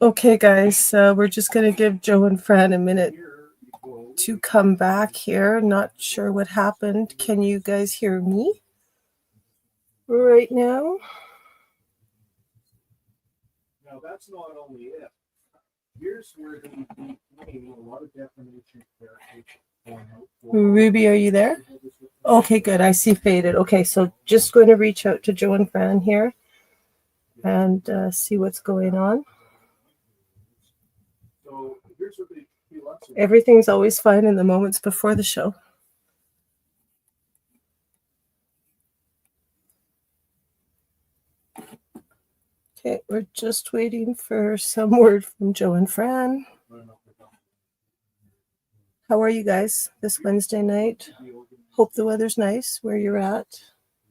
Okay, guys, we're just going to give Joe and Fran a minute to come back here. Not sure what happened. Can you guys hear me right now? Now, that's not only it. Here's where the a lot of defamation Ruby, are you there? Okay, good. I see faded. Okay, so just going to reach out to Joe and Fran here and see what's going on. Everything's always fine in the moments before the show. Okay, we're just waiting for some word from Joe and Fran. How are you guys this Wednesday night? Hope the weather's nice where you're at.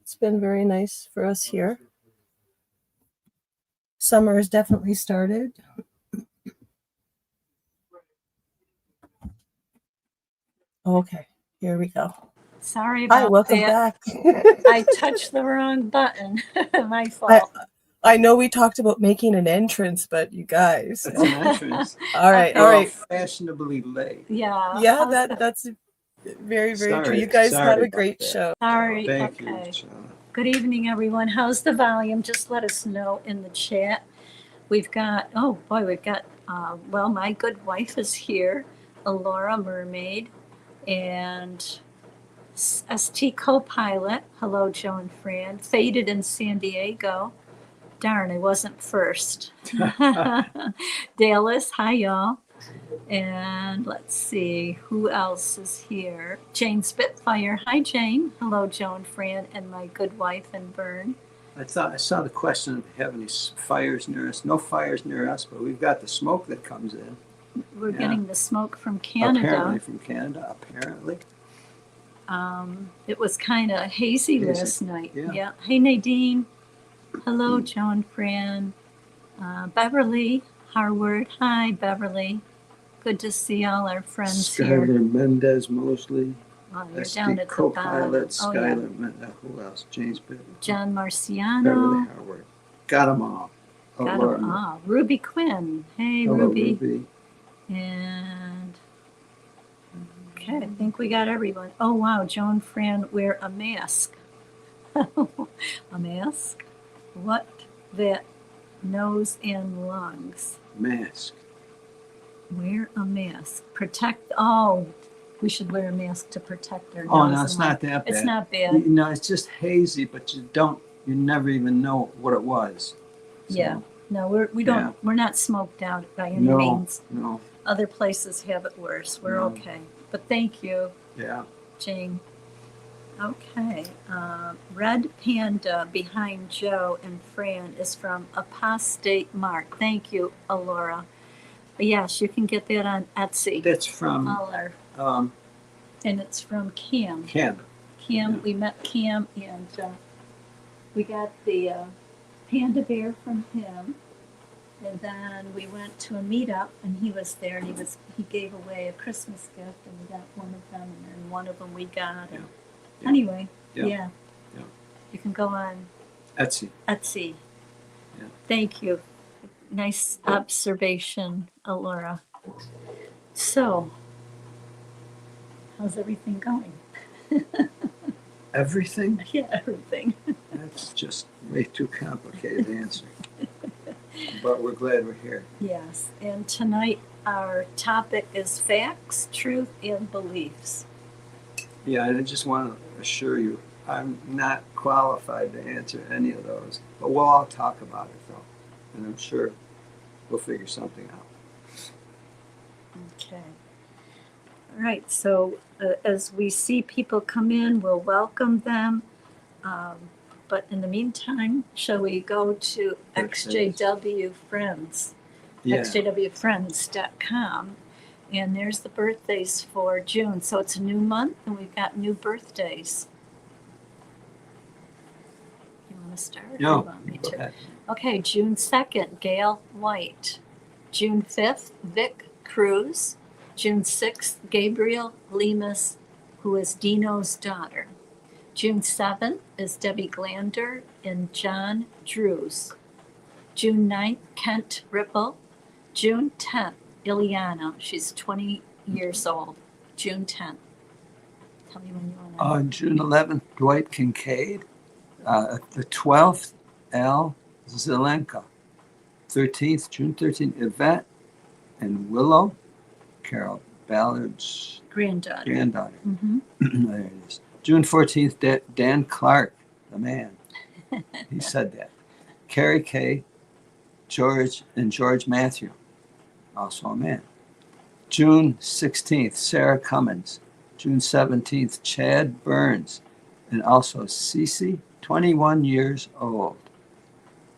It's been very nice for us here. Summer has definitely started. Okay, here we go. Sorry about that. Hi, welcome back. I touched the wrong button. My fault. I know we talked about making an entrance, but you guys. It's an entrance. All right, We're all right. fashionably late. Yeah. Yeah, that's very, very true. You guys have a great show. Sorry. Thank Okay. you, John. Good evening, everyone. How's the volume? Just let us know in the chat. We've got, well, my good wife is here, Laura Mermaid, and ST co-pilot. Hello, Joe and Fran. Faded in San Diego. Darn, I wasn't first. Dallas, hi, y'all. And let's see, who else is here? Jane Spitfire. Hi, Jane. Hello, Joe and Fran, and my good wife and Vern. I saw the question, have any fires near us? No fires near us, but we've got the smoke that comes in. We're getting the smoke from Canada. Apparently from Canada, apparently. It was kind of hazy last night. Yeah. Hey, Nadine. Hello, Joe and Fran. Beverly Harward. Hi, Beverly. Good to see all our friends here. Skylar Mendez Mosley. Oh, you're down at the co-pilot, bottom. Skylar Mendez. Who else? James Bitt. John Marciano. Beverly Howard. Got them all. Got them all. Ruby Quinn. Hey, Hello, Ruby. And okay, I think we got everyone. Oh, wow. Joe and Fran wear a mask. A mask? What? That nose and lungs. Mask. Wear a mask. Protect. Oh, we should wear a mask to protect our nose. Oh, no, it's not that bad. It's not bad. No, it's just hazy, but you never even know what it was. So, Yeah. No, we're not smoked out by any means. No. Other places have it worse. We're okay. But thank you, Yeah. Jane. Okay. Red Panda behind Joe and Fran is from Apostate Mark. Thank you, Alora. Yes, you can get that on Etsy. That's from And it's from Cam. Canada. Cam, Yeah. we met Cam, and we got the panda bear from him. And then we went to a meetup, and he was there, and he gave away a Christmas gift, and we got one of them, and then one of them we got. And Yeah. Anyway, Yeah. yeah. You can go on Etsy. Etsy. Yeah. Thank you. Nice observation, Alora. So, how's everything going? Everything? Yeah, everything. That's just way too complicated to answer. But we're glad we're here. Yes, and tonight our topic is facts, truth, and beliefs. Yeah, and I just want to assure you, I'm not qualified to answer any of those. But we'll all talk about it, though. And I'm sure we'll figure something out. Okay. All right, so as we see people come in, we'll welcome them. But in the meantime, shall we go to ExJWFriends, ExJWFriends.com, and there's the birthdays for June. So it's a new month, and we've got new birthdays. You want to start? No, Or you want me go to? ahead. Okay, June 2nd, Gail White. June 5th, Vic Cruz. June 6th, Gabriel Lemus, who is Dino's daughter. June 7th is Debbie Glander and John Drews. June 9th, Kent Ripple. June 10th, Ileana. She's 20 years old. June 10th. Tell me when you want to. On June 11th, Dwight Kincaid. The 12th, Al Zelenka. 13th, June 13th, Yvette and Willow, Carol Ballard's Granddaughter. granddaughter. Mm-hmm. There it is. June 14th, Dan Clark, the man. He said that. Carrie Kay, George Matthew, also a man. June 16th, Sarah Cummins. June 17th, Chad Burns, and also Cece, 21 years old.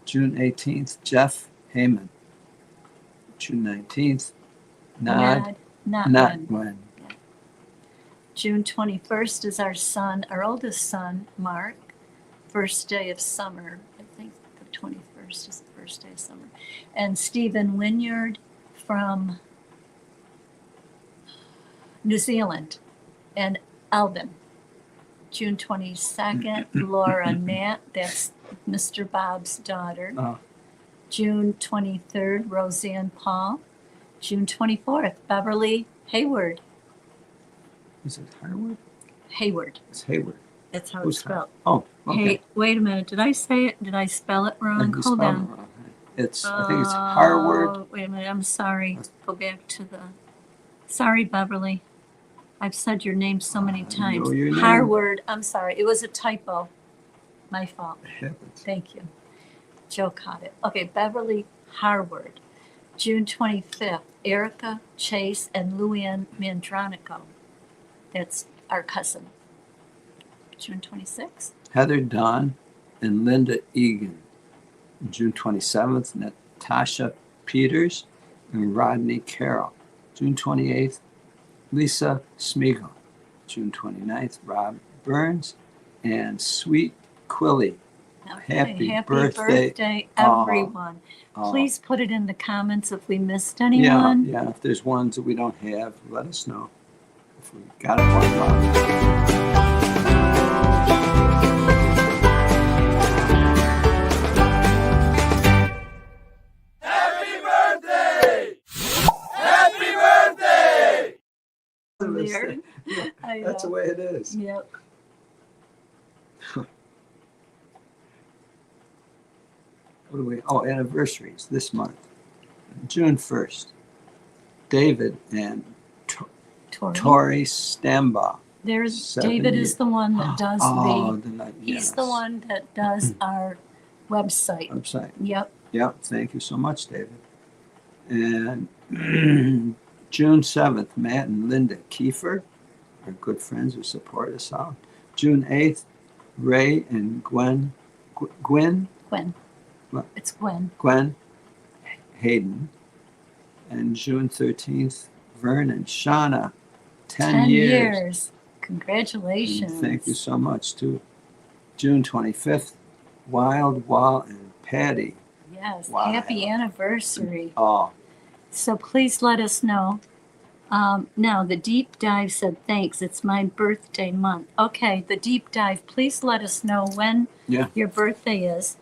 June 18th, Jeff Heyman. June 19th, Not Gwen. June 21st is our son, our oldest son, Mark. First day of summer. I think the 21st is the first day of summer. And Stephen Wynyard from New Zealand. And Alvin. June 22nd, Laura Nat. That's Mr. Bob's daughter. Oh. June 23rd, Roseanne Paul. June 24th, Beverly Hayward. Is it Harwood? Hayward. It's Hayward. That's how Who's it's spelled. Oh, okay. Hey, wait a minute. Did I say it? Did I spell it wrong? You Hold spelled on. it wrong. I think it's Harward. Wait a minute. I'm sorry. Go back to the. Sorry, Beverly. I've said your name so many I know times. your name. Harward. I'm sorry. It was a typo. My fault. It happens. Thank you. Joe caught it. Okay, Beverly Harward. June 25th, Erica Chase and Luann Mandronico. That's our cousin. June 26th. Heather Dunn and Linda Egan. June 27th, Natasha Peters and Rodney Carroll. June 28th, Lisa Smeagol. June 29th, Rob Burns and Sweet Quilly. Okay, Happy birthday. everyone. Oh, Please put it in the comments if we missed yeah, anyone. yeah. If there's ones that we don't have, let us know. If we got it one wrong. Happy birthday! Happy birthday! There. I That's the know. way it is. Yep. What do we? Oh, anniversaries this month. June 1st. David and Tori. Tori Stambaugh. There's 7 David years. is the one that does he's the yes. one that does our website. Website. Yep. Yep. Thank you so much, David. And June 7th, Matt and Linda Kiefer, our good friends who support us all. June 8th, Ray and Gwen Gwen. What? It's Gwen. Hayden. And June 13th, Vern and Shauna. 10 years. years. Congratulations. And thank you so much, too. June 25th, Wild Wall and Patty. Yes. Wow. Happy anniversary. Oh, So please let us know. Now, the deep dive said, thanks, it's my birthday month. Okay, the deep dive, please let us know when Yeah. your birthday is.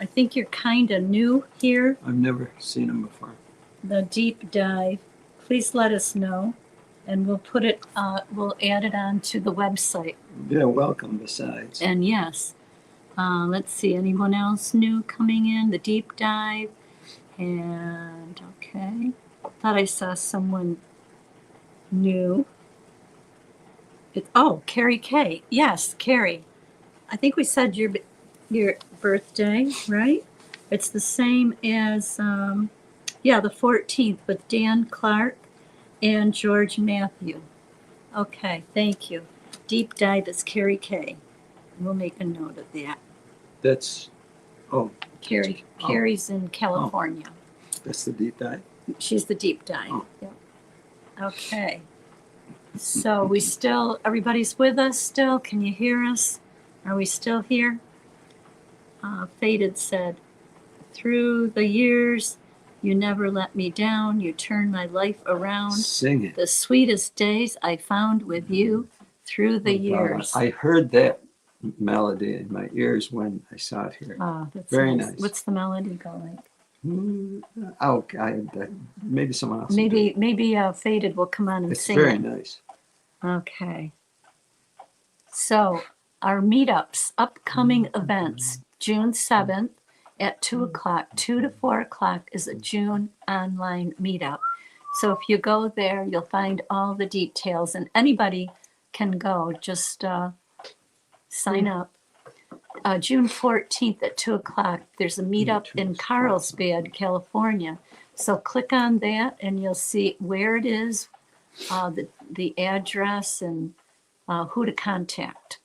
I think you're kind of new here, I've never seen them before. the deep dive. Please let us know, and we'll put it, we'll add it on to the website. Yeah, welcome besides. And yes, let's see, anyone else new coming in? The deep dive. And okay, thought I saw someone new. Carrie K. Yes, Carrie. I think we said your birthday, right? It's the same as the 14th with Dan Clark and George Matthew. Okay, thank you. Deep dive is Carrie K. We'll make a note of that. That's, Carrie's in California. that's the deep dive. She's the deep dive. Oh. Yep. Okay. So everybody's with us still? Can you hear us? Are we still here? Faded said, through the years, you never let me down. You turned my life around. Sing it. The sweetest days I found with you through the years. I heard that melody in my ears when I saw it here. Oh, that's Very nice. What's the melody go like? Maybe someone else. will do it. Maybe Faded will come on and It's sing very it. nice. Okay. So our meetups, upcoming events, June 7th at 2 o'clock, 2 to 4 o'clock is a June online meetup. So if you go there, you'll find all the details, and anybody can go. Just sign up. June 14th at 2 o'clock, there's a meetup in Carlsbad, California. So click on that and you'll see where it is, the address, and who to contact.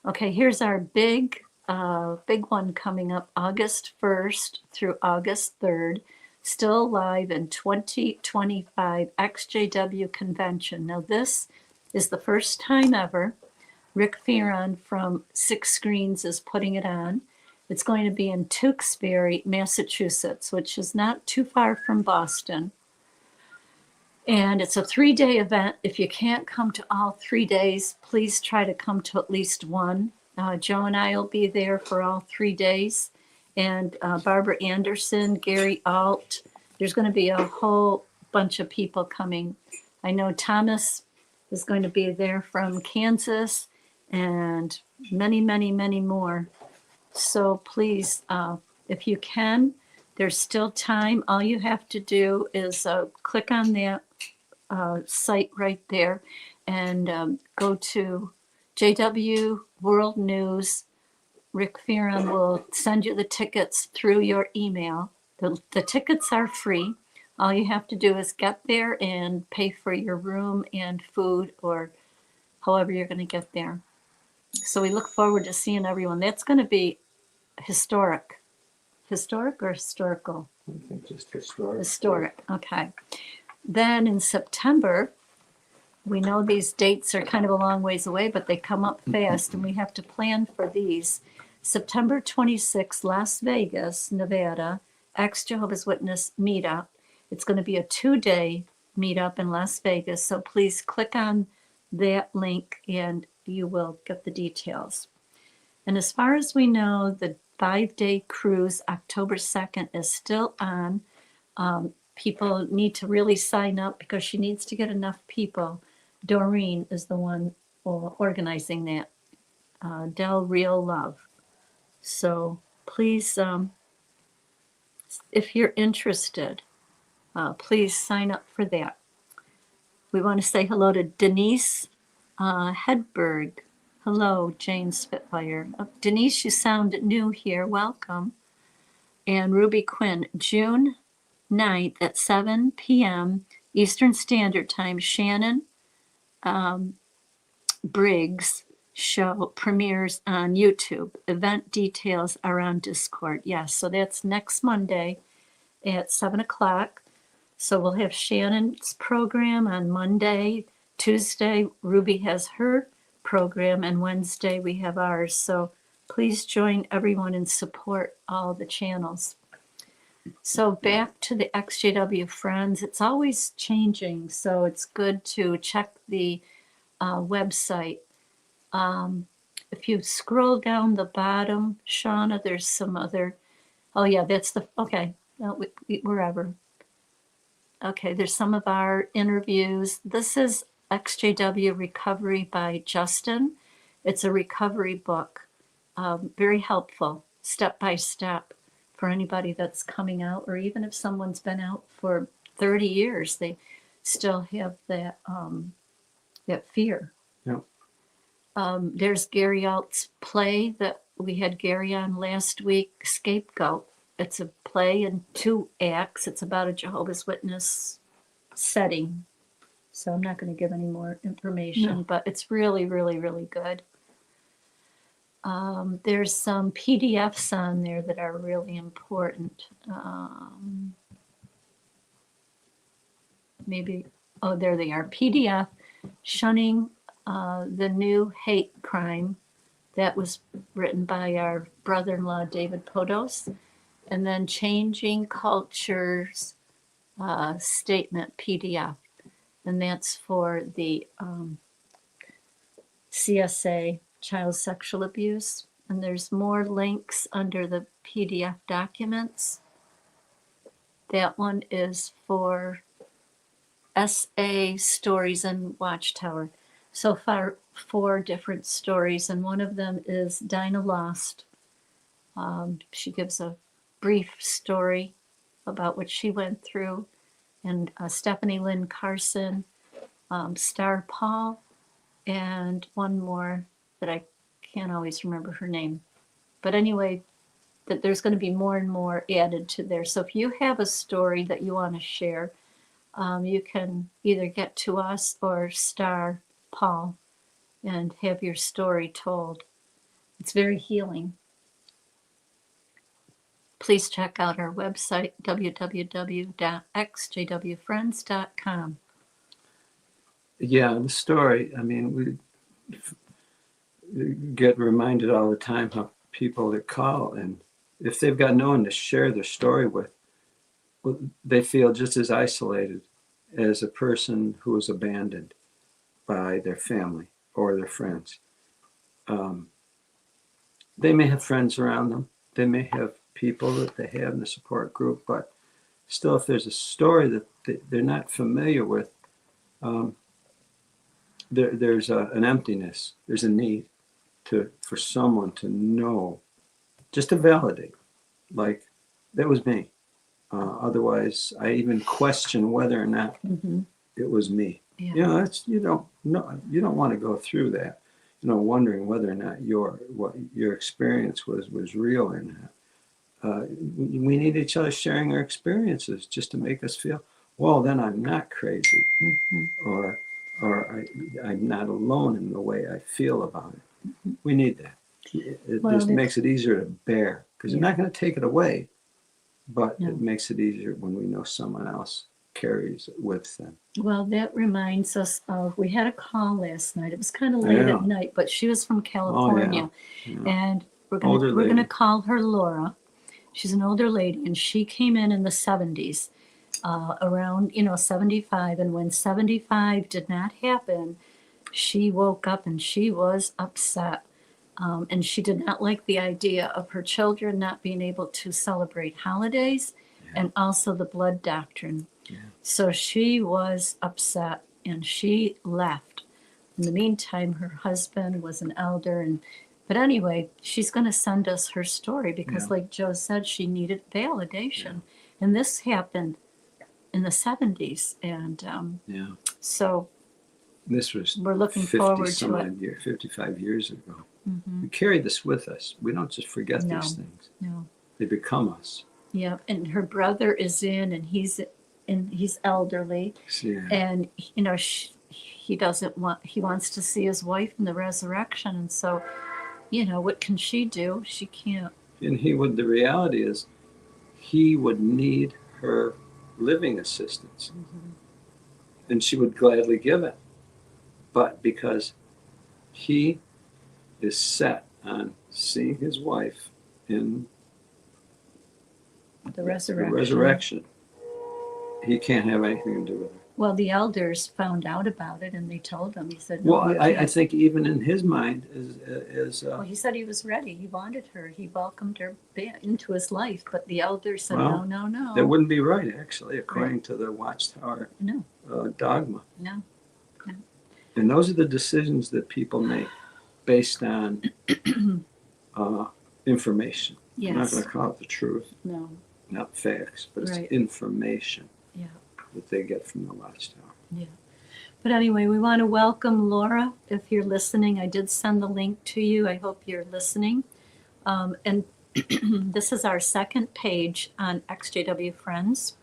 Okay, here's our big one coming up August 1st through August 3rd, still live in 2025 ExJW Convention. Now this is the first time ever. Rick Fearon from Six Screens is putting it on. It's going to be in Tewksbury, Massachusetts, which is not too far from Boston. And it's a 3-day event. If you can't come to all 3 days, please try to come to at least one. Joe and I will be there for all 3 days. And Barbara Anderson, Gary Alt. There's going to be a whole bunch of people coming. I know Thomas is going to be there from Kansas, and many, many, many more. So please, if you can, there's still time. All you have to do is click on that site right there and go to JW World News. Rick Fearon will send you the tickets through your email. The tickets are free. All you have to do is get there and pay for your room and food, or however you're going to get there. So we look forward to seeing everyone. That's going to be historic. Historic or historical? I think just historic. Historic, okay. Then in September, we know these dates are kind of a long ways away, but they come up fast and we have to plan for these. September 26th, Las Vegas, Nevada, ex-Jehovah's Witness meetup. It's going to be a 2-day meetup in Las Vegas. So please click on that link and you will get the details. And as far as we know, the 5-day cruise, October 2nd, is still on. People need to really sign up because she needs to get enough people. Doreen is the one organizing that. Del Real Love. So please, if you're interested, please sign up for that. We want to say hello to Denise Hedberg. Hello, Jane Spitfire. Denise, you sound new here. Welcome. And Ruby Quinn, June 9th at 7 p.m. Eastern Standard Time, Shannon Briggs show premieres on YouTube. Event details are on Discord. Yes, so that's next Monday at 7 o'clock. So we'll have Shannon's program on Monday. Tuesday, Ruby has her program, and Wednesday we have ours. So please join everyone and support all the channels. So back to the ExJW Friends. It's always changing, so it's good to check the website. If you scroll down the bottom, Shauna, there's some other, oh yeah, that's the, okay, no, wherever. Okay, there's some of our interviews. This is ExJW Recovery by Justin. It's a recovery book, very helpful, step by step for anybody that's coming out, or even if someone's been out for 30 years, they still have that that fear. Yeah. There's Gary Alt's play that we had Gary on last week, Scapegoat. It's a play in 2 acts. It's about a Jehovah's Witness setting. So I'm not going to give any more information, but it's really, really, really good. There's some PDFs on there that are really important. Maybe, oh, there they are. PDF, Shunning the New Hate Crime. That was written by our brother-in-law, David Podos. And then Changing Cultures Statement PDF. And that's for the CSA, child sexual abuse. And there's more links under the PDF documents. That one is for SA Stories and Watchtower. So far, 4 different stories, and one of them is Dinah Lost. She gives a brief story about what she went through, and Stephanie Lynn Carson, Star Paul, and one more that I can't always remember her name. But anyway, that there's going to be more and more added to there. So if you have a story that you want to share, you can either get to us or Star Paul and have your story told. It's very healing. Please check out our website, www.exjwfriends.com. Yeah, the story, I mean, we get reminded all the time how people that call, and if they've got no one to share their story with, well, they feel just as isolated as a person who was abandoned by their family or their friends. They may have friends around them. They may have people that they have in the support group, but still, if there's a story that they're not familiar with, there's an emptiness. There's a need for someone to know, just to validate, like, that was me. Otherwise, I even question whether or not it was me. Yeah. You know, that's, you don't want to go through that, wondering whether or not what your experience was real or not. We need each other sharing our experiences just to make us feel, well, then I'm not crazy, or I'm not alone in the way I feel about it. We need that. It just makes it easier to bear, because you're not going to take it away, but it makes it easier when we know someone else carries it with them. Well, that reminds us of, we had a call last night. It was kind of late at night, but she was from California. And we're going to call her Laura. She's an older lady, and she came in the 70s, around 75. And when 75 did not happen, she woke up and she was upset. And she did not like the idea of her children not being able to celebrate holidays, and also the blood doctrine. So she was upset and she left. In the meantime, her husband was an elder, but anyway, she's going to send us her story because, like Joe said, she needed validation. And this happened in the 70s. And so this was, we're looking forward to it. 55 years ago. We carry this with us. We don't just forget these things. No. They become us. Yeah, and her brother is in, and he's elderly. And, he wants to see his wife in the resurrection. And so, what can she do? She can't. And the reality is, he would need her living assistance. And she would gladly give it. But because he is set on seeing his wife in the resurrection. He can't have anything to do with her. Well, the elders found out about it, and they told him. He said, "No." Well, I think even in his mind is. Well, he said he was ready. He wanted her. He welcomed her into his life, but the elders said, no. That wouldn't be right, actually, according to the Watchtower dogma. No. And those are the decisions that people make based on information. Yes. I'm not going to call it the truth. No. Not facts, but it's information that they get from the Watchtower. Yeah. But anyway, we want to welcome Laura. If you're listening, I did send the link to you. I hope you're listening. And this is our second page on ExJWFriends.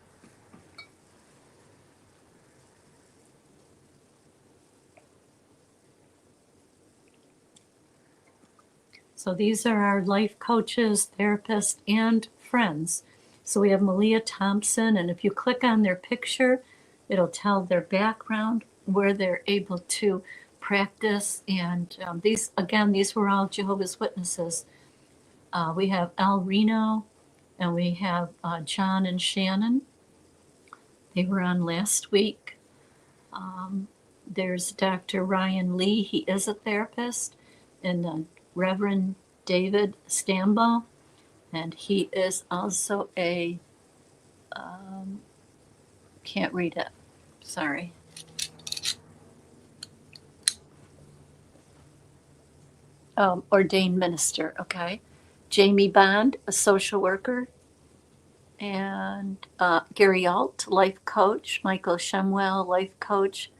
So these are our life coaches, therapists, and friends. So we have Malia Thompson, and if you click on their picture, it'll tell their background, where they're able to practice. And these were all Jehovah's Witnesses. We have Al Reno, and we have John and Shannon. They were on last week. There's Dr. Ryan Lee. He is a therapist. And Reverend David Stambaugh, and he is also a Can't read it. Sorry. Ordained minister. Okay. Jamie Bond, a social worker. And Gary Alt, life coach. Michael Shemwell, life coach.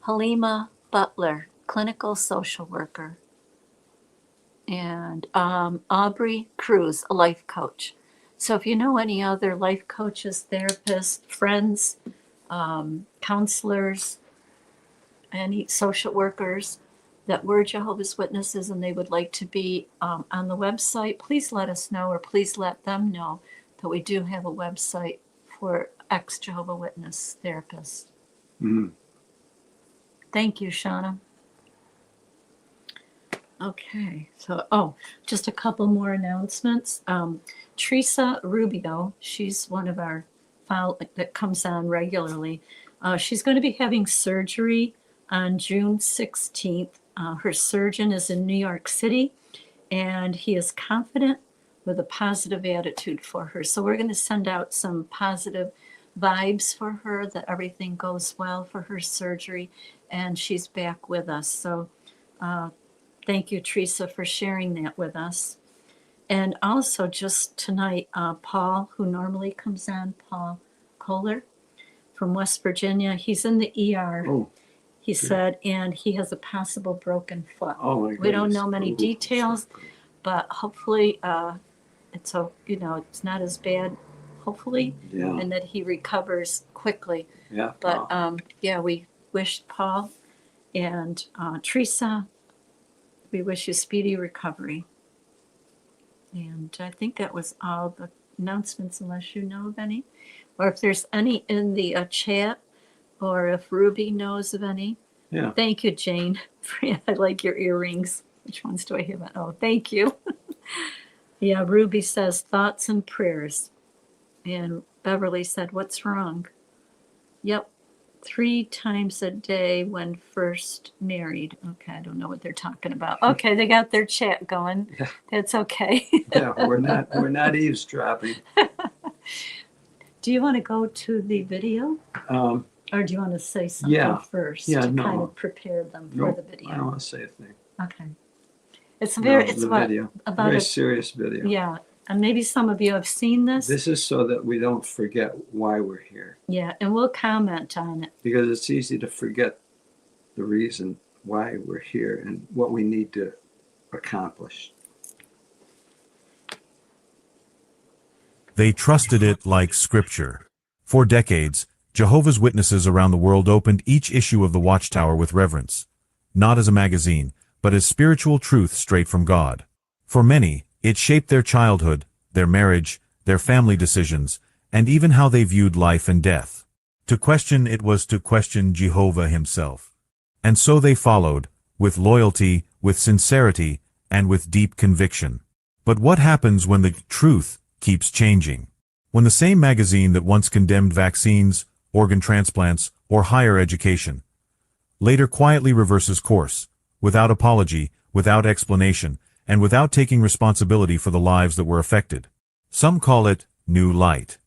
Halima Butler, clinical social worker. And Aubrey Cruz, a life coach. So if you know any other life coaches, therapists, friends, counselors, any social workers that were Jehovah's Witnesses and they would like to be on the website, please let us know, or please let them know that we do have a website for ex-Jehovah Witness therapists. Mm. Thank you, Shauna. Okay, so, just a couple more announcements. Teresa Rubio, she's one of our that comes on regularly. She's going to be having surgery on June 16th. Her surgeon is in New York City, and he is confident with a positive attitude for her. So we're going to send out some positive vibes for her, that everything goes well for her surgery, and she's back with us. So thank you, Teresa, for sharing that with us. And also just tonight, Paul, who normally comes on, Paul Kohler from West Virginia, he's in the ER. Oh, He said, and he has a possible broken foot. oh my goodness. We don't know many Ooh. details, but hopefully it's not as bad, hopefully, Yeah. and that he recovers quickly. Yeah. But we wish Paul and Teresa, we wish you speedy recovery. And I think that was all the announcements, unless you know of any, or if there's any in the chat, or if Ruby knows of any. Yeah. Thank you, Jane. I like your earrings. Which ones do I have? Oh, thank you. Yeah, Ruby says thoughts and prayers. And Beverly said, what's wrong? Yep. 3 times a day when first married. Okay, I don't know what they're talking about. Okay, they got their chat going. Yeah. That's okay. Yeah, we're not eavesdropping. Do you want to go to the video? Or do you want to say something first to kind of prepare them for the video? I don't want to say a thing. Okay. It's video. About very a serious video. Yeah, and maybe some of you have seen this. This is so that we don't forget why we're here. Yeah, and we'll comment on it. Because it's easy to forget the reason why we're here and what we need to accomplish. They trusted it like scripture. For decades, Jehovah's Witnesses around the world opened each issue of the Watchtower with reverence, not as a magazine, but as spiritual truth straight from God. For many, it shaped their childhood, their marriage, their family decisions, and even how they viewed life and death. To question it was to question Jehovah himself. And so they followed, with loyalty, with sincerity, and with deep conviction. But what happens when the truth keeps changing? When the same magazine that once condemned vaccines, organ transplants, or higher education later quietly reverses course, without apology, without explanation, and without taking responsibility for the lives that were affected. Some call it new light.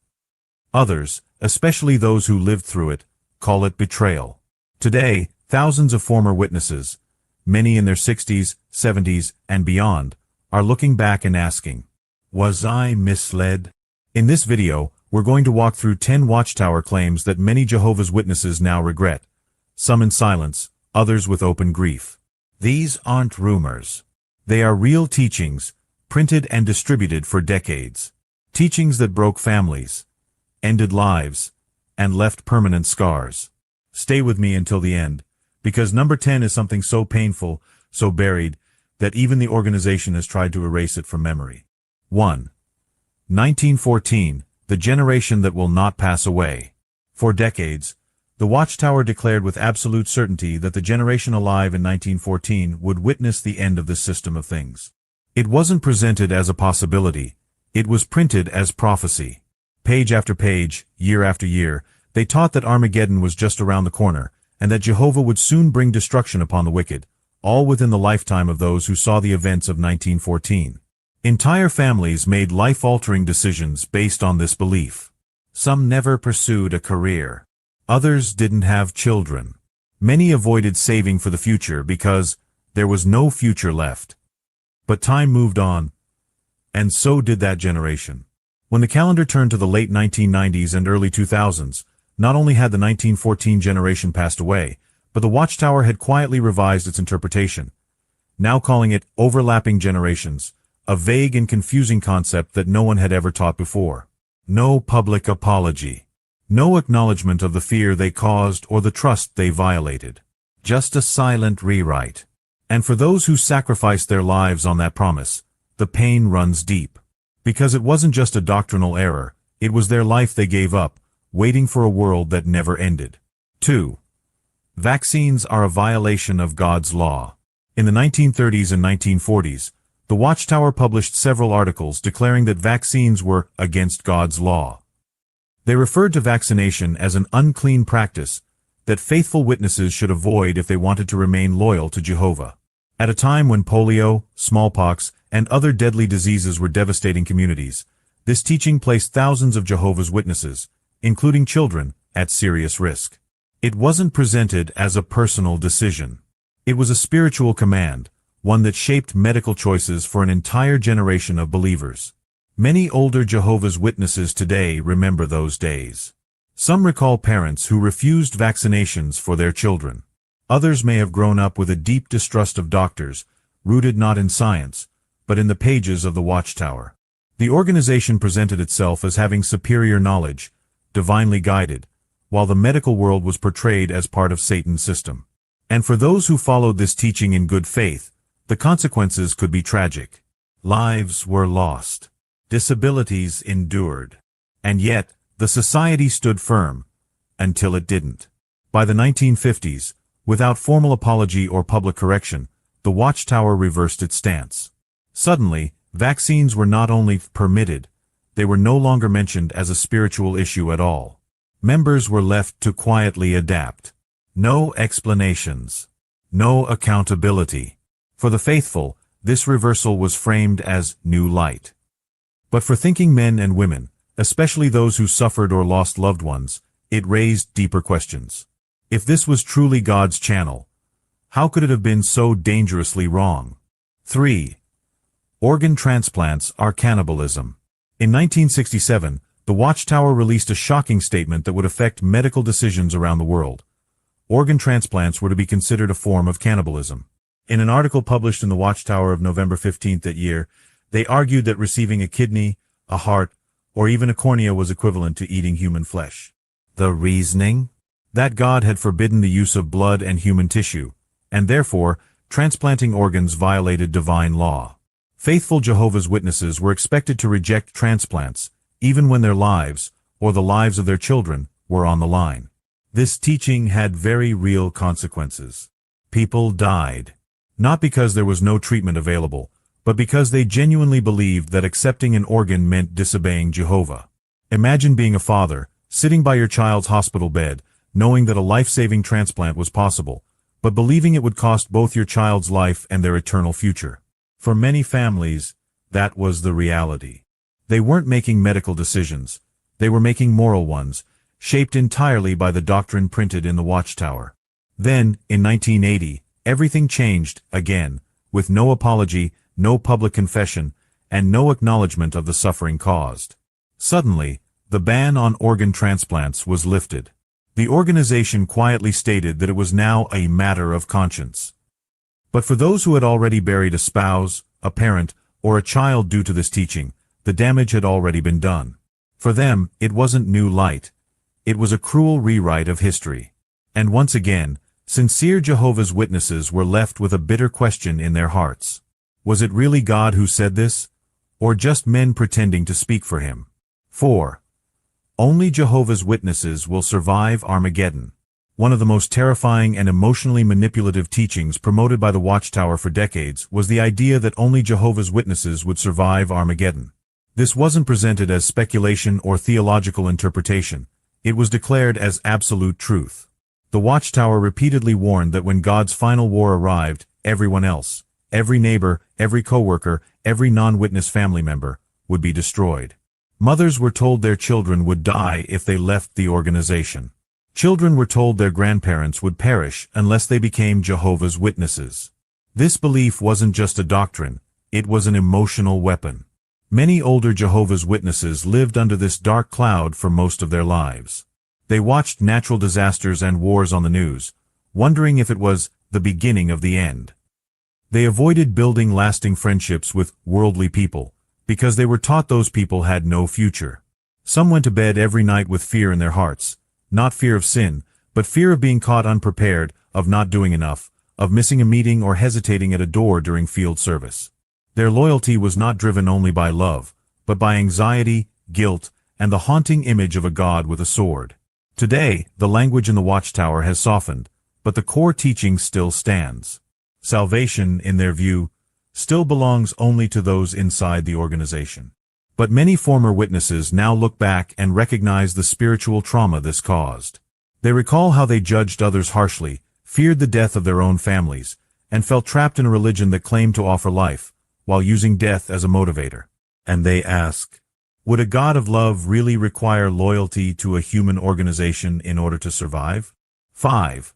Others, especially those who lived through it, call it betrayal. Today, thousands of former witnesses, many in their 60s, 70s, and beyond, are looking back and asking, was I misled? In this video, we're going to walk through 10 Watchtower claims that many Jehovah's Witnesses now regret, some in silence, others with open grief. These aren't rumors. They are real teachings, printed and distributed for decades. Teachings that broke families, ended lives, and left permanent scars. Stay with me until the end, because number 10 is something so painful, so buried, that even the organization has tried to erase it from memory. 1. 1914, the generation that will not pass away. For decades, the Watchtower declared with absolute certainty that the generation alive in 1914 would witness the end of this system of things. It wasn't presented as a possibility, it was printed as prophecy. Page after page, year after year, they taught that Armageddon was just around the corner, and that Jehovah would soon bring destruction upon the wicked, all within the lifetime of those who saw the events of 1914. Entire families made life-altering decisions based on this belief. Some never pursued a career. Others didn't have children. Many avoided saving for the future because there was no future left. But time moved on, and so did that generation. When the calendar turned to the late 1990s and early 2000s, not only had the 1914 generation passed away, but the Watchtower had quietly revised its interpretation, now calling it overlapping generations, a vague and confusing concept that no one had ever taught before. No public apology. No acknowledgement of the fear they caused or the trust they violated. Just a silent rewrite. And for those who sacrificed their lives on that promise, the pain runs deep. Because it wasn't just a doctrinal error, it was their life they gave up, waiting for a world that never ended. 2. Vaccines are a violation of God's law. In the 1930s and 1940s, the Watchtower published several articles declaring that vaccines were against God's law. They referred to vaccination as an unclean practice that faithful witnesses should avoid if they wanted to remain loyal to Jehovah. At a time when polio, smallpox, and other deadly diseases were devastating communities, this teaching placed thousands of Jehovah's Witnesses, including children, at serious risk. It wasn't presented as a personal decision. It was a spiritual command, one that shaped medical choices for an entire generation of believers. Many older Jehovah's Witnesses today remember those days. Some recall parents who refused vaccinations for their children. Others may have grown up with a deep distrust of doctors, rooted not in science, but in the pages of the Watchtower. The organization presented itself as having superior knowledge, divinely guided, while the medical world was portrayed as part of Satan's system. And for those who followed this teaching in good faith, the consequences could be tragic. Lives were lost. Disabilities endured. And yet, the society stood firm, until it didn't. By the 1950s, without formal apology or public correction, the Watchtower reversed its stance. Suddenly, vaccines were not only permitted, they were no longer mentioned as a spiritual issue at all. Members were left to quietly adapt. No explanations. No accountability. For the faithful, this reversal was framed as new light. But for thinking men and women, especially those who suffered or lost loved ones, it raised deeper questions. If this was truly God's channel, how could it have been so dangerously wrong? 3. Organ transplants are cannibalism. In 1967, the Watchtower released a shocking statement that would affect medical decisions around the world. Organ transplants were to be considered a form of cannibalism. In an article published in the Watchtower of November 15th that year, they argued that receiving a kidney, a heart, or even a cornea was equivalent to eating human flesh. The reasoning? That God had forbidden the use of blood and human tissue, and therefore, transplanting organs violated divine law. Faithful Jehovah's Witnesses were expected to reject transplants, even when their lives, or the lives of their children, were on the line. This teaching had very real consequences. People died. Not because there was no treatment available, but because they genuinely believed that accepting an organ meant disobeying Jehovah. Imagine being a father, sitting by your child's hospital bed, knowing that a life-saving transplant was possible, but believing it would cost both your child's life and their eternal future. For many families, that was the reality. They weren't making medical decisions. They were making moral ones, shaped entirely by the doctrine printed in the Watchtower. Then, in 1980, everything changed, again, with no apology, no public confession, and no acknowledgement of the suffering caused. Suddenly, the ban on organ transplants was lifted. The organization quietly stated that it was now a matter of conscience. But for those who had already buried a spouse, a parent, or a child due to this teaching, the damage had already been done. For them, it wasn't new light. It was a cruel rewrite of history. And once again, sincere Jehovah's Witnesses were left with a bitter question in their hearts. Was it really God who said this, or just men pretending to speak for him? 4. Only Jehovah's Witnesses will survive Armageddon. One of the most terrifying and emotionally manipulative teachings promoted by the Watchtower for decades was the idea that only Jehovah's Witnesses would survive Armageddon. This wasn't presented as speculation or theological interpretation. It was declared as absolute truth. The Watchtower repeatedly warned that when God's final war arrived, everyone else, every neighbor, every coworker, every non-witness family member, would be destroyed. Mothers were told their children would die if they left the organization. Children were told their grandparents would perish unless they became Jehovah's Witnesses. This belief wasn't just a doctrine, it was an emotional weapon. Many older Jehovah's Witnesses lived under this dark cloud for most of their lives. They watched natural disasters and wars on the news, wondering if it was the beginning of the end. They avoided building lasting friendships with worldly people, because they were taught those people had no future. Some went to bed every night with fear in their hearts, not fear of sin, but fear of being caught unprepared, of not doing enough, of missing a meeting or hesitating at a door during field service. Their loyalty was not driven only by love, but by anxiety, guilt, and the haunting image of a God with a sword. Today, the language in the Watchtower has softened, but the core teaching still stands. Salvation, in their view, still belongs only to those inside the organization. But many former witnesses now look back and recognize the spiritual trauma this caused. They recall how they judged others harshly, feared the death of their own families, and felt trapped in a religion that claimed to offer life, while using death as a motivator. And they ask, would a God of love really require loyalty to a human organization in order to survive? 5.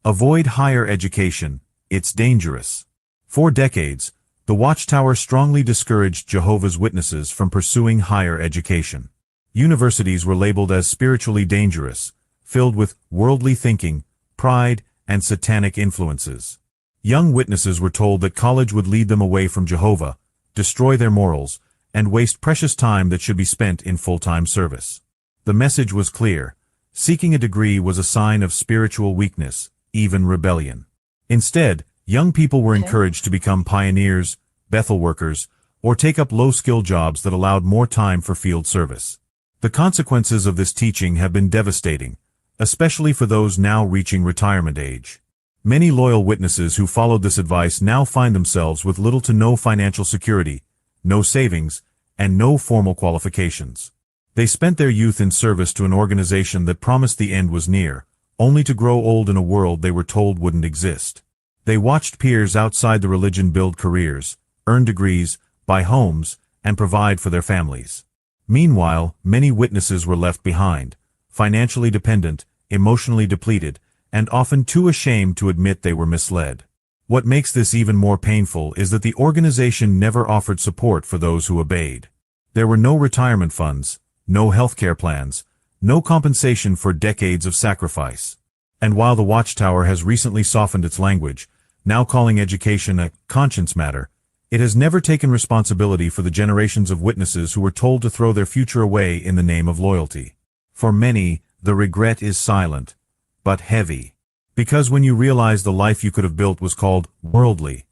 Avoid higher education. It's dangerous. For decades, the Watchtower strongly discouraged Jehovah's Witnesses from pursuing higher education. Universities were labeled as spiritually dangerous, filled with worldly thinking, pride, and satanic influences. Young witnesses were told that college would lead them away from Jehovah, destroy their morals, and waste precious time that should be spent in full-time service. The message was clear. Seeking a degree was a sign of spiritual weakness, even rebellion. Instead, young people were encouraged to become pioneers, Bethel workers, or take up low-skill jobs that allowed more time for field service. The consequences of this teaching have been devastating, especially for those now reaching retirement age. Many loyal witnesses who followed this advice now find themselves with little to no financial security, no savings, and no formal qualifications. They spent their youth in service to an organization that promised the end was near, only to grow old in a world they were told wouldn't exist. They watched peers outside the religion build careers, earn degrees, buy homes, and provide for their families. Meanwhile, many witnesses were left behind, financially dependent, emotionally depleted, and often too ashamed to admit they were misled. What makes this even more painful is that the organization never offered support for those who obeyed. There were no retirement funds, no healthcare plans, no compensation for decades of sacrifice. And while the Watchtower has recently softened its language, now calling education a conscience matter, it has never taken responsibility for the generations of witnesses who were told to throw their future away in the name of loyalty. For many, the regret is silent, but heavy. Because when you realize the life you could have built was called worldly,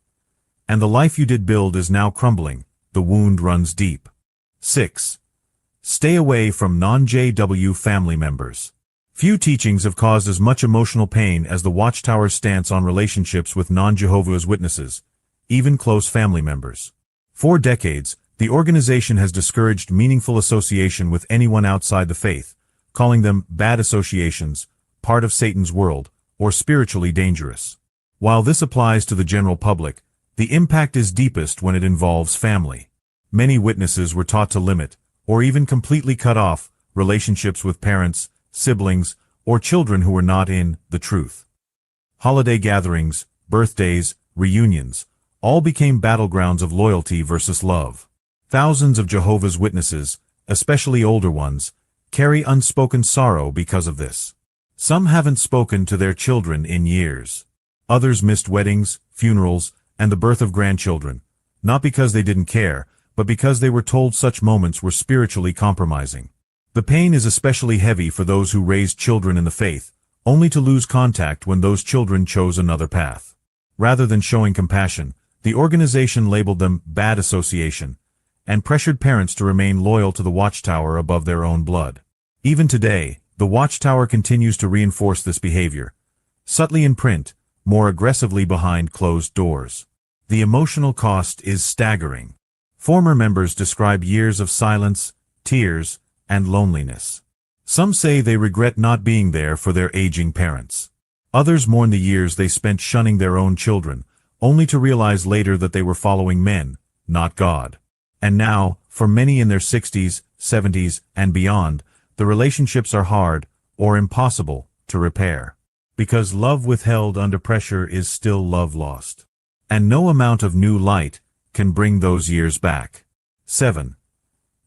and the life you did build is now crumbling, the wound runs deep. 6. Stay away from non-JW family members. Few teachings have caused as much emotional pain as the Watchtower's stance on relationships with non-Jehovah's Witnesses, even close family members. For decades, the organization has discouraged meaningful association with anyone outside the faith, calling them bad associations, part of Satan's world, or spiritually dangerous. While this applies to the general public, the impact is deepest when it involves family. Many witnesses were taught to limit, or even completely cut off, relationships with parents, siblings, or children who were not in the truth. Holiday gatherings, birthdays, reunions, all became battlegrounds of loyalty versus love. Thousands of Jehovah's Witnesses, especially older ones, carry unspoken sorrow because of this. Some haven't spoken to their children in years. Others missed weddings, funerals, and the birth of grandchildren, not because they didn't care, but because they were told such moments were spiritually compromising. The pain is especially heavy for those who raised children in the faith, only to lose contact when those children chose another path. Rather than showing compassion, the organization labeled them bad association, and pressured parents to remain loyal to the Watchtower above their own blood. Even today, the Watchtower continues to reinforce this behavior, subtly in print, more aggressively behind closed doors. The emotional cost is staggering. Former members describe years of silence, tears, and loneliness. Some say they regret not being there for their aging parents. Others mourn the years they spent shunning their own children, only to realize later that they were following men, not God. And now, for many in their 60s, 70s, and beyond, the relationships are hard, or impossible, to repair. Because love withheld under pressure is still love lost. And no amount of new light can bring those years back. 7.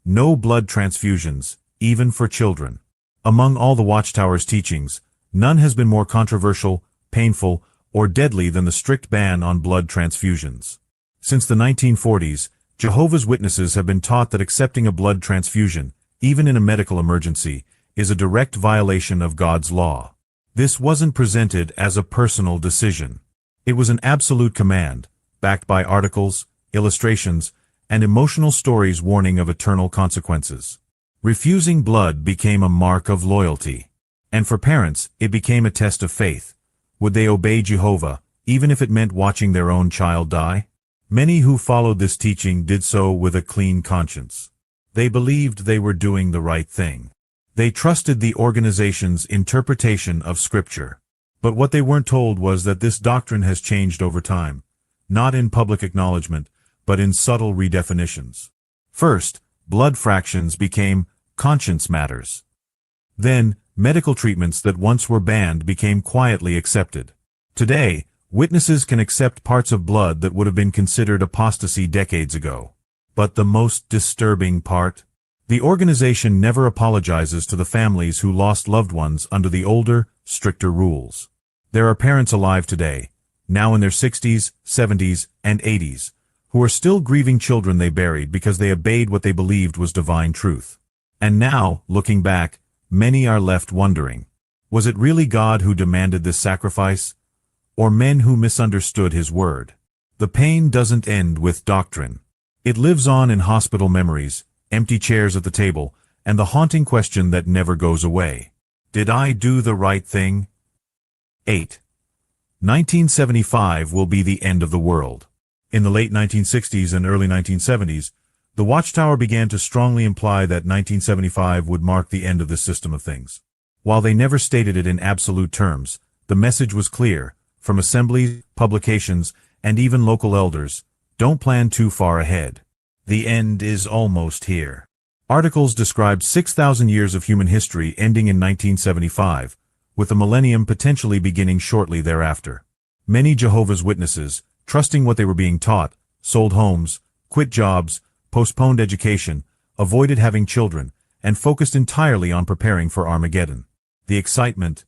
No blood transfusions, even for children. Among all the Watchtower's teachings, none has been more controversial, painful, or deadly than the strict ban on blood transfusions. Since the 1940s, Jehovah's Witnesses have been taught that accepting a blood transfusion, even in a medical emergency, is a direct violation of God's law. This wasn't presented as a personal decision. It was an absolute command, backed by articles, illustrations, and emotional stories warning of eternal consequences. Refusing blood became a mark of loyalty. And for parents, it became a test of faith. Would they obey Jehovah, even if it meant watching their own child die? Many who followed this teaching did so with a clean conscience. They believed they were doing the right thing. They trusted the organization's interpretation of Scripture. But what they weren't told was that this doctrine has changed over time, not in public acknowledgement, but in subtle redefinitions. First, blood fractions became conscience matters. Then, medical treatments that once were banned became quietly accepted. Today, witnesses can accept parts of blood that would have been considered apostasy decades ago. But the most disturbing part? The organization never apologizes to the families who lost loved ones under the older, stricter rules. There are parents alive today, now in their 60s, 70s, and 80s, who are still grieving children they buried because they obeyed what they believed was divine truth. And now, looking back, many are left wondering, was it really God who demanded this sacrifice? Or men who misunderstood his word? The pain doesn't end with doctrine. It lives on in hospital memories, empty chairs at the table, and the haunting question that never goes away. Did I do the right thing? 8. 1975 will be the end of the world. In the late 1960s and early 1970s, the Watchtower began to strongly imply that 1975 would mark the end of this system of things. While they never stated it in absolute terms, the message was clear, from assemblies, publications, and even local elders: don't plan too far ahead. The end is almost here. Articles described 6,000 years of human history ending in 1975, with the millennium potentially beginning shortly thereafter. Many Jehovah's Witnesses, trusting what they were being taught, sold homes, quit jobs, postponed education, avoided having children, and focused entirely on preparing for Armageddon. The excitement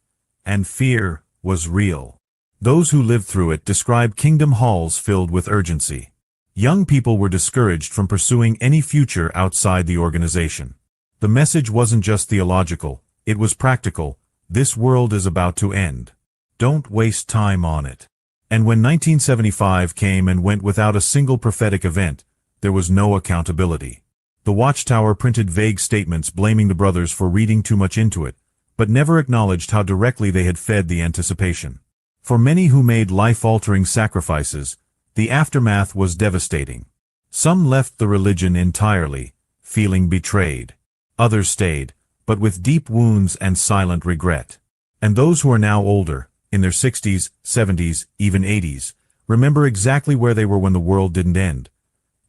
and fear was real. Those who lived through it describe kingdom halls filled with urgency. Young people were discouraged from pursuing any future outside the organization. The message wasn't just theological, it was practical. This world is about to end. Don't waste time on it. And when 1975 came and went without a single prophetic event, there was no accountability. The Watchtower printed vague statements blaming the brothers for reading too much into it, but never acknowledged how directly they had fed the anticipation. For many who made life-altering sacrifices, the aftermath was devastating. Some left the religion entirely, feeling betrayed. Others stayed, but with deep wounds and silent regret. And those who are now older, in their 60s, 70s, even 80s, remember exactly where they were when the world didn't end,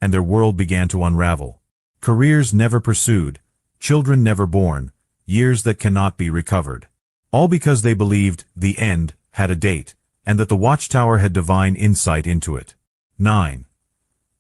and their world began to unravel. Careers never pursued, children never born, years that cannot be recovered. All because they believed the end had a date, and that the Watchtower had divine insight into it. 9.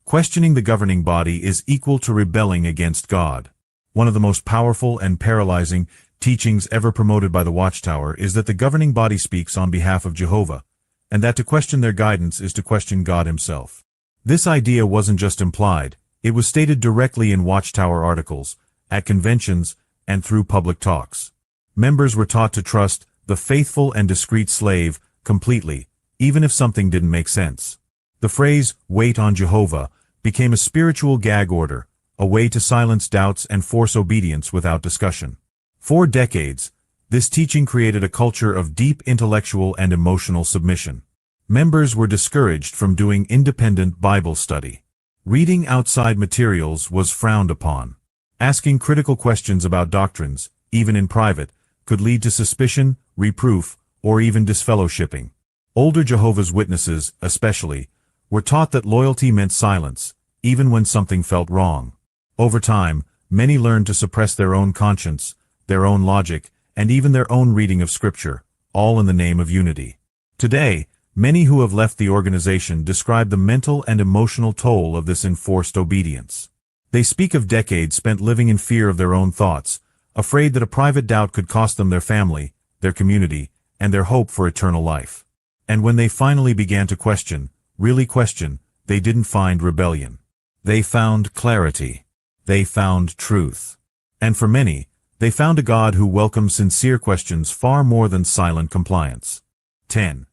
Questioning the governing body is equal to rebelling against God. One of the most powerful and paralyzing teachings ever promoted by the Watchtower is that the governing body speaks on behalf of Jehovah, and that to question their guidance is to question God himself. This idea wasn't just implied, it was stated directly in Watchtower articles, at conventions, and through public talks. Members were taught to trust the faithful and discreet slave completely, even if something didn't make sense. The phrase, "wait on Jehovah," became a spiritual gag order, a way to silence doubts and force obedience without discussion. For decades, this teaching created a culture of deep intellectual and emotional submission. Members were discouraged from doing independent Bible study. Reading outside materials was frowned upon. Asking critical questions about doctrines, even in private, could lead to suspicion, reproof, or even disfellowshipping. Older Jehovah's Witnesses, especially, were taught that loyalty meant silence, even when something felt wrong. Over time, many learned to suppress their own conscience, their own logic, and even their own reading of Scripture, all in the name of unity. Today, many who have left the organization describe the mental and emotional toll of this enforced obedience. They speak of decades spent living in fear of their own thoughts, afraid that a private doubt could cost them their family, their community, and their hope for eternal life. And when they finally began to question, really question, they didn't find rebellion. They found clarity. They found truth. And for many, they found a God who welcomes sincere questions far more than silent compliance. 10.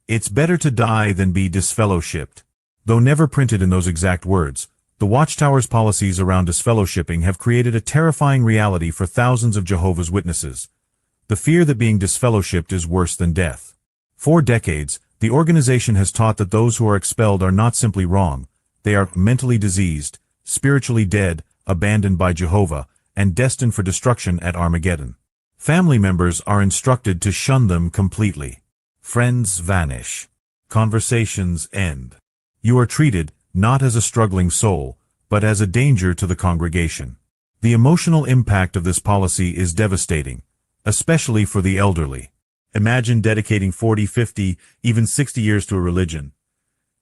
It's better to die than be disfellowshipped. Though never printed in those exact words, the Watchtower's policies around disfellowshipping have created a terrifying reality for thousands of Jehovah's Witnesses. The fear that being disfellowshipped is worse than death. For decades, the organization has taught that those who are expelled are not simply wrong, they are mentally diseased, spiritually dead, abandoned by Jehovah, and destined for destruction at Armageddon. Family members are instructed to shun them completely. Friends vanish. Conversations end. You are treated not as a struggling soul, but as a danger to the congregation. The emotional impact of this policy is devastating, especially for the elderly. Imagine dedicating 40, 50, even 60 years to a religion,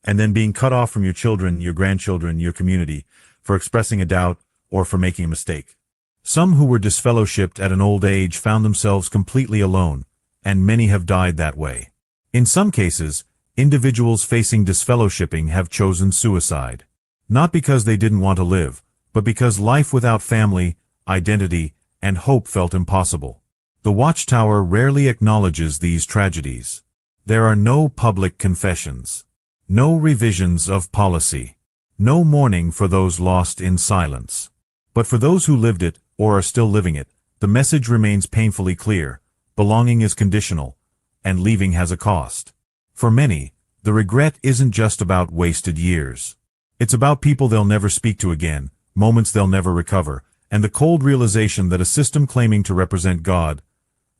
and then being cut off from your children, your grandchildren, your community, for expressing a doubt or for making a mistake. Some who were disfellowshipped at an old age found themselves completely alone, and many have died that way. In some cases, individuals facing disfellowshipping have chosen suicide. Not because they didn't want to live, but because life without family, identity, and hope felt impossible. The Watchtower rarely acknowledges these tragedies. There are no public confessions, no revisions of policy, no mourning for those lost in silence. But for those who lived it, or are still living it, the message remains painfully clear: belonging is conditional, and leaving has a cost. For many, the regret isn't just about wasted years. It's about people they'll never speak to again, moments they'll never recover, and the cold realization that a system claiming to represent God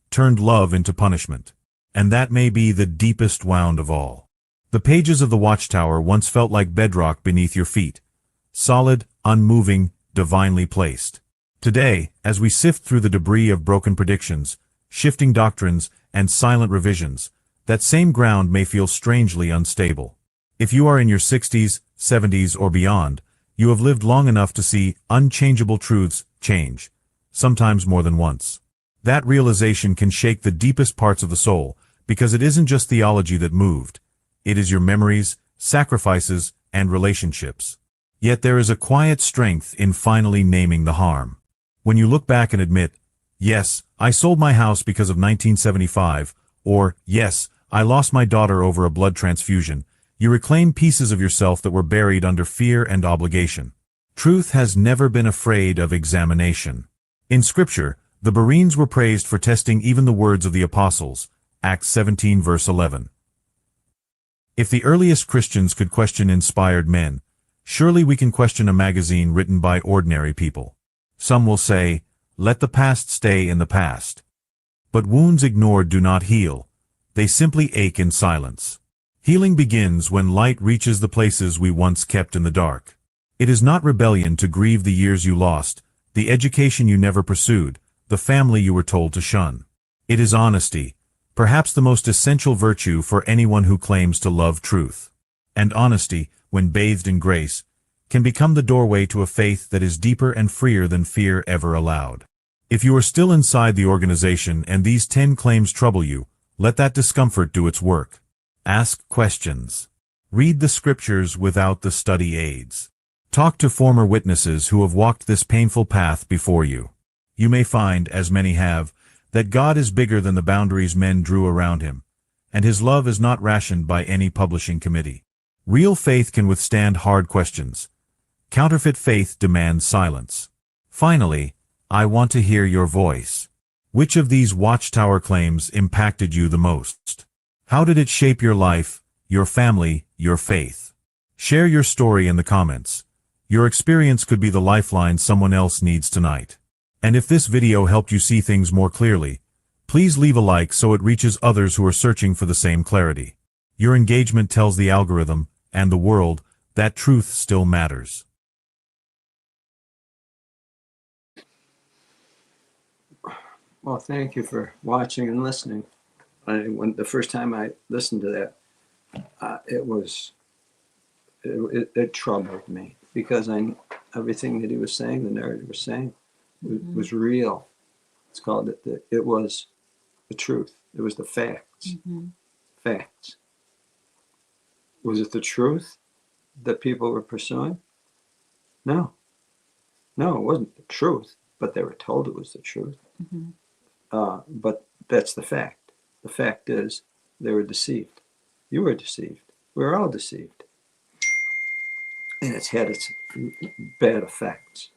turned love into punishment. And that may be the deepest wound of all. The pages of the Watchtower once felt like bedrock beneath your feet, solid, unmoving, divinely placed. Today, as we sift through the debris of broken predictions, shifting doctrines, and silent revisions, that same ground may feel strangely unstable. If you are in your 60s, 70s, or beyond, you have lived long enough to see unchangeable truths change, sometimes more than once. That realization can shake the deepest parts of the soul, because it isn't just theology that moved. It is your memories, sacrifices, and relationships. Yet there is a quiet strength in finally naming the harm. When you look back and admit, yes, I sold my house because of 1975, or yes, I lost my daughter over a blood transfusion, you reclaim pieces of yourself that were buried under fear and obligation. Truth has never been afraid of examination. In Scripture, the Bereans were praised for testing even the words of the apostles, Acts 17 verse 11. If the earliest Christians could question inspired men, surely we can question a magazine written by ordinary people. Some will say, let the past stay in the past. But wounds ignored do not heal. They simply ache in silence. Healing begins when light reaches the places we once kept in the dark. It is not rebellion to grieve the years you lost, the education you never pursued, the family you were told to shun. It is honesty, perhaps the most essential virtue for anyone who claims to love truth. And honesty, when bathed in grace, can become the doorway to a faith that is deeper and freer than fear ever allowed. If you are still inside the organization and these 10 claims trouble you, let that discomfort do its work. Ask questions. Read the Scriptures without the study aids. Talk to former witnesses who have walked this painful path before you. You may find, as many have, that God is bigger than the boundaries men drew around him, and his love is not rationed by any publishing committee. Real faith can withstand hard questions. Counterfeit faith demands silence. Finally, I want to hear your voice. Which of these Watchtower claims impacted you the most? How did it shape your life, your family, your faith? Share your story in the comments. Your experience could be the lifeline someone else needs tonight. And if this video helped you see things more clearly, please leave a like so it reaches others who are searching for the same clarity. Your engagement tells the algorithm and the world that truth still matters. Well, thank you for watching and listening. When the first time I listened to that, it troubled me because everything that he was saying, the narrative was saying, was real. It's called it was the truth. It was the facts. Facts. Was it the truth that people were pursuing? No. No, it wasn't the truth, but they were told it was the truth. But that's the fact. The fact is they were deceived. You were deceived. We were all deceived. And it's had its bad effects.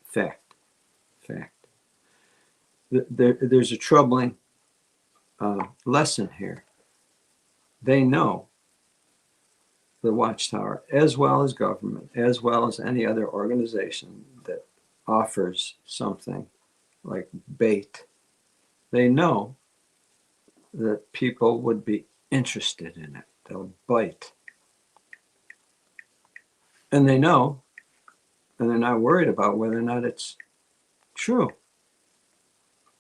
Fact. Fact. There's a troubling lesson here. They know, the Watchtower, as well as government, as well as any other organization that offers something like bait, they know that people would be interested in it. They'll bite. And they know, and they're not worried about whether or not it's true.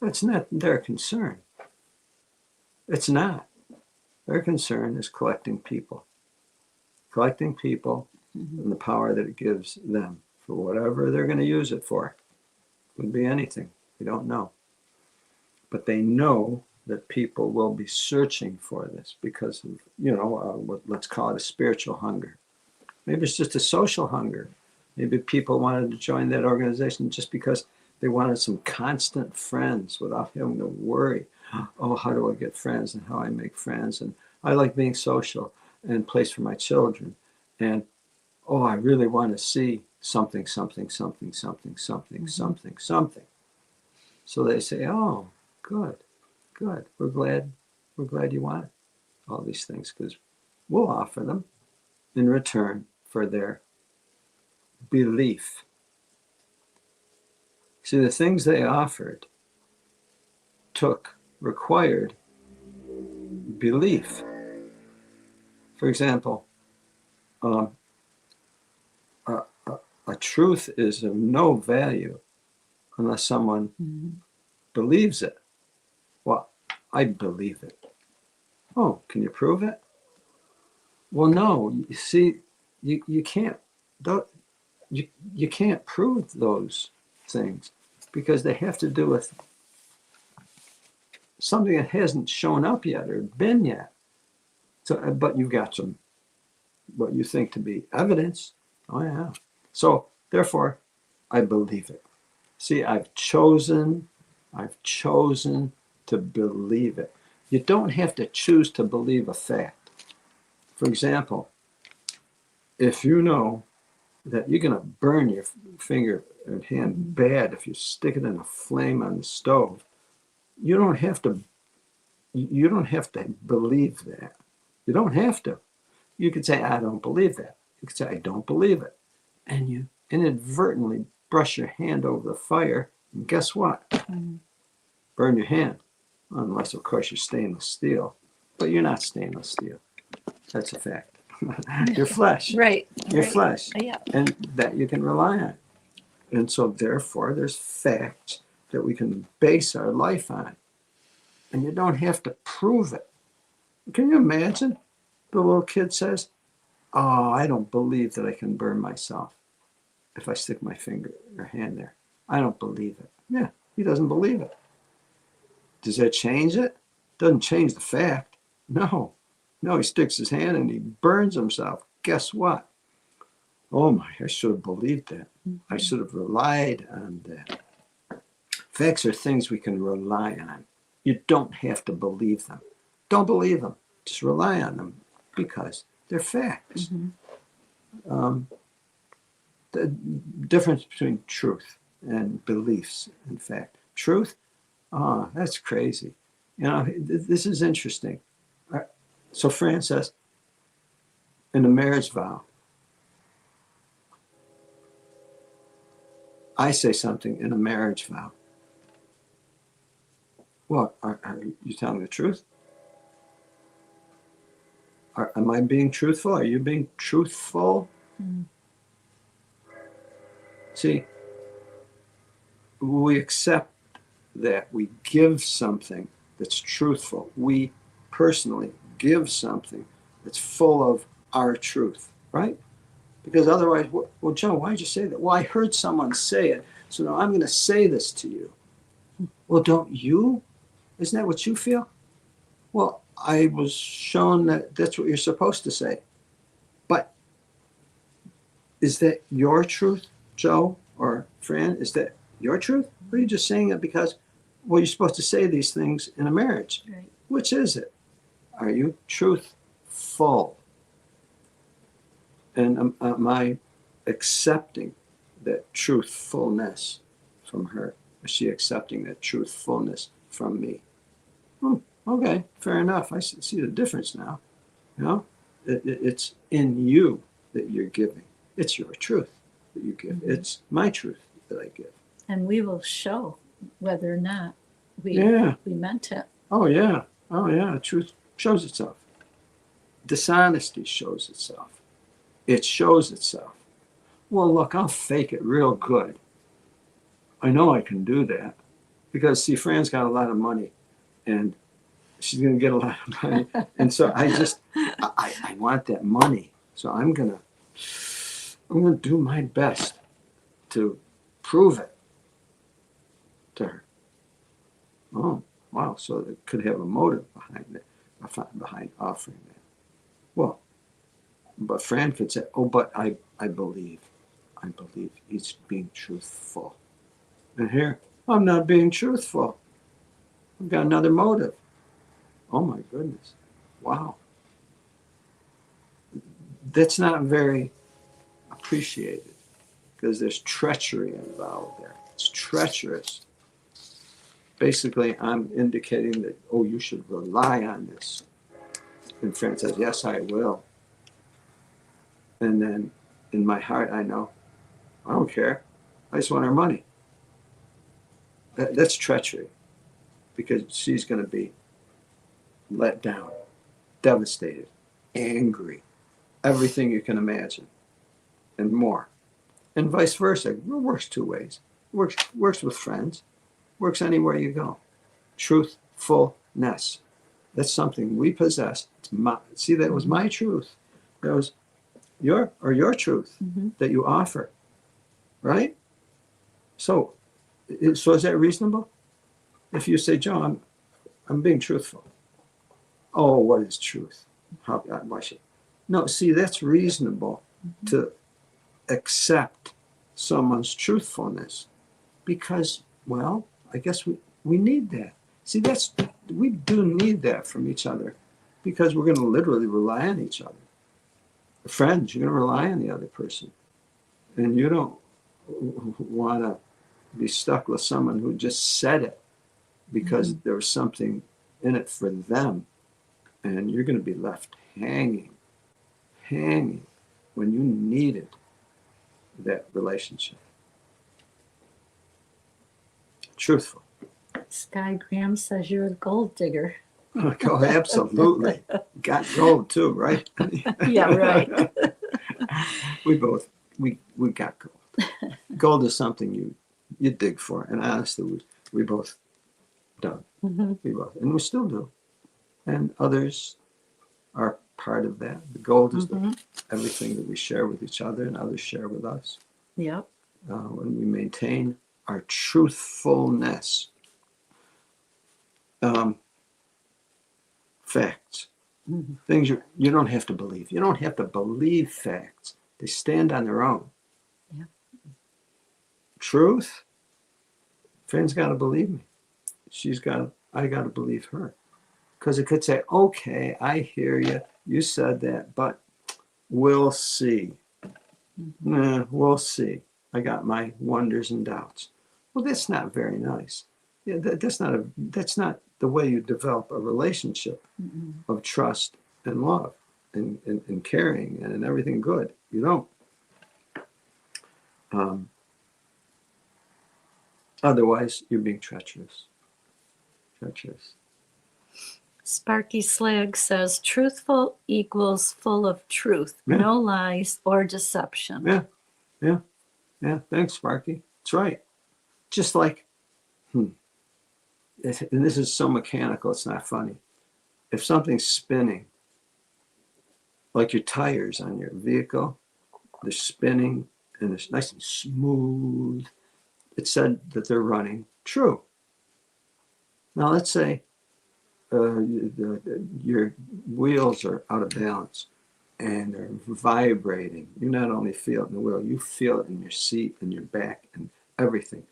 That's not their concern. It's not. Their concern is collecting people. Collecting people and the power that it gives them for whatever they're going to use it for. Could be anything. We don't know. But they know that people will be searching for this because of, what let's call it a spiritual hunger. Maybe it's just a social hunger. Maybe people wanted to join that organization just because they wanted some constant friends without having to worry. Oh, how do I get friends and how I make friends? And I like being social and place for my children. And, oh, I really want to see something. So they say, oh, good. We're glad you want it. All these things, because we'll offer them in return for their belief. See, the things they offered required belief. For example, a truth is of no value unless someone believes it. Well, I believe it. Oh, can you prove it? Well, no. You see, you can't. You can't prove those things because they have to do with something that hasn't shown up yet or been yet. So, but you've got some what you think to be evidence. Oh yeah. So therefore, I believe it. See, I've chosen to believe it. You don't have to choose to believe a fact. For example, if you know that you're going to burn your finger and hand bad if you stick it in a flame on the stove, you don't have to believe that. You don't have to. You could say, I don't believe that. You could say, I don't believe it. And you inadvertently brush your hand over the fire, and guess what? Burn your hand. Unless, of course, you're stainless steel. But you're not stainless steel. That's a fact. Your flesh. Right. Your right. flesh. Yeah. And that you can rely on. And so, therefore, there's facts that we can base our life on. And you don't have to prove it. Can you imagine? The little kid says, oh, I don't believe that I can burn myself if I stick my finger or hand there. I don't believe it. Yeah, he doesn't believe it. Does that change it? Doesn't change the fact. No, he sticks his hand and he burns himself. Guess what? Oh my, I should have believed that. I should have relied on that. Facts are things we can rely on. You don't have to believe them. Don't believe them. Just rely on them because they're facts. The difference between truth and beliefs and fact. Truth, that's crazy. This is interesting. So Fran says, in a marriage vow, I say something in a marriage vow. What? Are you telling the truth? Am I being truthful? Are you being truthful? See, we accept that we give something that's truthful. We personally give something that's full of our truth, right? Because otherwise, well, Joe, why'd you say that? Well, I heard someone say it, so now I'm going to say this to you. Well, don't you? Isn't that what you feel? Well, I was shown that that's what you're supposed to say. But is that your truth, Joe or Fran? Is that your truth? Or are you just saying it because, well, you're supposed to say these things in a marriage? Right. Which is it? Are you truthful? And am I accepting that truthfulness from her? Is she accepting that truthfulness from me? Okay, fair enough. I see the difference now. You know, it's in you that you're giving. It's your truth that you give. Mm-hmm. It's my truth that I give. And we will show whether or not we meant it. Oh yeah. Truth shows itself. Dishonesty shows itself. It shows itself. Well, look, I'll fake it real good. I know I can do that because, see, Fran's got a lot of money and she's going to get a lot of money. And so I want that money. So I'm going to do my best to prove it to her. Oh, wow. So it could have a motive behind it, behind offering that. Well, but Fran could say, oh, but I believe he's being truthful. And here, I'm not being truthful. I've got another motive. Oh my goodness. Wow. That's not very appreciated because there's treachery involved there. It's treacherous. Basically, I'm indicating that, oh, you should rely on this. And Fran says, yes, I will. And then in my heart, I know, I don't care. I just want her money. That's treachery because she's going to be let down, devastated, angry, everything you can imagine, and more. And vice versa. It works two ways. It works with friends. Works anywhere you go. Truthfulness. That's something we possess. See, that was my truth. That was your truth that you offer, right? So is that reasonable? If you say, Joe, I'm being truthful. Oh, what is truth? Why should? No, see, that's reasonable to accept someone's truthfulness because, well, I guess we need that. See, we do need that from each other because we're going to literally rely on each other. Friends, you're going to rely on the other person. And you don't want to be stuck with someone who just said it because there was something in it for them. And you're going to be left hanging when you needed that relationship. Truthful. Sky Graham says you're a gold digger. Oh, absolutely. Got gold too, right? Yeah, right. we got gold. Gold is something you dig for, and honestly, we both done. We both, and we still do. And others are part of that. The gold is everything that we share with each other, and others share with us. Yep. When we maintain our truthfulness. Facts. Things you don't have to believe. You don't have to believe facts. They stand on their own. Yeah. Truth, Fran's got to believe me. I got to believe her. Because it could say, okay, I hear you. You said that, but we'll see. We'll see. I got my wonders and doubts. Well, that's not very nice. Yeah, that's not the way you develop a relationship of trust and love and caring and everything good. You don't. Otherwise, you're being treacherous. Sparky Slag says truthful equals full of truth, Yeah. no lies or deception. Yeah. Thanks, Sparky. That's right. Just like, and this is so mechanical, it's not funny. If something's spinning, like your tires on your vehicle, they're spinning and it's nice and smooth. It said that they're running. True. Now let's say your wheels are out of balance and they're vibrating. You not only feel it in the wheel, you feel it in your seat and your back and everything.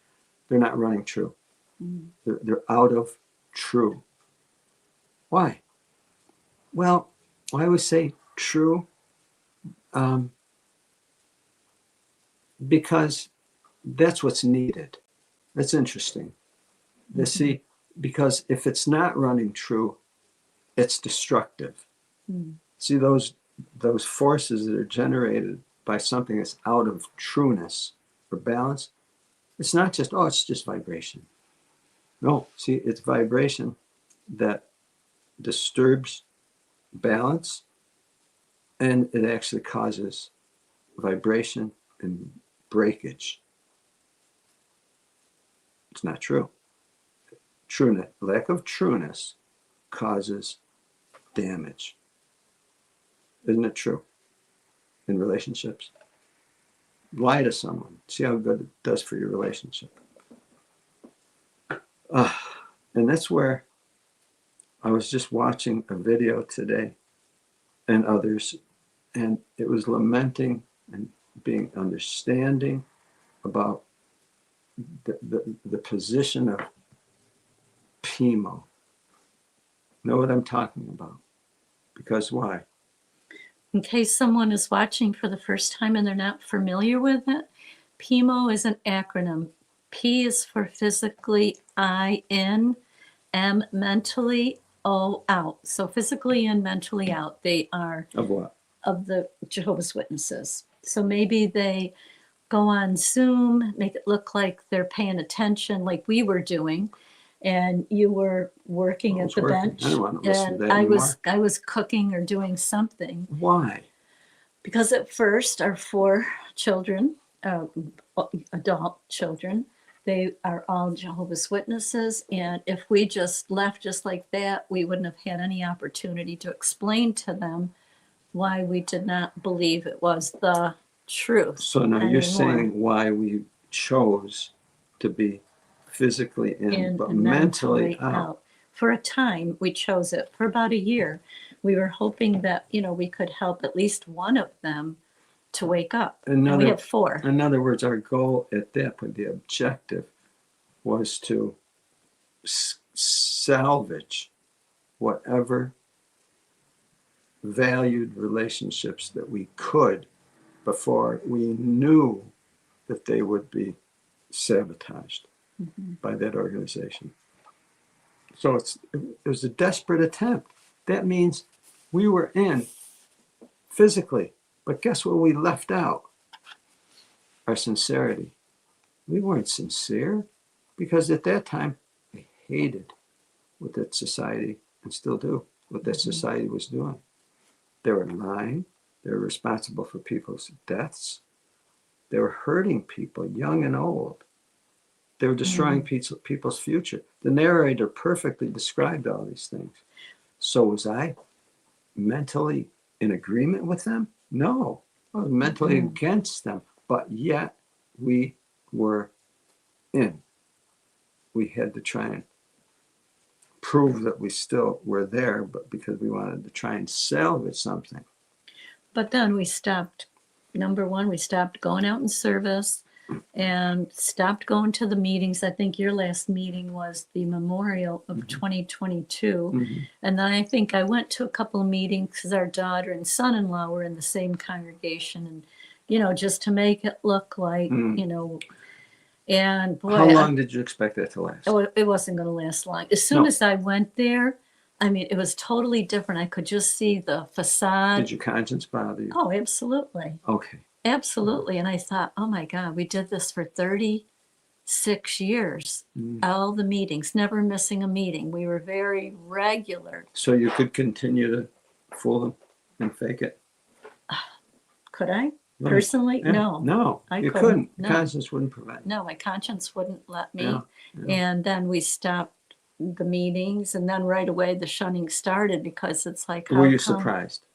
They're not running true. They're out of true. Why? Well, I always say true because that's what's needed. That's interesting. See, because if it's not running true, it's destructive. See, those forces that are generated by something that's out of trueness or balance, it's not just, oh, it's just vibration. No, see, it's vibration that disturbs balance, and it actually causes vibration and breakage. It's not true. Trueness, lack of trueness causes damage. Isn't it true? In relationships, lie to someone. See how good it does for your relationship. And that's where I was just watching a video today and others, and it was lamenting and being understanding about the position of PMO. Know what I'm talking about? Because why? In case someone is watching for the first time and they're not familiar with it, PMO is an acronym. P is for physically, I in, M mentally, O out. So physically and mentally out. They are Of what? of the Jehovah's Witnesses. So maybe they go on Zoom, make it look like they're paying attention like we were doing, and you were working at the bench, I don't want to listen to and that I was cooking or doing something. Why? Because at first our 4 children, adult children, they are all Jehovah's Witnesses, and if we just left just like that, we wouldn't have had any opportunity to explain to them why we did not believe it was the truth. So now anymore. you're saying why we chose to be physically in, but and mentally out. For a time, we chose it. For about a year, we were hoping that, we could help at least one of them to wake up. And we have 4. In other words, our goal at that point, the objective, was to salvage whatever valued relationships that we could before we knew that they would be sabotaged by that organization. So it was a desperate attempt. That means we were in physically, but guess what we left out? Our sincerity. We weren't sincere because at that time we hated what that society, and still do, what that society was doing. They were lying. They were responsible for people's deaths. They were hurting people, young and old. They were destroying people's future. The narrator perfectly described all these things. So was I mentally in agreement with them? No, I was mentally against them. But yet we were in. We had to try and prove that we still were there, but because we wanted to try and salvage something. But then we stopped. Number one, we stopped going out in service and stopped going to the meetings. I think your last meeting was the memorial of 2022. And then I think I went to a couple of meetings because our daughter and son-in-law were in the same congregation, and, just to make it look like, and boy. How long did you expect that to last? It wasn't going to last long. As soon as I went there, it was totally different. I could just see the facade. Did your conscience bother you? Oh, absolutely. Okay. Absolutely. And I thought, oh my God, we did this for 36 years. All the meetings, never missing a meeting. We were very regular. So you could continue to fool them and fake it? Could I? Right. Personally? Yeah. No. No, I you couldn't. couldn't. No. Conscience wouldn't prevent you. No, my conscience wouldn't let me. Yeah. And then we stopped the meetings, and then right away the shunning started because it's like, Were how you come? surprised?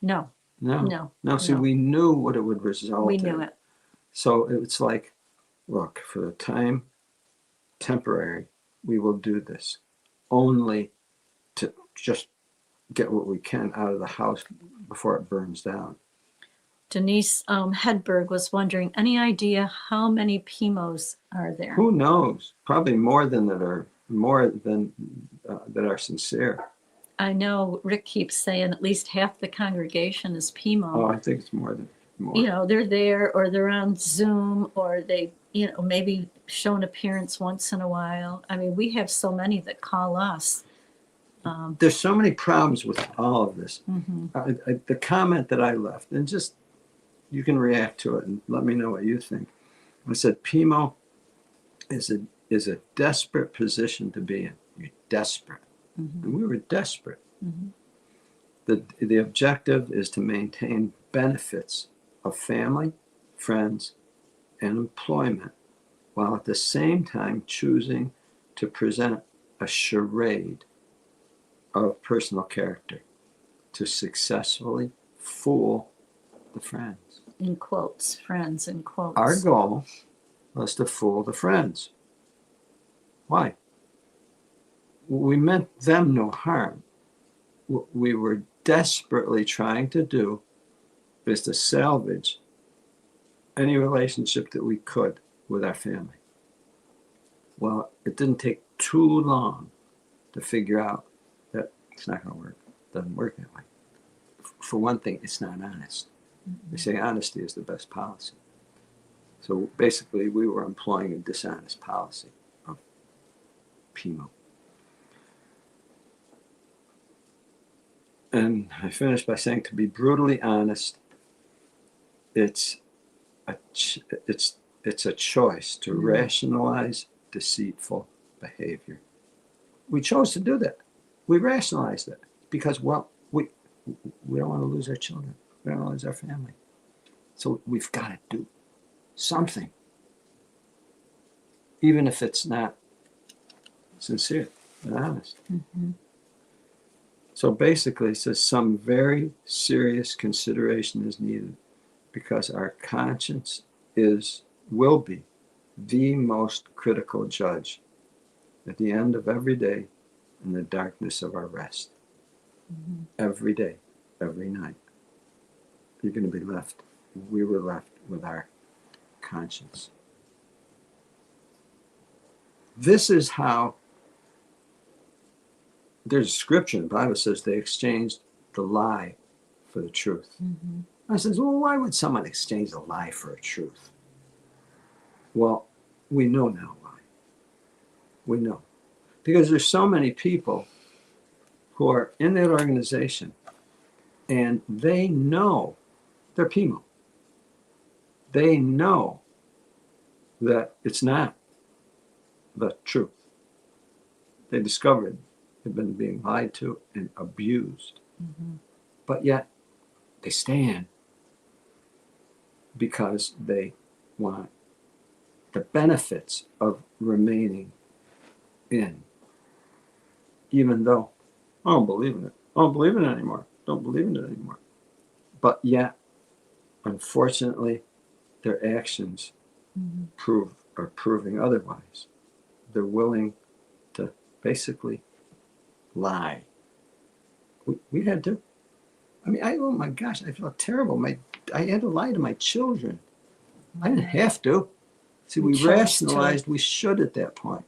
No, No. no, See, no. we knew what it would result We in. knew it. So it's like, look, for the time, temporary, we will do this only to just get what we can out of the house before it burns down. Denise Hedberg was wondering, any idea how many PIMOs are there? Who knows? Probably more than that are sincere. I know Rick keeps saying at least half the congregation is PIMO. Oh, I think it's more. You know, they're there or they're on Zoom or they, you know, maybe show an appearance once in a while. I mean, we have so many that call us. There's so many problems with all of this. Mm-hmm. The comment that I left, and just you can react to it and let me know what you think. I said, PIMO is a desperate position to be in. You're desperate. Mm-hmm. And we were desperate. Mm-hmm. The objective is to maintain benefits of family, friends, and employment, while at the same time choosing to present a charade of personal character to successfully fool the friends. In quotes, friends in quotes. Our goal was to fool the friends. Why? We meant them no harm. What we were desperately trying to do is to salvage any relationship that we could with our family. Well, it didn't take too long to figure out that it's not going to work. It doesn't work that way. For one thing, it's not honest. They say honesty is the best policy. So basically, we were employing a dishonest policy of PIMO. And I finished by saying, to be brutally honest, it's a choice to rationalize deceitful behavior. We chose to do that. We rationalized it because, well, we don't want to lose our children. We don't want to lose our family. So we've got to do something, even if it's not sincere and honest. Mm-hmm. So basically, it says some very serious consideration is needed because our conscience will be the most critical judge at the end of every day in the darkness of our rest. Mm-hmm. Every day, every night. You're going to be left. We were left with our conscience. This is how there's a scripture in the Bible says they exchanged the lie for the truth. Mm-hmm. I says, well, why would someone exchange a lie for a truth? Well, we know now why. We know. Because there's so many people who are in that organization and they know they're PIMO. They know that it's not the truth. They discovered they've been being lied to and abused. Mm-hmm. But yet they stand because they want the benefits of remaining in, even though I don't believe in it. I don't believe in it anymore. Don't believe in it anymore. But yet, unfortunately, their actions are proving otherwise. They're willing to basically lie. We had to. I mean, oh my gosh, I feel terrible. I had to lie to my children. I didn't have to. See, we chose rationalized we should at that point.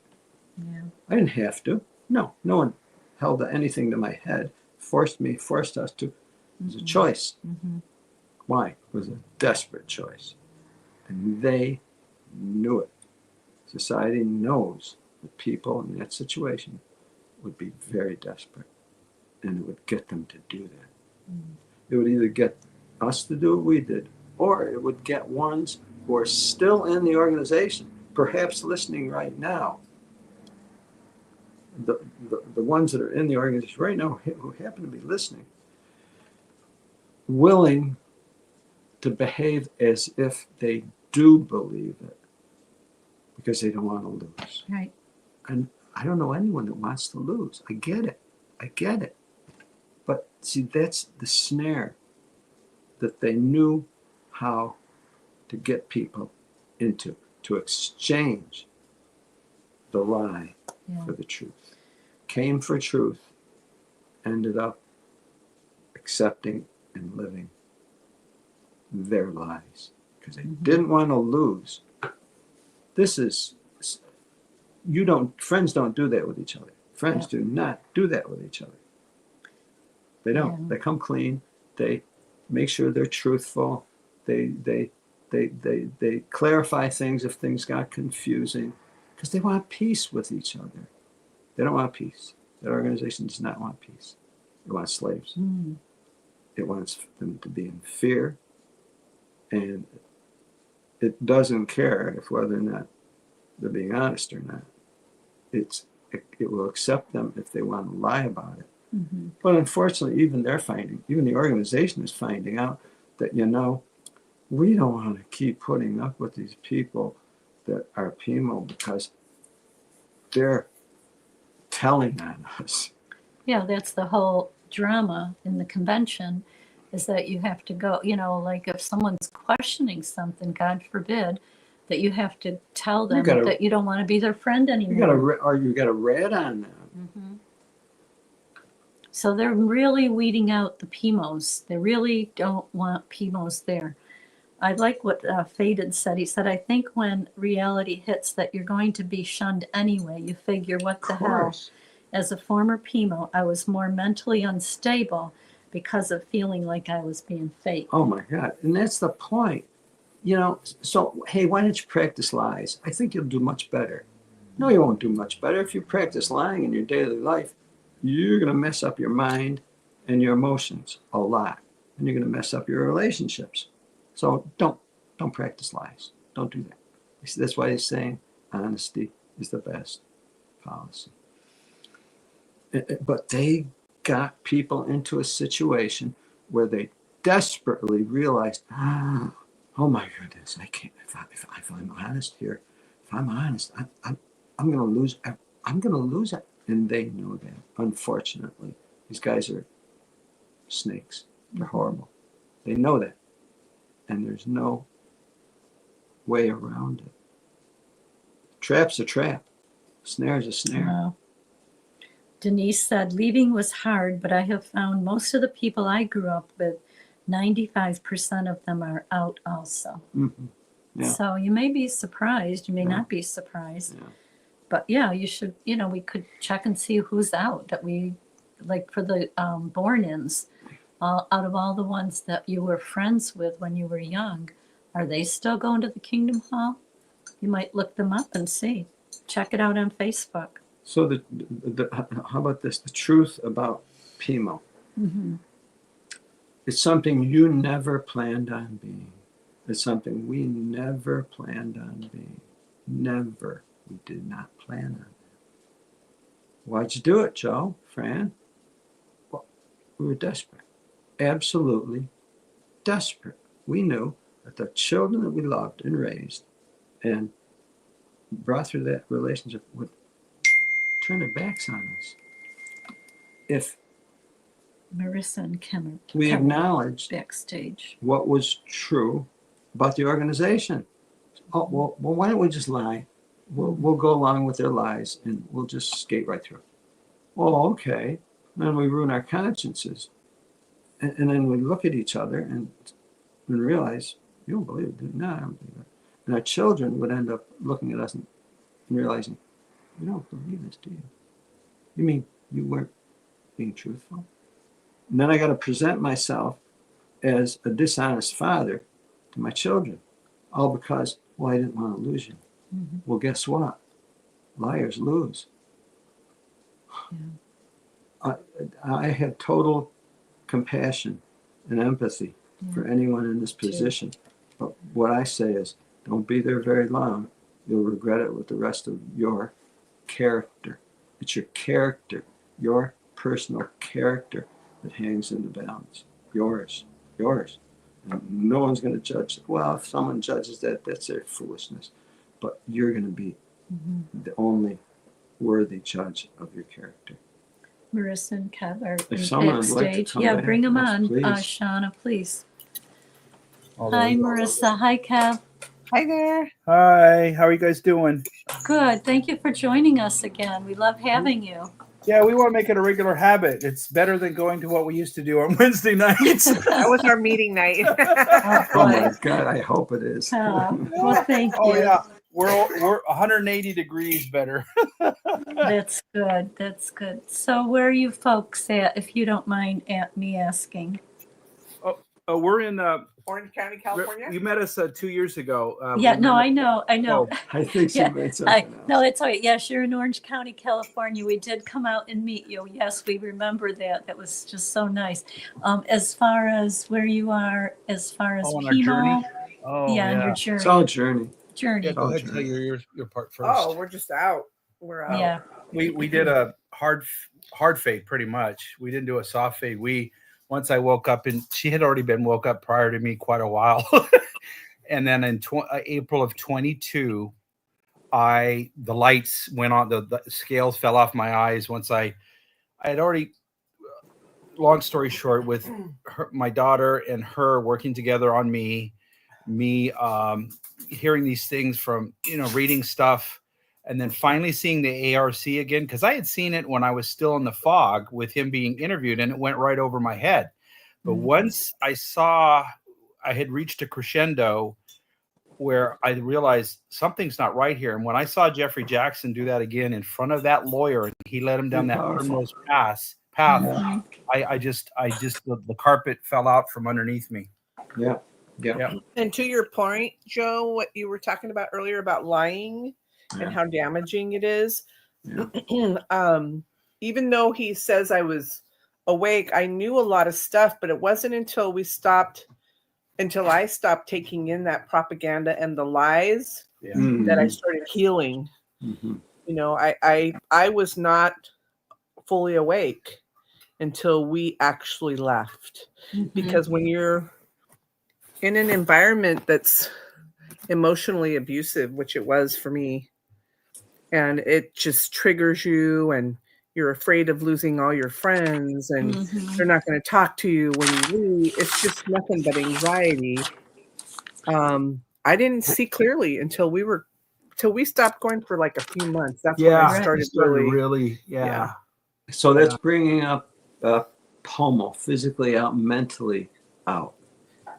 Yeah. I didn't have to. No one held anything to my head, forced us to. It was a choice. Mm-hmm. Why? It was a desperate choice. And they knew it. Society knows that people in that situation would be very desperate. And it would get them to do that. Mm-hmm. It would either get us to do what we did, or it would get ones who are still in the organization, perhaps listening right now. The ones that are in the organization right now who happen to be listening, willing to behave as if they do believe it because they don't want to lose. Right. And I don't know anyone that wants to lose. I get it. I get it. But see, that's the snare that they knew how to get people into, to exchange the lie Yeah. for the truth. Came for truth, ended up accepting and living their lies because they didn't want to lose. This is, friends don't do that with each other. Friends do not do that with each other. They don't. Yeah. They come clean. They make sure they're truthful. They clarify things if things got confusing because they want peace with each other. They don't want peace. That organization does not want peace. It wants slaves. Mm. It wants them to be in fear, and it doesn't care if whether or not they're being honest or not. It will accept them if they want to lie about it. Mm-hmm. But unfortunately, even the organization is finding out that, we don't want to keep putting up with these people that are PMO because they're telling on us. Yeah, that's the whole drama in the convention, is that you have to go, like if someone's questioning something, God forbid, that you have to tell them that you don't want to be their friend anymore. You got a rat on them. Mm-hmm. So they're really weeding out the PMOs. They really don't want PMOs there. I like what Faded said. He said, I think when reality hits that you're going to be shunned anyway, you figure, what the hell? As a former PMO, I was more mentally unstable because of feeling like I was being fake. Oh my God. And that's the point. So, hey, why don't you practice lies? I think you'll do much better. No, you won't do much better. If you practice lying in your daily life, you're going to mess up your mind and your emotions a lot. And you're going to mess up your relationships. So don't practice lies. Don't do that. That's why he's saying honesty is the best policy. But they got people into a situation where they desperately realized, oh my goodness, I can't. If I'm honest here, if I'm honest, I'm going to lose. I'm going to lose it, and they know that. Unfortunately, these guys are snakes. They're horrible. They know that, and there's no way around it. Trap's a trap. Snare's a snare. Wow. Denise said, leaving was hard, but I have found most of the people I grew up with, 95% of them are out also. Mm-hmm. Yeah. So you may be surprised. You may not be surprised. Yeah. But yeah, you should, we could check and see who's out that we, like for the born-ins, out of all the ones that you were friends with when you were young, are they still going to the Kingdom Hall? You might look them up and see. Check it out on Facebook. So how about this? The truth about PMO. Mm-hmm. It's something you never planned on being. It's something we never planned on being. Never. We did not plan on that. Why'd you do it, Joe, Fran? Well, we were desperate. Absolutely desperate. We knew that the children that we loved and raised and brought through that relationship would turn their backs on us. If Marissa and Kevin we acknowledged backstage what was true about the organization. Oh, well, why don't we just lie? We'll go along with their lies and we'll just skate right through. Well, okay. Then we ruin our consciences. And then we look at each other and realize, you don't believe it. No, I don't believe it. And our children would end up looking at us and realizing, you don't believe this, do you? You mean you weren't being truthful? And then I got to present myself as a dishonest father to my children, all because, I didn't want to lose you. Mm-hmm. Well, guess what? Liars lose. Yeah. I have total compassion and empathy for anyone in this position. But what I say is, don't be there very long. You'll regret it with the rest of your character. It's your character, your personal character that hangs in the balance. Yours. And no one's going to judge. Well, if someone judges that, that's their foolishness. But you're going to be the only worthy judge of your character. Marissa and Kev are If someone would like to backstage. come Yeah, back, bring them yes, on, please. Shauna, please. Although- Hi, Marissa. Hi, Kev. Hi there. Hi, how are you guys doing? Good. Thank you for joining us again. We love having you. Yeah, we want to make it a regular habit. It's better than going to what we used to do on Wednesday nights. That was our meeting night. Oh, Oh boy. my God, I hope it is. Well, thank Oh you. yeah, we're 180 degrees better. That's good. That's good. So where are you folks at, if you don't mind me asking? We're in. Orange County, California. You met us 2 years ago. Yeah, we no, met- I know. Oh, I think she Yeah, meant something else. No, it's all right. Yes, you're in Orange County, California. We did come out and meet you. Yes, we remember that. That was just so nice. As far as where you are, as far as on our chemo, journey. Oh yeah, on your yeah. journey. It's all a journey. journey. Yeah, go ahead. Tell your part first. Oh, we're just out. We're out. Yeah. We did a hard fade pretty much. We didn't do a soft fade. Once I woke up, and she had already been woke up prior to me quite a while. And then in April of 22, the lights went on, the scales fell off my eyes once I had already, long story short, with my daughter and her working together on me hearing these things from, reading stuff, and then finally seeing the ARC again, because I had seen it when I was still in the fog with him being interviewed, and it went right over my head. But once I saw I had reached a crescendo where I realized something's not right here. And when I saw Jeffrey Jackson do that again in front of that lawyer, and he led him down that primrose path, I just the carpet fell out from underneath me. Yeah. And to your point, Joe, what you were talking about earlier about lying Yeah. and how damaging it is. Yeah. Even though he says I was awake, I knew a lot of stuff, but it wasn't until I stopped taking in that propaganda and the lies that I started healing. Mm-hmm. I was not fully awake until we actually left. Because when you're in an environment that's emotionally abusive, which it was for me, and it just triggers you, and you're afraid of losing all your friends, and they're not going to talk to you when you leave. It's just nothing but anxiety. I didn't see clearly until we stopped going for like a few months. That's when I started really. So that's bringing up pomo, physically out, mentally out.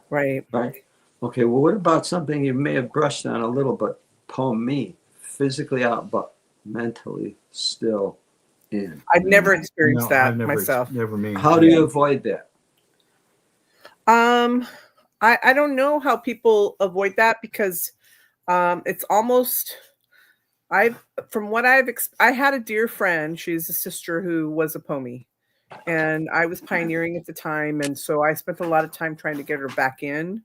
Right. Okay, well, what about something you may have brushed on a little, but me, physically out, but mentally still in? I've never experienced that myself. Never me. How do you avoid that? I don't know how people avoid that, because it's almost, I had a dear friend. She's a sister who was a POMI, and I was pioneering at the time. And so I spent a lot of time trying to get her back in.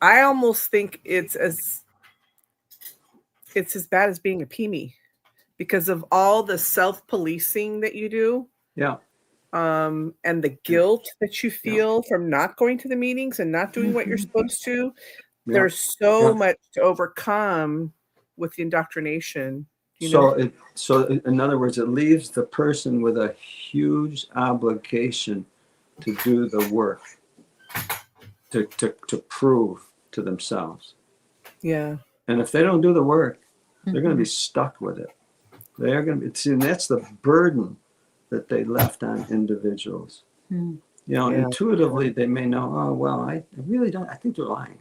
I almost think it's as bad as being a PMI, because of all the self-policing that you do. Yeah. And the guilt that you feel from not going to the meetings and not doing what you're supposed to. Yeah. There's so much to overcome with the indoctrination. So in other words, it leaves the person with a huge obligation to do the work, to prove to themselves. Yeah. And if they don't do the work, they're going to be stuck with it. They're going to be, and that's the burden that they left on individuals. Intuitively, they may know, oh, well, I really don't, I think they're lying.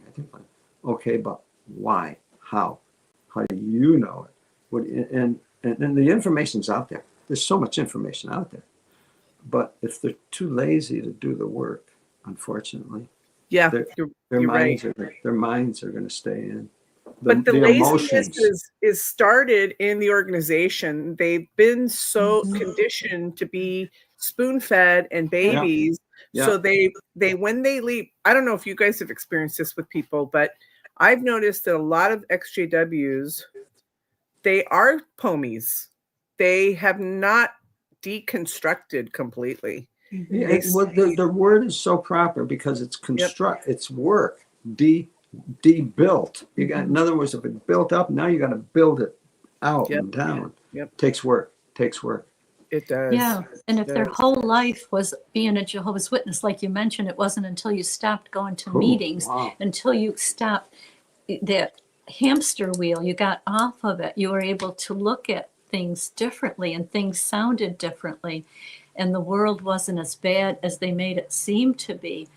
Okay, but why? How do you know it? And the information's out there. There's so much information out there. But if they're too lazy to do the work, unfortunately, their minds are going to stay in. But the laziness emotions is started in the organization. They've been so conditioned to be spoon-fed and babies. Yeah. So they when they leave, I don't know if you guys have experienced this with people, but I've noticed that a lot of ExJWs, they are POMIs. They have not deconstructed completely. The word is so proper because it's it's work, debuilt. You got, in other words, if it's built up, now you got to build it out Yep. and down. Yep. Takes work. Takes work. It does. Yeah, and if their does. whole life was being a Jehovah's Witness, like you mentioned, it wasn't until you stopped going to Ooh, meetings, wow. until you stopped the hamster wheel, you got off of it, you were able to look at things differently and things sounded differently. And the world wasn't as bad as they made it seem to be.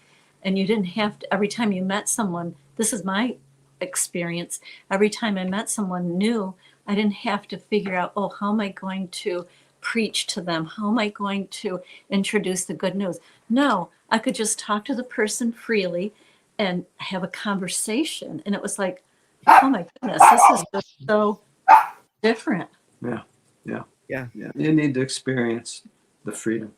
And you didn't have to, every time you met someone, this is my experience, every time I met someone new, I didn't have to figure out, oh, how am I going to preach to them? How am I going to introduce the good news? No, I could just talk to the person freely and have a conversation. And it was like, oh my goodness, this is just so different. Yeah. You need to experience the freedom.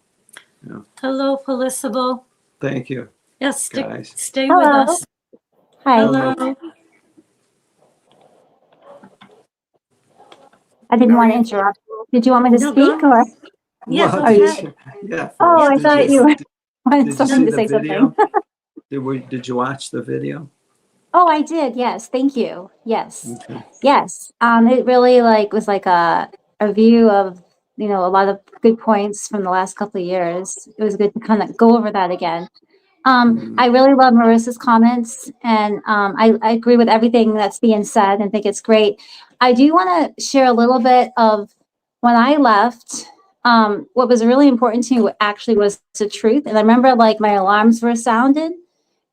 Hello, Felicable. Thank you, Yes, guys. stay with Hello. us. Hi. Hello. I didn't How are want to you? interrupt. Did you want me to No, speak go. or? Yeah, go Well, ahead. yeah. Oh, I Yes, thought you wanted Did you something see to the say video? something. Did you watch the video? Oh, I did. Yes. Thank you. Yes. Okay. Yes. It really was like a view of, a lot of good points from the last couple of years. It was good to kind of go over that again. I really love Marissa's comments, and I agree with everything that's being said and think it's great. I do want to share a little bit of when I left. What was really important to me actually was the truth. And I remember like my alarms were sounded,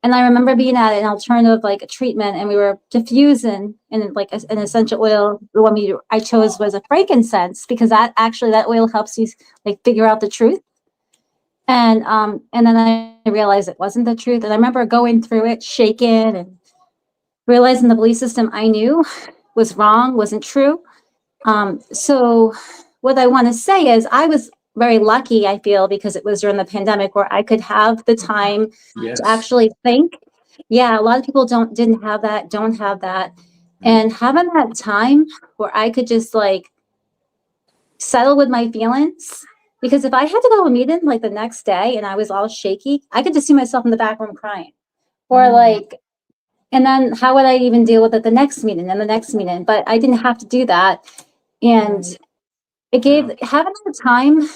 and I remember being at an alternative like a treatment, and we were diffusing in like an essential oil. The one I chose was a frankincense because that oil helps you like figure out the truth. And then I realized it wasn't the truth. And I remember going through it, shaken, and realizing the belief system I knew was wrong, wasn't true. So what I want to say is I was very lucky, I feel, because it was during the pandemic where I could have the time Yes. to actually think. Yeah, a lot of people don't have that. And having that time where I could just like settle with my feelings. Because if I had to go to a meeting like the next day and I was all shaky, I could just see myself in the back room crying. Or like, and then how would I even deal with it the next meeting and the next meeting? But I didn't have to do that. And it gave having the time,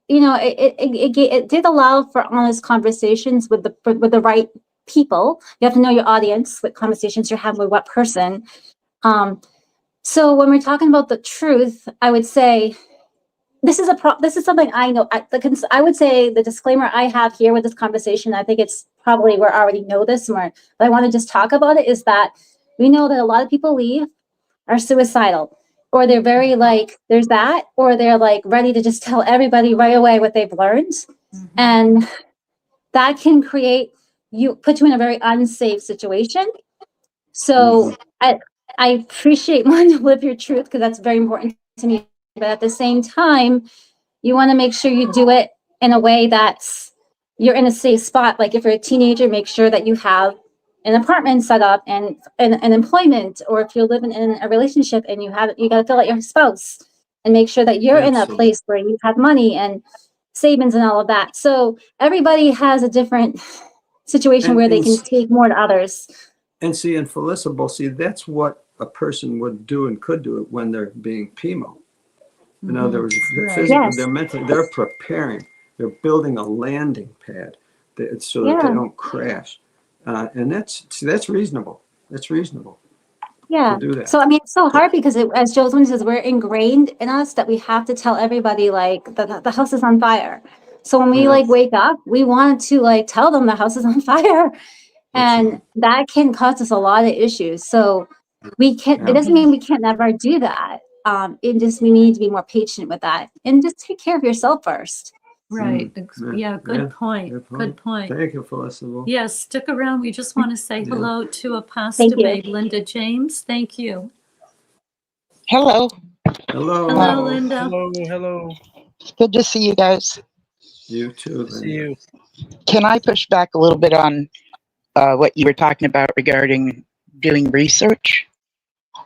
it did allow for honest conversations with the right people. You have to know your audience, what conversations you're having with what person. So when we're talking about the truth, I would say this is something I know. I would say the disclaimer I have here with this conversation, I think it's probably we already know this more, but I want to just talk about it, is that we know that a lot of people leave are suicidal, or they're very like, there's that, or they're like ready to just tell everybody right away what they've learned. And that can put you in a very unsafe situation. So I appreciate wanting to live your truth because that's very important to me. But at the same time, you want to make sure you do it in a way that's you're in a safe spot. Like if you're a teenager, make sure that you have an apartment set up and an employment, or if you're living in a relationship and you got to fill out your spouse and make sure that you're in a place where you have money and savings and all of that. So everybody has a different situation where they can speak more to others. And see, in Felicable, that's what a person would do and could do it when they're being PMO. In other words, they're physically, they're mentally, they're preparing, they're building a landing pad so that they don't crash. And that's reasonable. That's reasonable. Yeah. To do that. So I mean, it's so hard because as Joe's one says, we're ingrained in us that we have to tell everybody like the house is on fire. So when we like wake up, we want to like tell them the house is on fire, and that can cause us a lot of issues. So we can't. It doesn't mean we can't never do that. It just we need to be more patient with that and just take care of yourself first. Right. Yeah, good point. Good point. Thank you, Felicable. Yes, stick around. We just want to say hello to Apostolate Linda James. Thank you. Hello. Hello. Hello, Linda. Hello. Good to see you guys. You too, Linda. See you. Can I push back a little bit on what you were talking about regarding doing research?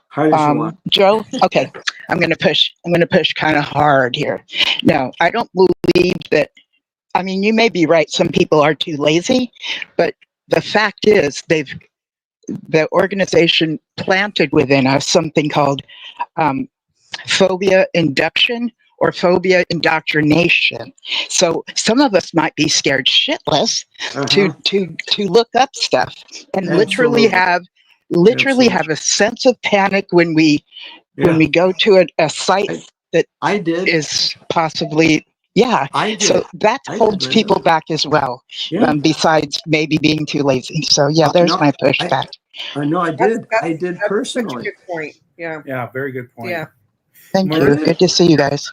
Hard as you want. Joe? Okay. I'm going to push kind of hard here. No, I don't believe that. I mean, you may be right. Some people are too lazy, but the fact is the organization planted within us something called phobia induction or phobia indoctrination. So some of us might be scared shitless to look up stuff and literally Absolutely. have a sense of panic when we go to a site that I did. is possibly I did. so that I did, holds Linda. people back as well, Yeah. Besides maybe being too lazy. So there's my pushback. I know I did. I did That's personally. such a good point. Yeah. Yeah, very good point. Yeah. Thank you. Marissa- Good to see you guys.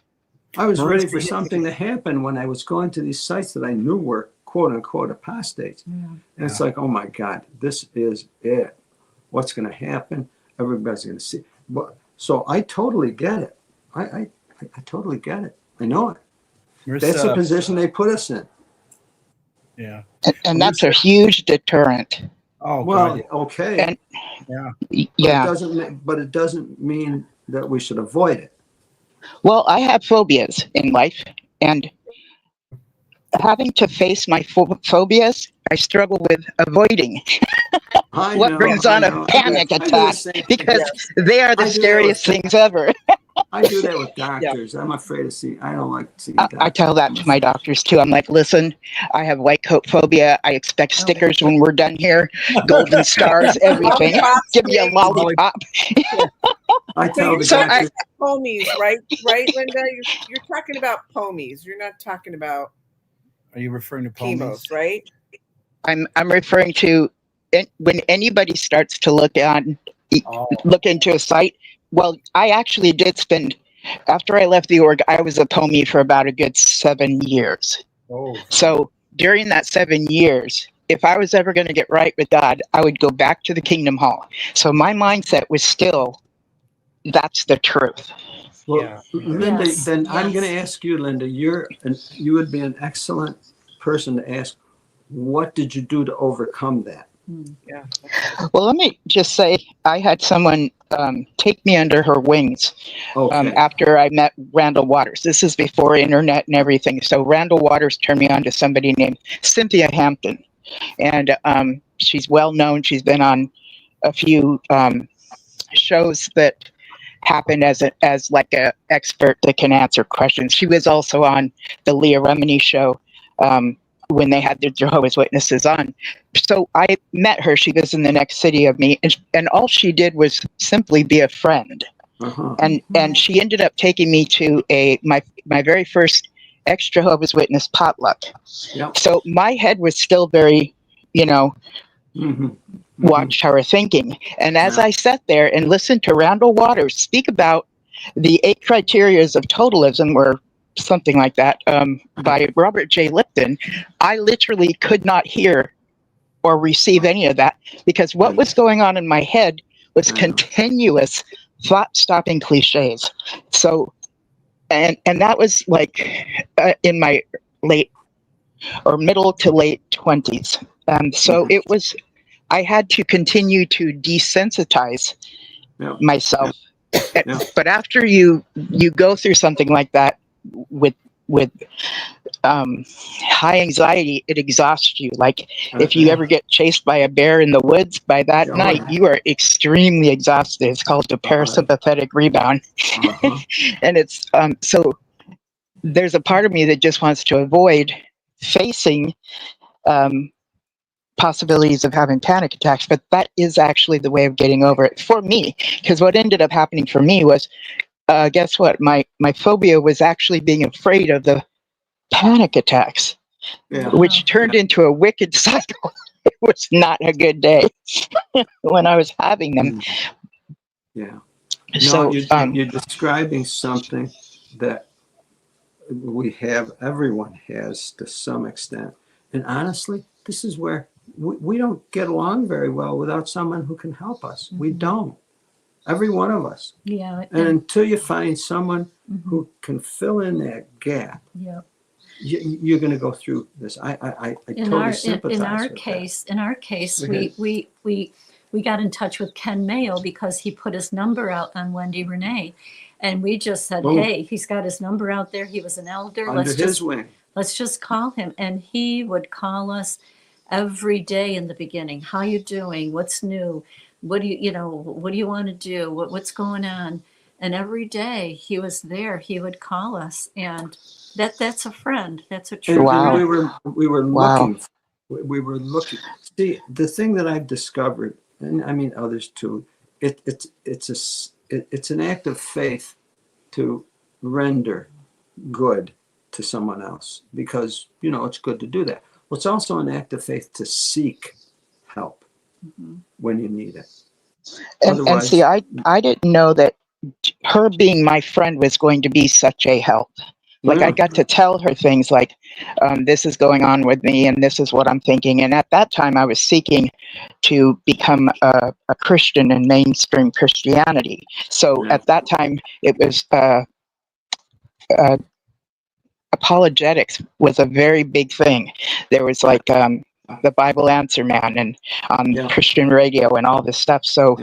I was Marissa, ready for something to happen when I was going to these sites that I knew were quote unquote apostates. And it's like, oh my God, this is it. What's going to happen? Everybody's going to see. But so I totally get it. I totally get it. I know it. That's the Marissa, position they put us in. yeah. And that's a huge deterrent. Oh, Well, God. okay. And Yeah. But it doesn't mean that we should avoid it. well, I have phobias in life, and having to face my phobias, I struggle with avoiding. What brings on a panic attack? Because they are the scariest things ever. I do that with doctors. I'm afraid to see. I don't like seeing doctors. I tell that to my doctors too. I'm like, listen, I have white coat phobia. I expect stickers when we're done here, golden stars, everything. Give me a lollipop. I tell the So doctors. Pomies, right? Right, Linda? You're talking about pomies. You're not talking about Are you referring to chemos, right? I'm referring to when anybody starts to look into a site. Well, I actually did spend, after I left the org, I was a POMI for about a good 7 years. Oh. So during that 7 years, if I was ever going to get right with God, I would go back to the Kingdom Hall. So my mindset was still, that's the truth. Well, Linda, Yes, then I'm going to yes. ask you, Linda. You would be an excellent person to ask. What did you do to overcome that? Yeah. Well, let me just say, I had someone take me under her wings after I met Randall Waters. This is before internet and everything. So Randall Waters turned me on to somebody named Cynthia Hampton. And she's well known. She's been on a few shows that happened as like a expert that can answer questions. She was also on the Leah Remini show when they had the Jehovah's Witnesses on. So I met her. She was in the next city of me, and all she did was simply be a friend. And she ended up taking me to my very first ex-Jehovah's Witness potluck. Yep. So my head was still very, watchtower thinking. And as I sat there and listened to Randall Waters speak about the 8 criterias of totalism, or something like that, by Robert J. Lipton, I literally could not hear or receive any of that, because what was going on in my head was continuous thought-stopping cliches. So, and that was like in my late or middle to late 20s. So it was, I had to continue to desensitize myself. But after you go through something like that with high anxiety, it exhausts you. Like if you ever get chased by a bear in the woods, by that night you are extremely exhausted. It's called a parasympathetic rebound. And it's so there's a part of me that just wants to avoid facing possibilities of having panic attacks, but that is actually the way of getting over it for me. Because what ended up happening for me was, guess what? My phobia was actually being afraid of the panic attacks, which turned into a wicked cycle. It was not a good day when I was having them. No, So you're describing something that everyone has to some extent. And honestly, this is where we don't get along very well without someone who can help us. We don't. Every one of us. Yeah. And until you find someone who can fill in that gap, you're going to go through this. I totally sympathize in our with case, that. In our case, we got in touch with Ken Mayo because he put his number out on Wendy Renee, and we just said, hey, he's got his number out there. He was an elder. Under his wing. Let's just call him. And he would call us every day in the beginning. How you doing? What's new? What do you want to do? What's going on? And every day he was there, he would call us, and that's a friend. That's a true Wow. friend. We were Wow. looking. We were looking. See, the thing that I've discovered, and I mean others too, it's an act of faith to render good to someone else, because it's good to do that. Well, it's also an act of faith to seek help when you need it. And see, I didn't know that her being my friend was going to be such a help. Like, I got to tell her things like, this is going on with me and this is what I'm thinking. And at that time I was seeking to become a Christian in mainstream Christianity. So at that time it was apologetics was a very big thing. There was like the Bible Answer Man and Christian radio and all this stuff. So,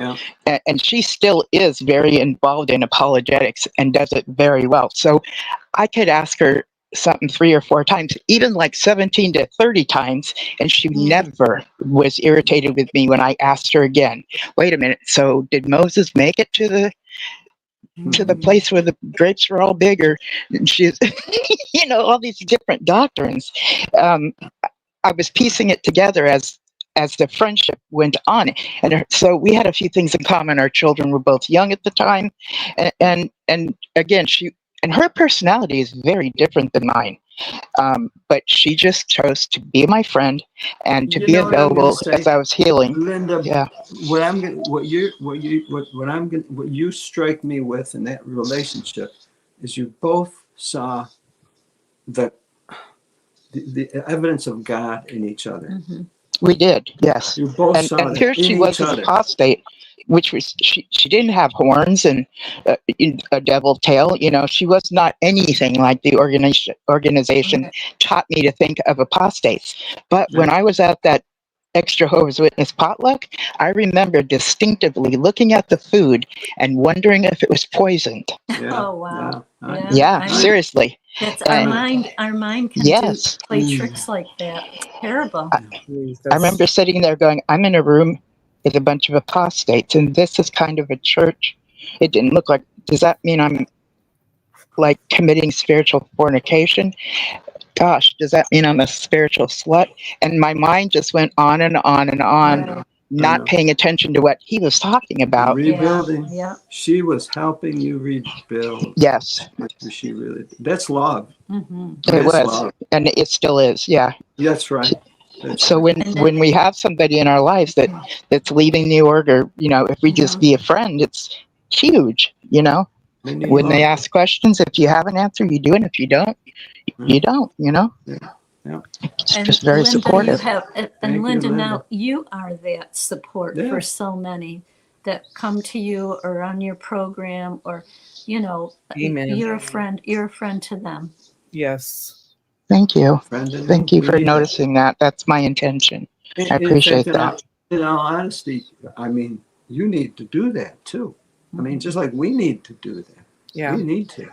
and she still is very involved in apologetics and does it very well. So I could ask her something 3 or 4 times, even like 17 to 30 times, and she never was irritated with me when I asked her again. Wait a minute. So did Moses make it to the place where the grapes were all bigger? She's, all these different doctrines. I was piecing it together as the friendship went on, and so we had a few things in common. Our children were both young at the time, and again, her personality is very different than mine. But she just chose to be my friend and to be available as I was healing. Linda, what you strike me with in that relationship is you both saw the evidence of God in each other. We did, yes. You both saw and that here in she each was an other. apostate, which was she didn't have horns and a devil tail. She was not anything like the organization taught me to think of apostates. But when I was at that ExJWFriends Witness potluck, I remember distinctively looking at the food and wondering if it was poisoned. Oh wow! Yeah, seriously. That's our mind. Our mind can play tricks like that. It's terrible. I remember sitting there going, I'm in a room with a bunch of apostates, and this is kind of a church. It didn't look like, does that mean I'm like committing spiritual fornication? Gosh, does that mean I'm a spiritual slut? And my mind just went on and on and on, not paying attention to what he was talking about. Rebuilding. Yeah. She was helping you rebuild. Yes. She really did. That's love. It was. Love. And it still is. Yeah. That's right. So when we have somebody in our lives that's leaving the order, if we just be a friend, it's huge, when they ask questions, if you have an answer, you do, and if you don't, you don't, It's just very Linda, supportive. Linda, now you are that support for so many that come to you or on your program, or Amen. You're a friend to them. Yes. Thank you. Thank you for noticing that. That's my intention. I appreciate that. In all honesty, I mean, you need to do that too. I mean, just like we need to do that. Yeah. We need to.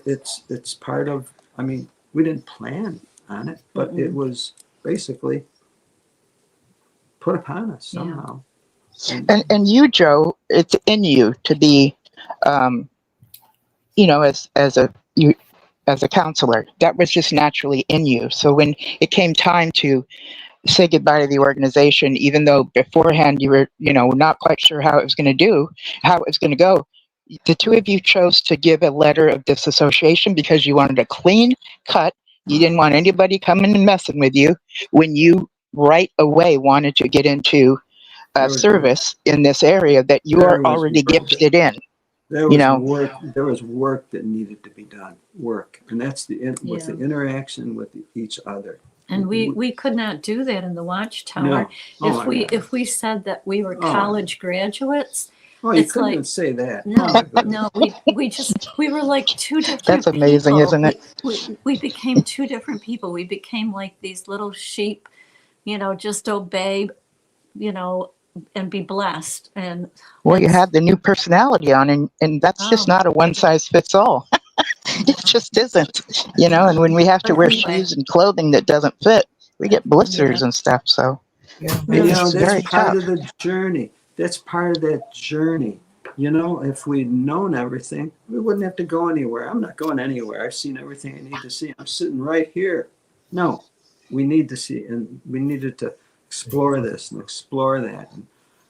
It's part of, I mean, we didn't plan on it, but it was basically put upon us somehow. And you, Joe, it's in you to be, as a counselor. That was just naturally in you. So when it came time to say goodbye to the organization, even though beforehand you were, not quite sure how it was going to go, the two of you chose to give a letter of disassociation because you wanted a clean cut. You didn't want anybody coming and messing with you when you right away wanted to get into service in this area that you are already gifted in. There was work that needed to be done. And that's the interaction with each other. And we could not do that in the Watchtower. No. If we said that we were college graduates. Oh, you couldn't even say that. No, we were like two different That's amazing, people. isn't it? We became two different people. We became like these little sheep, just obey, and be blessed. And you had the new personality on, and that's just not a one size fits all. It just isn't, and when we have to wear shoes and clothing that doesn't fit, we get blisters and stuff. So that's part of the journey. That's part of that journey. You know, if we'd known everything, we wouldn't have to go anywhere. I'm not going anywhere. I've seen everything I need to see. I'm sitting right here. No, we need to see, and we needed to explore this and explore that.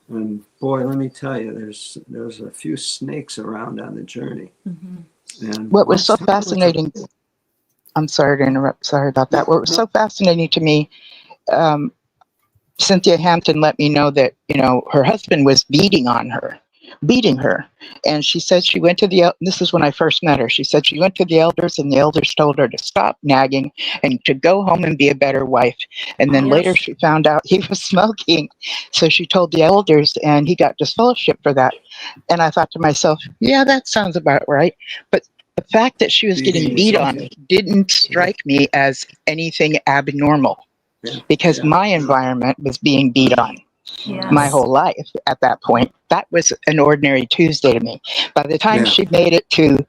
And boy, let me tell you, there's a few snakes around on the journey. And What was so once that was- fascinating, I'm sorry to interrupt, sorry about that. What was so fascinating to me, Cynthia Hampton let me know that, you know, her husband was beating her. And she said she went to this is when I first met her. She said she went to the elders and the elders told her to stop nagging and to go home and be a better wife. And then later she found out he was smoking. So she told the elders and he got disfellowship for that. And I thought to myself, yeah, that sounds about right. But the fact that she was getting beat on didn't strike me as anything abnormal because my environment was being beat on. My whole life at that point. That was an ordinary Tuesday to me. By the time she made it to,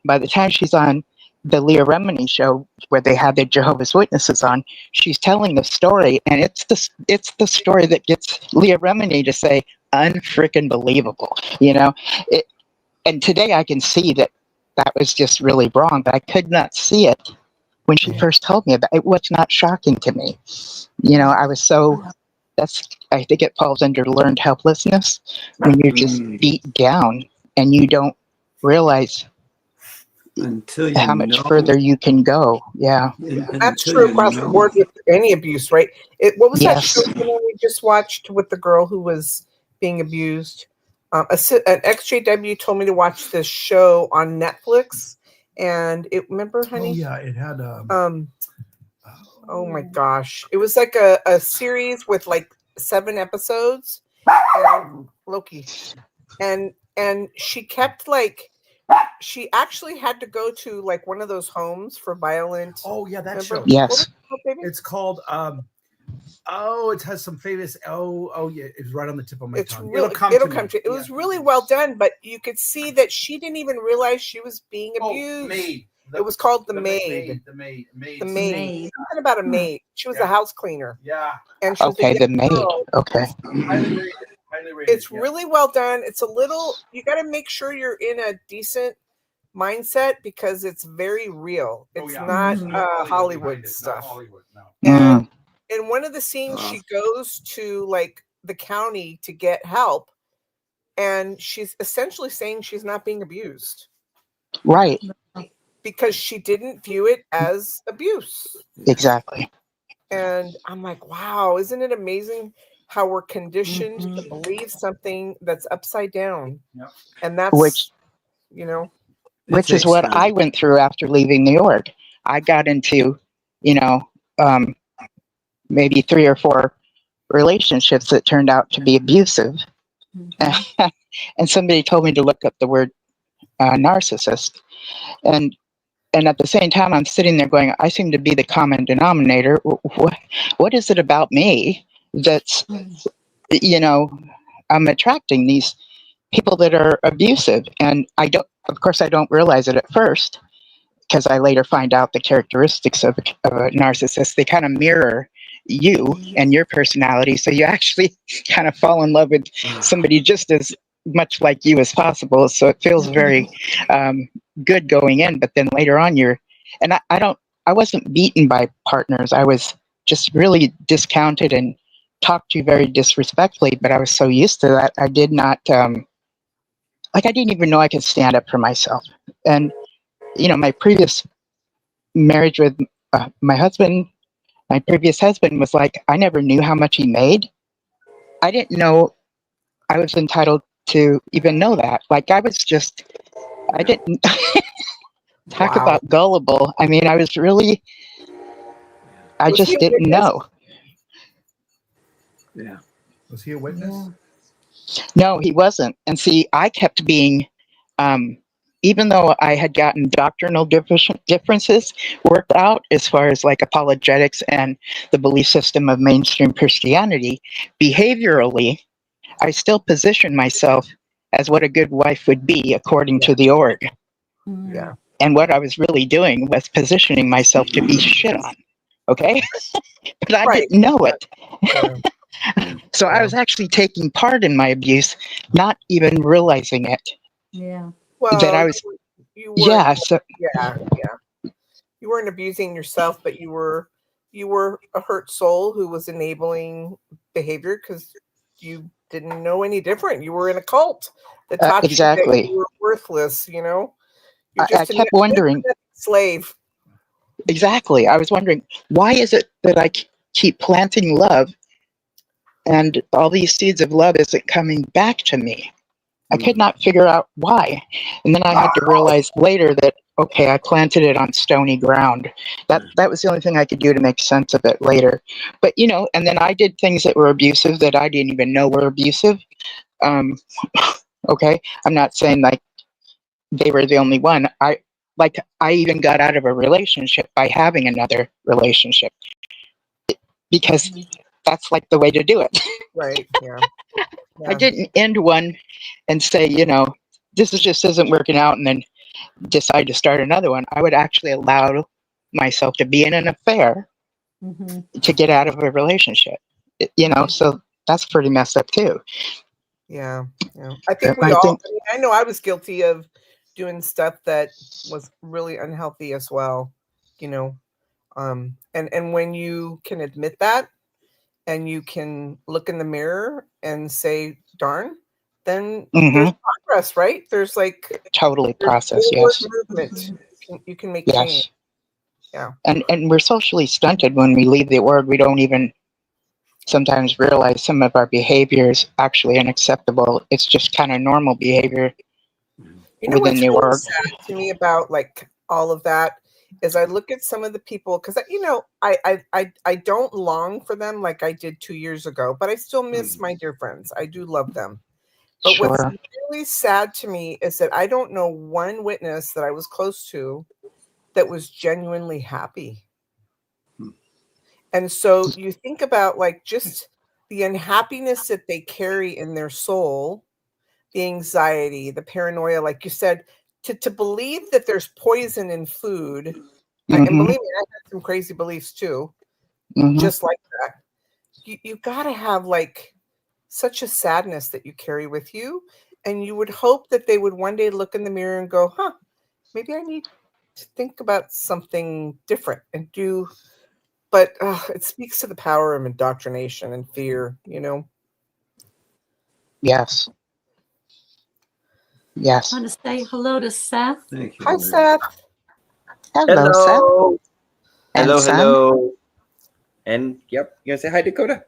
by the time she's on the Leah Remini show where they had the Jehovah's Witnesses on, she's telling the story, and it's the story that gets Leah Remini to say, unfreaking believable, you know? And today I can see that was just really wrong, but I could not see it when she first told me about it. It was not shocking to me. You know, I was so... I think it falls under learned helplessness when you're just beat down and you don't realize until you how much further you can go. Yeah. That's true across the board with any abuse, right? What was that show we just watched with the girl who was being abused? An ExJW told me to watch this show on Netflix, and remember, honey? Oh yeah, it had oh my gosh. It was like a series with like 7 episodes. And Loki. And she kept she actually had to go to like one of those homes for violent. Oh yeah, that show. Yes. It's called it has some famous yeah, it's right on the tip of my tongue. It'll come to it was really well done, but you could see that she didn't even realize she was being abused. It was called The Maid. The Maid. Something about a maid. She was a house cleaner. Yeah. And she was The Maid. Okay. Highly rated. It's really well done. It's a little, you got to make sure you're in a decent mindset because it's very real. It's not Hollywood stuff. Not Hollywood, no. And in one of the scenes, she goes to like the county to get help, and she's essentially saying she's not being abused. Right. Because she didn't view it as abuse. Exactly. And I'm like, wow, isn't it amazing how we're conditioned to believe something that's upside down? Yep. And that's, which is what I went through after leaving New York. I got into, maybe 3 or 4 relationships that turned out to be abusive. And somebody told me to look up the word narcissist. And at the same time, I'm sitting there going, I seem to be the common denominator. What is it about me that's, I'm attracting these people that are abusive? And I don't realize it at first, because I later find out the characteristics of a narcissist. They kind of mirror you and your personality. So you actually kind of fall in love with somebody just as much like you as possible. So it feels very good going in, but then later on I wasn't beaten by partners. I was just really discounted and talked to very disrespectfully, but I was so used to that. I did not, I didn't even know I could stand up for myself. And, my previous marriage with my previous husband was like, I never knew how much he made. I didn't know I was entitled to even know that. I didn't talk about gullible. I mean, I was really, I just didn't know. Yeah. Was he a witness? No, he wasn't. And see, I kept being, even though I had gotten doctrinal differences worked out as far as like apologetics and the belief system of mainstream Christianity, behaviorally, I still position myself as what a good wife would be according to the org. Yeah. And what I was really doing was positioning myself to be shit on. Okay? But I didn't know it. So I was actually taking part in my abuse, not even realizing it. Yeah. Well, That I was, you weren't. yeah. So Yeah. You weren't abusing yourself, but you were a hurt soul who was enabling behavior because you didn't know any different. You were in a cult that taught you that exactly. you were worthless. You know, you're I just a kept wondering. slave. Exactly. I was wondering, why is it that I keep planting love and all these seeds of love isn't coming back to me? I could not figure out why. And then I had to realize later that, okay, I planted it on stony ground. That was the only thing I could do to make sense of it later. But, you know, and then I did things that were abusive that I didn't even know were abusive. Okay. I'm not saying like they were the only one. I even got out of a relationship by having another relationship because that's like the way to do it. Right. Yeah. I didn't end one and say, you know, this is just isn't working out and then decide to start another one. I would actually allow myself to be in an affair to get out of a relationship, you know, so that's pretty messed up too. Yeah. I think we all, I mean, I know I was guilty of doing stuff that was really unhealthy as well, you know. And when you can admit that and you can look in the mirror and say, darn, then there's progress, right? There's like totally process, forward yes. movement. You can make Yes. change. Yeah. And we're socially stunted when we leave the org. We don't even sometimes realize some of our behavior is actually unacceptable. It's just kind of normal behavior. You know within what's the really org. sad to me about like all of that is I look at some of the people because you know I don't long for them like I did 2 years ago, but I still miss my dear friends. I do love them. But what's Sure. really sad to me is that I don't know one witness that I was close to that was genuinely happy. And so you think about like just the unhappiness that they carry in their soul, the anxiety, the paranoia, like you said, to believe that there's poison in food. And believe me, I had some crazy beliefs too, just like that. You got to have like such a sadness that you carry with you. And you would hope that they would one day look in the mirror and go, huh, maybe I need to think about something different and do. But it speaks to the power of indoctrination and fear, you know? Yes. Yes. I want to say hello to Seth. Thank you. Hi, Seth. Hello, Seth. And Hello, Sam. hello. And yep, you gonna say hi, Dakota?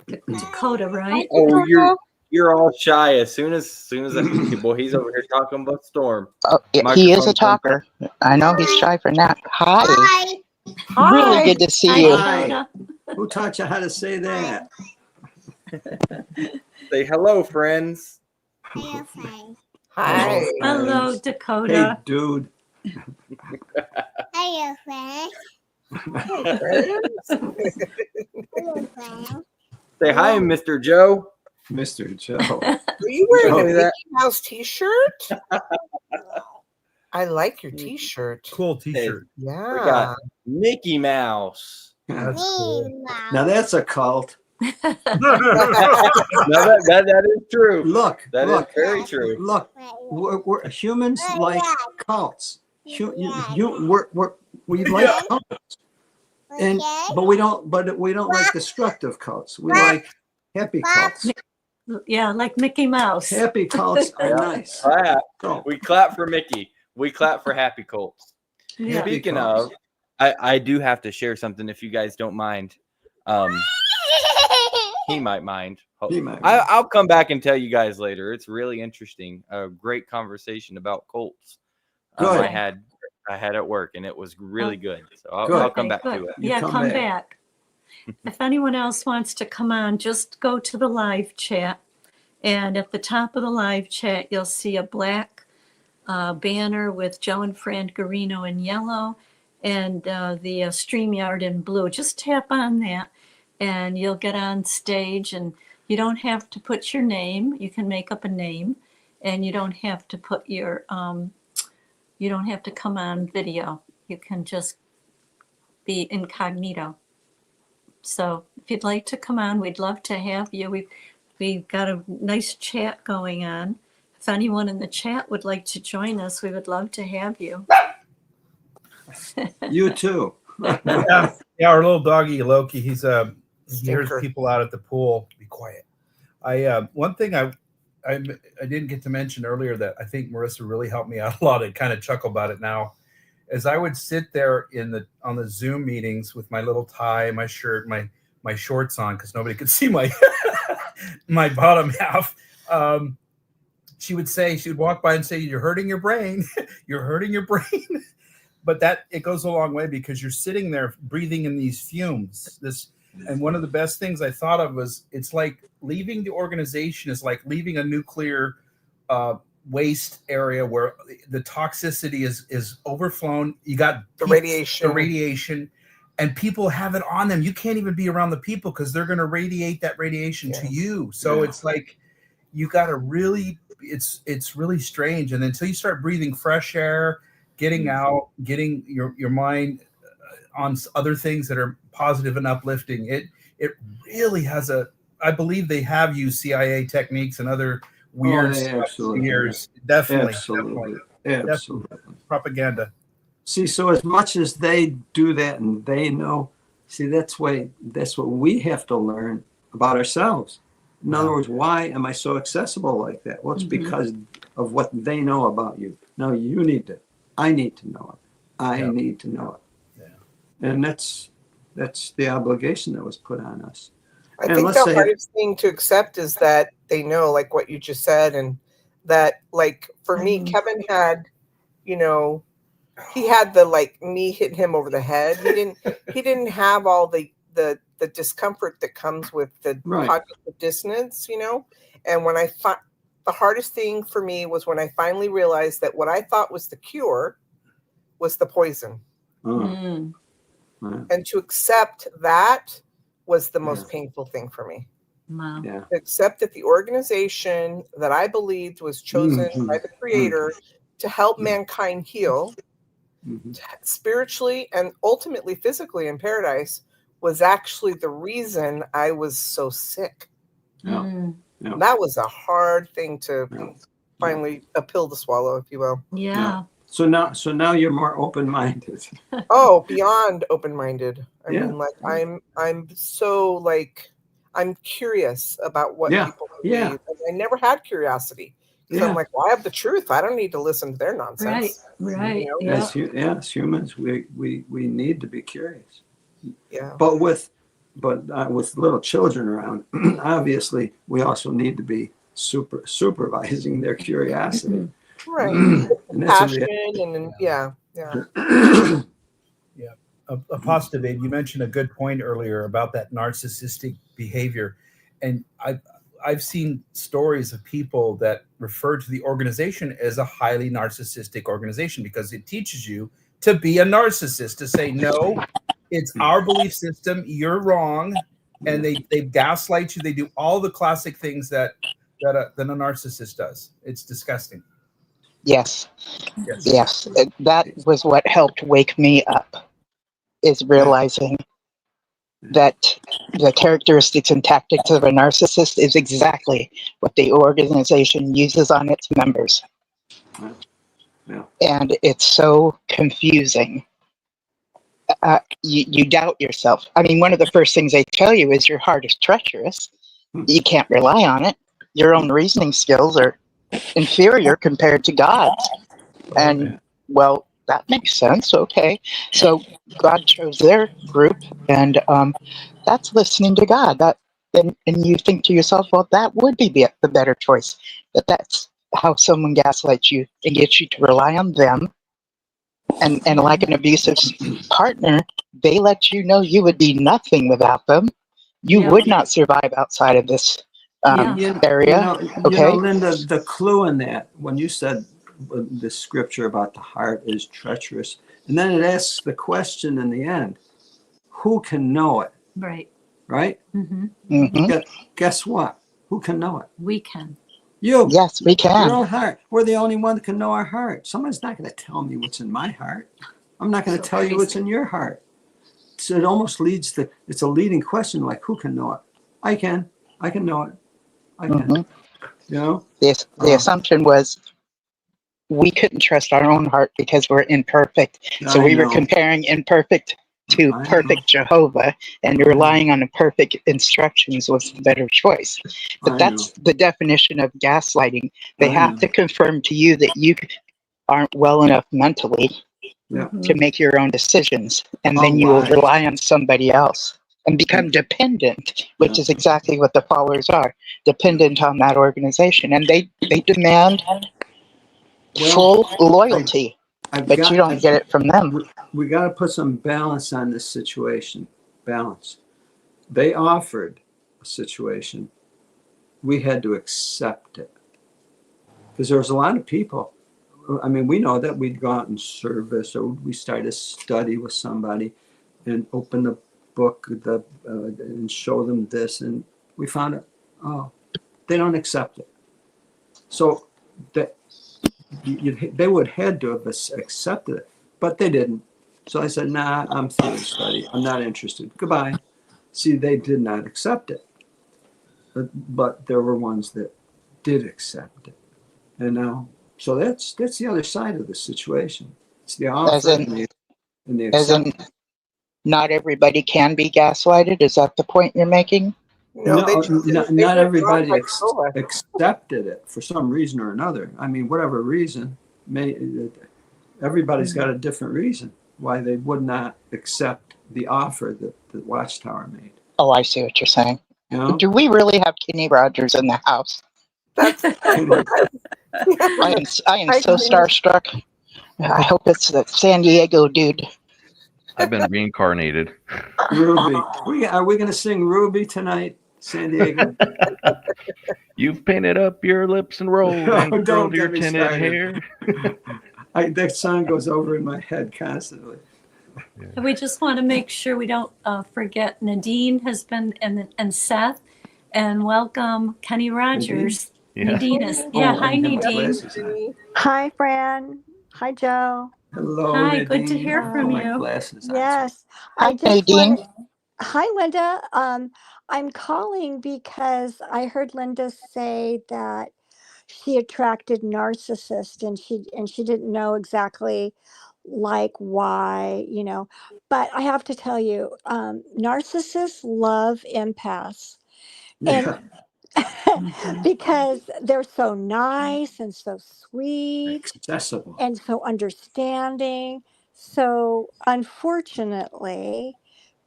Dakota, right? Oh, you're all shy as soon as I meet you. Boy, he's over here talking about Storm. Oh, yeah, he is a talker. I know he's shy for that. Hi. Really good to see you. Dakota. Who taught you how to say that? Say hello, friends. Hi. Hello, Dakota. Hey, dude. Hello, friends. Say hi, Mr. Joe. Mr. Joe. Are you wearing a Joe, Mickey that- Mouse t-shirt? I like your t-shirt. Cool t-shirt. Yeah. We got Mickey Mouse. That's cool. Meow. Now that's a cult. No, that is true. Look, That look, is very true. look. We're humans like cults. We like cults, but we don't like destructive cults. We like happy cults. Yeah, like Mickey Mouse. Happy cults are nice. Clap. So, We clap for Mickey. We clap for Happy Colts. Yeah. Speaking cults. of, I do have to share something if you guys don't mind. He might mind. He might mind. I'll come back and tell you guys later. It's really interesting. A great conversation about Colts. Good. I had at work, and it was really good. So Good. I'll come back Good. to it. You Yeah, come come back. back. If anyone else wants to come on, just go to the live chat. And at the top of the live chat, you'll see a black banner with Joe and Fran Garino in yellow and the StreamYard in blue. Just tap on that and you'll get on stage, and you don't have to put your name. You can make up a name, and you don't have to put your, you don't have to come on video. You can just be incognito. So if you'd like to come on, we'd love to have you. We've got a nice chat going on. If anyone in the chat would like to join us, we would love to have you. You too. Yeah, our little doggy Loki. He hears Stinker. people out at the pool. Be quiet. One thing I didn't get to mention earlier that I think Marissa really helped me out a lot. I kind of chuckle about it now, as I would sit there on the Zoom meetings with my little tie, my shirt, my shorts on because nobody could see my my bottom half. She would walk by and say, "You're hurting your brain. You're hurting your brain." But it goes a long way because you're sitting there breathing in these fumes. And one of the best things I thought of was it's like leaving the organization is like leaving a nuclear waste area where the toxicity is overflown. You got The radiation, and people have it on them. You can't even be around the people because they're going to radiate that radiation to you. So it's like you got to really. It's really strange. And until you start breathing fresh air, getting out, getting your mind on other things that are positive and uplifting, it really has I believe they have used CIA techniques and other weird years. Definitely propaganda. See, so as much as they do that and they know, see, that's what we have to learn about ourselves. In other words, why am I so accessible like that? Well, it's because of what they know about you. No, I need to know it. I need to know it. Yeah. And that's the obligation that was put on us. I think the hardest thing to accept is that they know, like what you just said, and that, like, for me, Kevin had, he had the, like, me hitting him over the head. He didn't have all the discomfort that comes with the cognitive dissonance, And when the hardest thing for me was when I finally realized that what I thought was the cure was the poison. And to accept that was the most painful thing for me. Wow. To accept that the organization that I believed was chosen by the Creator to help mankind heal spiritually and ultimately physically in paradise was actually the reason I was so sick. That was a hard thing to finally a pill to swallow, if you will. Yeah. So now you're more open-minded. Oh, beyond open-minded. I mean, like I'm so like I'm curious about what people believe. I never had curiosity. So I'm like, well, I have the truth. I don't need to listen to their nonsense. Right. As humans, we need to be curious. Yeah. But with little children around, obviously, we also need to be supervising their curiosity. Right. Passion and yeah. Apostle Babe, you mentioned a good point earlier about that narcissistic behavior, and I've seen stories of people that refer to the organization as a highly narcissistic organization because it teaches you to be a narcissist, to say no, it's our belief system, you're wrong, and they gaslight you. They do all the classic things that a narcissist does. It's disgusting. Yes. That was what helped wake me up, is realizing that the characteristics and tactics of a narcissist is exactly what the organization uses on its members. And it's so confusing. You doubt yourself. I mean, one of the first things they tell you is your heart is treacherous. You can't rely on it. Your own reasoning skills are inferior compared to God's. And, well, that makes sense. Okay. So God chose their group, and that's listening to God. And you think to yourself, well, that would be the better choice. That's how someone gaslights you and gets you to rely on them. And like an abusive partner, they let you know you would be nothing without them. You would not survive outside of this area. Linda, the clue in that, when you said the scripture about the heart is treacherous, and then it asks the question in the end, who can know it? Right? Guess what? Who can know it? We can. You. Yes, we can. Your own heart. We're the only one that can know our heart. Someone's not going to tell me what's in my heart. I'm not going to tell you what's in your heart. so it almost leads to, it's a leading question, like, who can know it? I can know it. I can, Mhm. you know? The assumption was we couldn't trust our own heart because we're imperfect. So I we were know. comparing imperfect to I perfect Jehovah, and relying on the perfect instructions was the better choice. But that's the definition of gaslighting. They have to confirm to you that you aren't well enough mentally to make your own decisions, and then you will rely on somebody else and become dependent, which is exactly what the followers are, dependent on that organization, and they demand full loyalty, but you don't get it from them. We got to put some balance on this situation. Balance. They offered a situation. We had to accept it. Because there was a lot of people. I mean, we know that we'd go out in service, or we started a study with somebody and open the book and show them this. And we found out, oh, they don't accept it. So that they would had to have accepted it, but they didn't. So I said, nah, I'm through the study. I'm not interested. Goodbye. See, they did not accept it. But there were ones that did accept it. And now, so that's the other side of the situation. It's the offer and the acceptance. Not everybody can be gaslighted. Is that the point you're making? No, not everybody accepted it for some reason or another. I mean, whatever reason, everybody's got a different reason why they would not accept the offer that the Watchtower made. Oh, I see what you're saying. You know? Do we really have Kenny Rogers in the house? That's I am so starstruck. I hope it's the San Diego dude. I've been reincarnated. Ruby. Are we going to sing Ruby tonight, San Diego? You've painted up your lips and rolled and curled your tinted hair. That song goes over in my head constantly. Yeah. We just want to make sure we don't forget Nadine has been, and Seth, and welcome Kenny Rogers. Nadine is, hi Nadine. Hi, Fran. Hi, Joe. Hello, hi, Nadine. good to hear from you. Yes, hi, Nadine. Hi, Linda. I'm calling because I heard Linda say that she attracted narcissists, and she didn't know exactly like why, But I have to tell you, narcissists love empaths, and because they're so nice and so sweet, accessible, and so understanding. So unfortunately,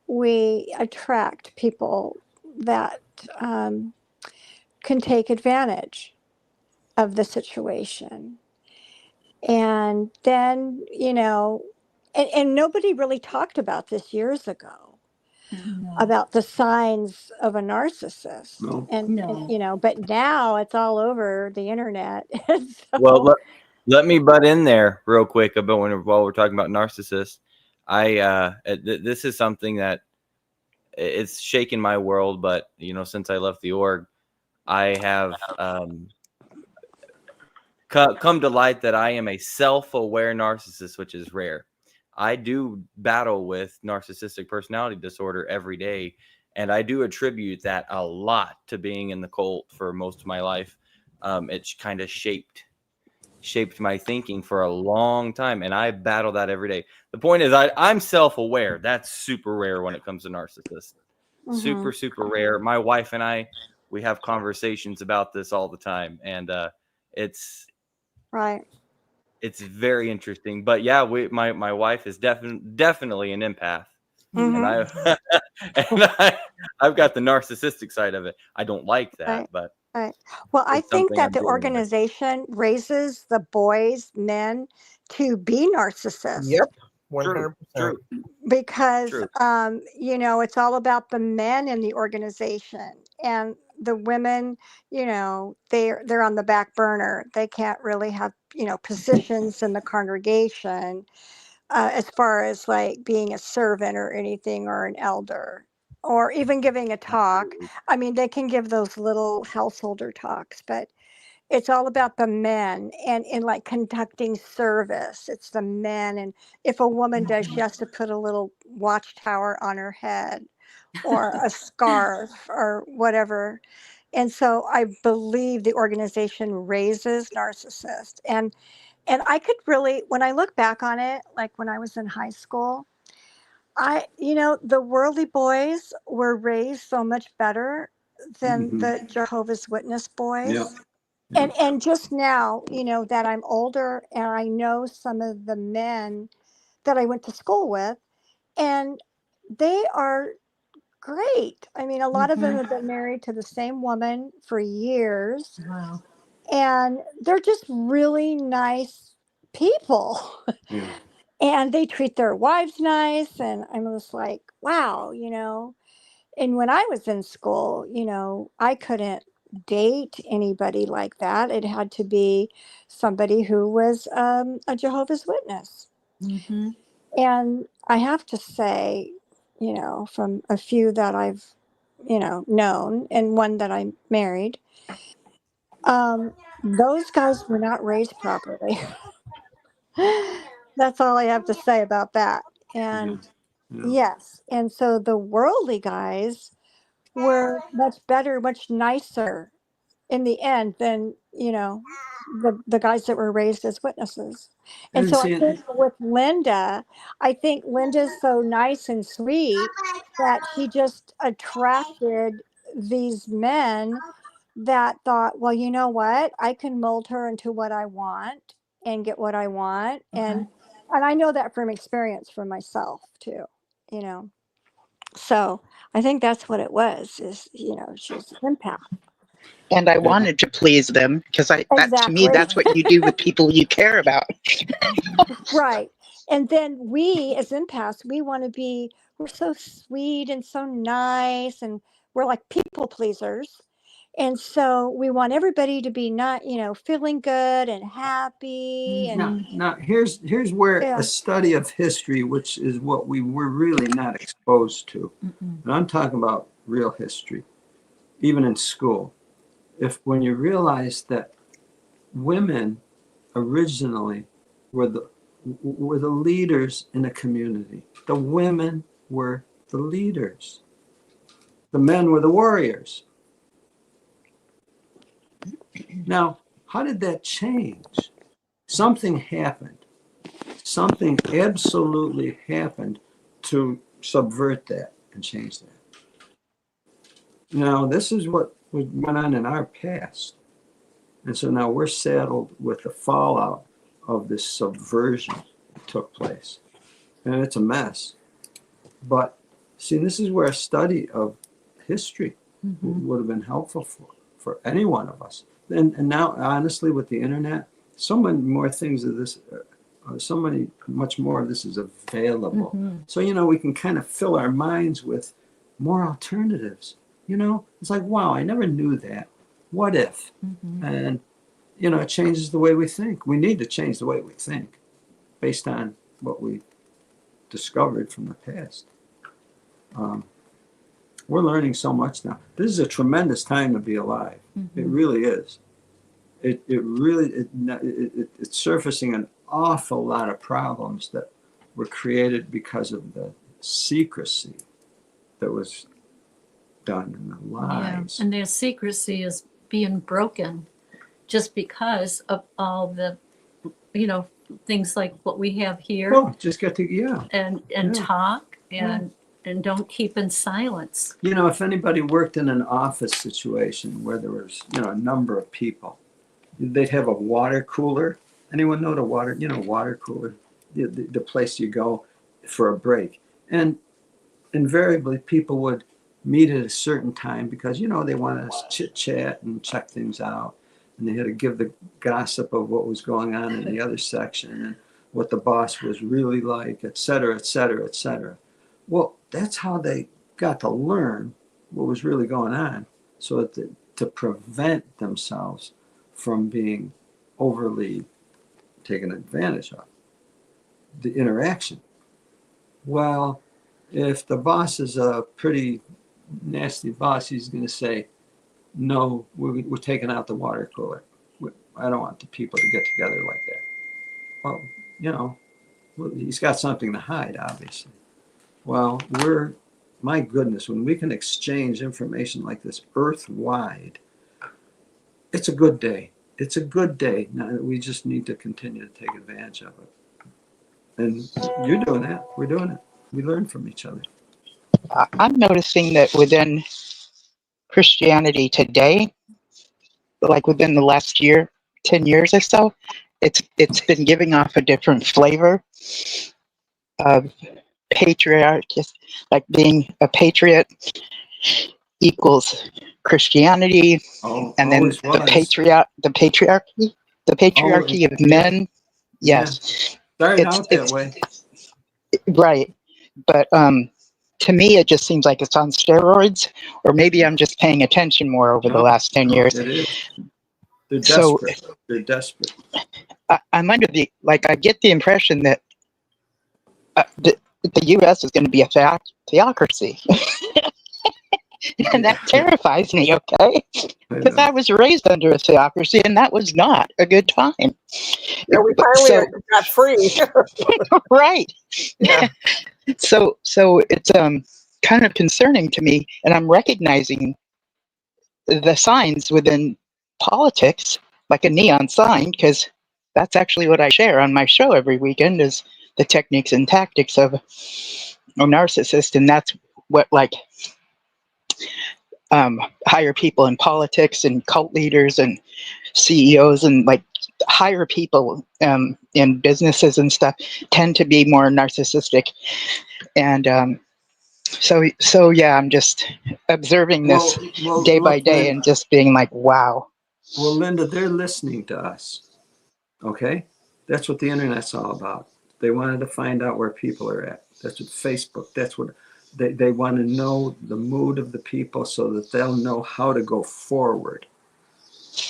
we attract people that can take advantage of the situation. And then, and nobody really talked about this years ago, about the signs of a narcissist. And but now it's all over the internet. Well, let me butt in there real quick while we're talking about narcissists. This is something that it's shaken my world, but since I left the org, I have come to light that I am a self-aware narcissist, which is rare. I do battle with narcissistic personality disorder every day, and I do attribute that a lot to being in the cult for most of my life. It's kind of shaped my thinking for a long time, and I battle that every day. The point is, I'm self-aware. That's super rare when it comes to narcissists. Super, super rare. My wife and I, we have conversations about this all the time, and it's very interesting. But yeah, my wife is definitely an empath, and I've got the narcissistic side of it. I don't like that, but well, I think that the organization raises the men to be narcissists. Yep, 100%. True. Because it's all about the men in the organization, and the women, they're on the back burner. They can't really have positions in the congregation, as far as like being a servant or anything, or an elder, or even giving a talk. I mean, they can give those little householder talks, but it's all about the men and like conducting service. It's the men. And if a woman does, she has to put a little watchtower on her head or a scarf or whatever. And so I believe the organization raises narcissists. And I could really, when I look back on it, like when I was in high school, the worldly boys were raised so much better than the Jehovah's Witness boys. Yeah. Yeah. And just now, that I'm older and I know some of the men that I went to school with, and they are great. I mean, a lot of them have been married to the same woman for years, Wow. and they're just really nice people. Yeah. And they treat their wives nice, and I'm just like, wow. And when I was in school, I couldn't date anybody like that. It had to be somebody who was a Jehovah's Witness. Mm-hmm. And I have to say, from a few that I've, known, and one that I married, those guys were not raised properly. That's all I have to say about that. And Yeah. yes, and so the worldly guys were much better, much nicer in the end than the guys that were raised as witnesses. And And so I see, think with Linda, I think Linda's so nice and sweet that she just attracted these men that thought, well, you know what, I can mold her into what I want and get what I want. And I know that from experience for myself too, you know. So I think that's what it was, is, she was an empath. And I wanted to please them because to me, Exactly. that's what you do with people you care about. Right. And then we as empaths, we're so sweet and so nice, and we're like people pleasers. And so we want everybody to be not, feeling good and happy. And now here's where yeah. a study of history, which is what we were really not exposed to, and I'm talking about real history, even in school. When you realize that women originally were the leaders in a community, the women were the leaders, the men were the warriors. Now, how did that change? Something happened. Something absolutely happened to subvert that and change that. Now, this is what went on in our past. And so now we're saddled with the fallout of this subversion that took place. And it's a mess. But see, this is where a study of history would have been helpful for any one of us. And now, honestly, with the internet, so many more things of this, much more of this is available. So, we can kind of fill our minds with more alternatives. It's like, wow, I never knew that. What if? And, it changes the way we think. We need to change the way we think based on what we discovered from the past. We're learning so much now. This is a tremendous time to be alive. It really is. It's surfacing an awful lot of problems that were created because of the secrecy that was done in the lies. Yeah. And their secrecy is being broken just because of all the, things like what we have here. Oh, just get to, and talk and don't keep in silence. If anybody worked in an office situation where there was, a number of people, they'd have a water cooler. Anyone know water cooler? The place you go for a break. And invariably people would meet at a certain time because, they wanted to chit chat and check things out. And they had to give the gossip of what was going on in the other section and what the boss was really like, et cetera, et cetera, et cetera. Well, that's how they got to learn what was really going on, so that to prevent themselves from being overly taken advantage of. The interaction. Well, if the boss is a pretty nasty boss, he's going to say, no, we're taking out the water cooler. I don't want the people to get together like that. Well, you know, he's got something to hide, obviously. Well, my goodness, when we can exchange information like this earth-wide, it's a good day. It's a good day. Now, we just need to continue to take advantage of it. And you're doing that. We're doing it. We learn from each other. I'm noticing that within Christianity today, like within the last 10 years or so, it's been giving off a different flavor of patriarchy, like being a patriot equals Christianity, and then the patriarchy of men. Yes, Started out that way. Right, but to me, it just seems like it's on steroids, or maybe I'm just paying attention more over the last 10 years. It is. They're desperate. They're desperate. I'm under I get the impression that the U.S. is going to be a theocracy. And that terrifies me, okay? Because I was raised under a theocracy, and that was not a good time. Yeah, we finally got free. Right. Yeah. So it's kind of concerning to me, and I'm recognizing the signs within politics, like a neon sign, because that's actually what I share on my show every weekend is the techniques and tactics of a narcissist, and that's what higher people in politics and cult leaders and CEOs and higher people in businesses and stuff tend to be more narcissistic. And so yeah, I'm just observing this day by day, Linda, and just being like, wow. Well, Linda, they're listening to us. Okay? That's what the internet's all about. They wanted to find out where people are at. That's what Facebook, that's what they want to know, the mood of the people, so that they'll know how to go forward.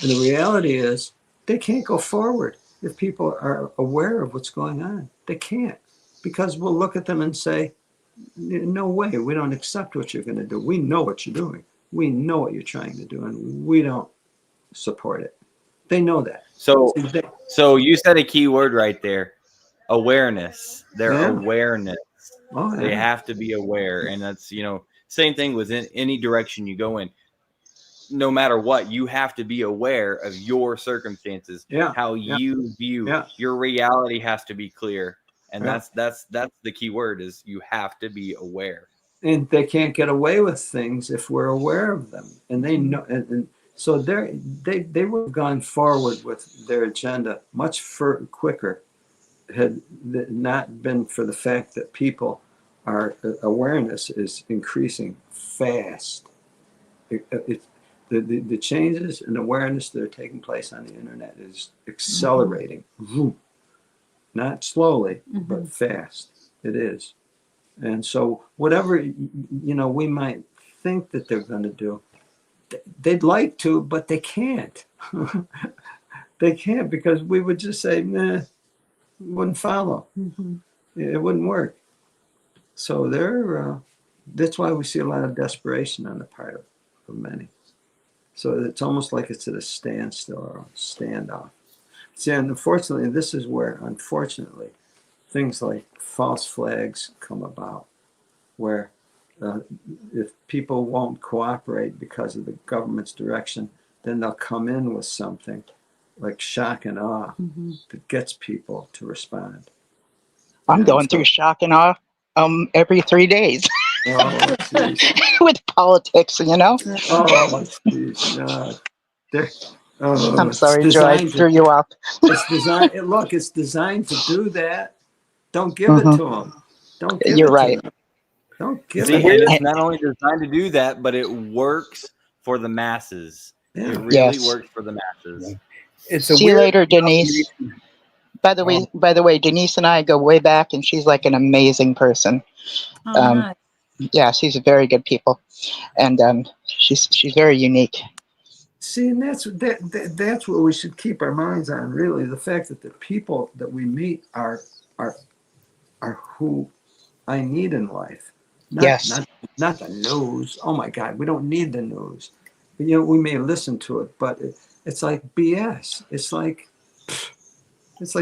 And the reality is they can't go forward if people are aware of what's going on. They can't, because we'll look at them and say, no way, we don't accept what you're going to do. We know what you're doing. We know what you're trying to do, and we don't support it. They know that. So you said a key word right there, awareness. Their awareness. Oh, yeah. They have to be aware, and that's same thing within any direction you go in. No matter what, you have to be aware of your circumstances. How you view your reality has to be clear, and that's the key word is you have to be aware. And they can't get away with things if we're aware of them, and they know. And so they would have gone forward with their agenda much quicker had it not been for the fact that people awareness is increasing fast. The changes in awareness that are taking place on the internet is accelerating. Not slowly, but fast. It is. And so whatever we might think that they're going to do, they'd like to, but they can't. They can't, because we would just say, nah, wouldn't follow. It wouldn't work. So that's why we see a lot of desperation on the part of many. So it's almost like it's at a standstill or a standoff. See, and unfortunately, this is where, unfortunately, things like false flags come about, where if people won't cooperate because of the government's direction, then they'll come in with something like shock and awe that gets people to respond. I'm going through shock and awe every 3 days. Oh, with politics, Oh, geez. I'm sorry, Joe, I threw you off. It's designed. Look, it's designed to do that. Don't give it to them. Don't give You're it right. to them. Don't give See, it. and it's not only designed to do that, but it works for the masses. Yeah. It really works for the masses. See you later, Denise. By the way, Denise and I go way back, and she's like an amazing person. Nice. Yeah, she's a very good people, and she's very unique. See, and that's what we should keep our minds on. Really, the fact that the people that we meet are who I need in life. Not the news. Oh my God, we don't need the news. We may listen to it, but it's like BS. It's like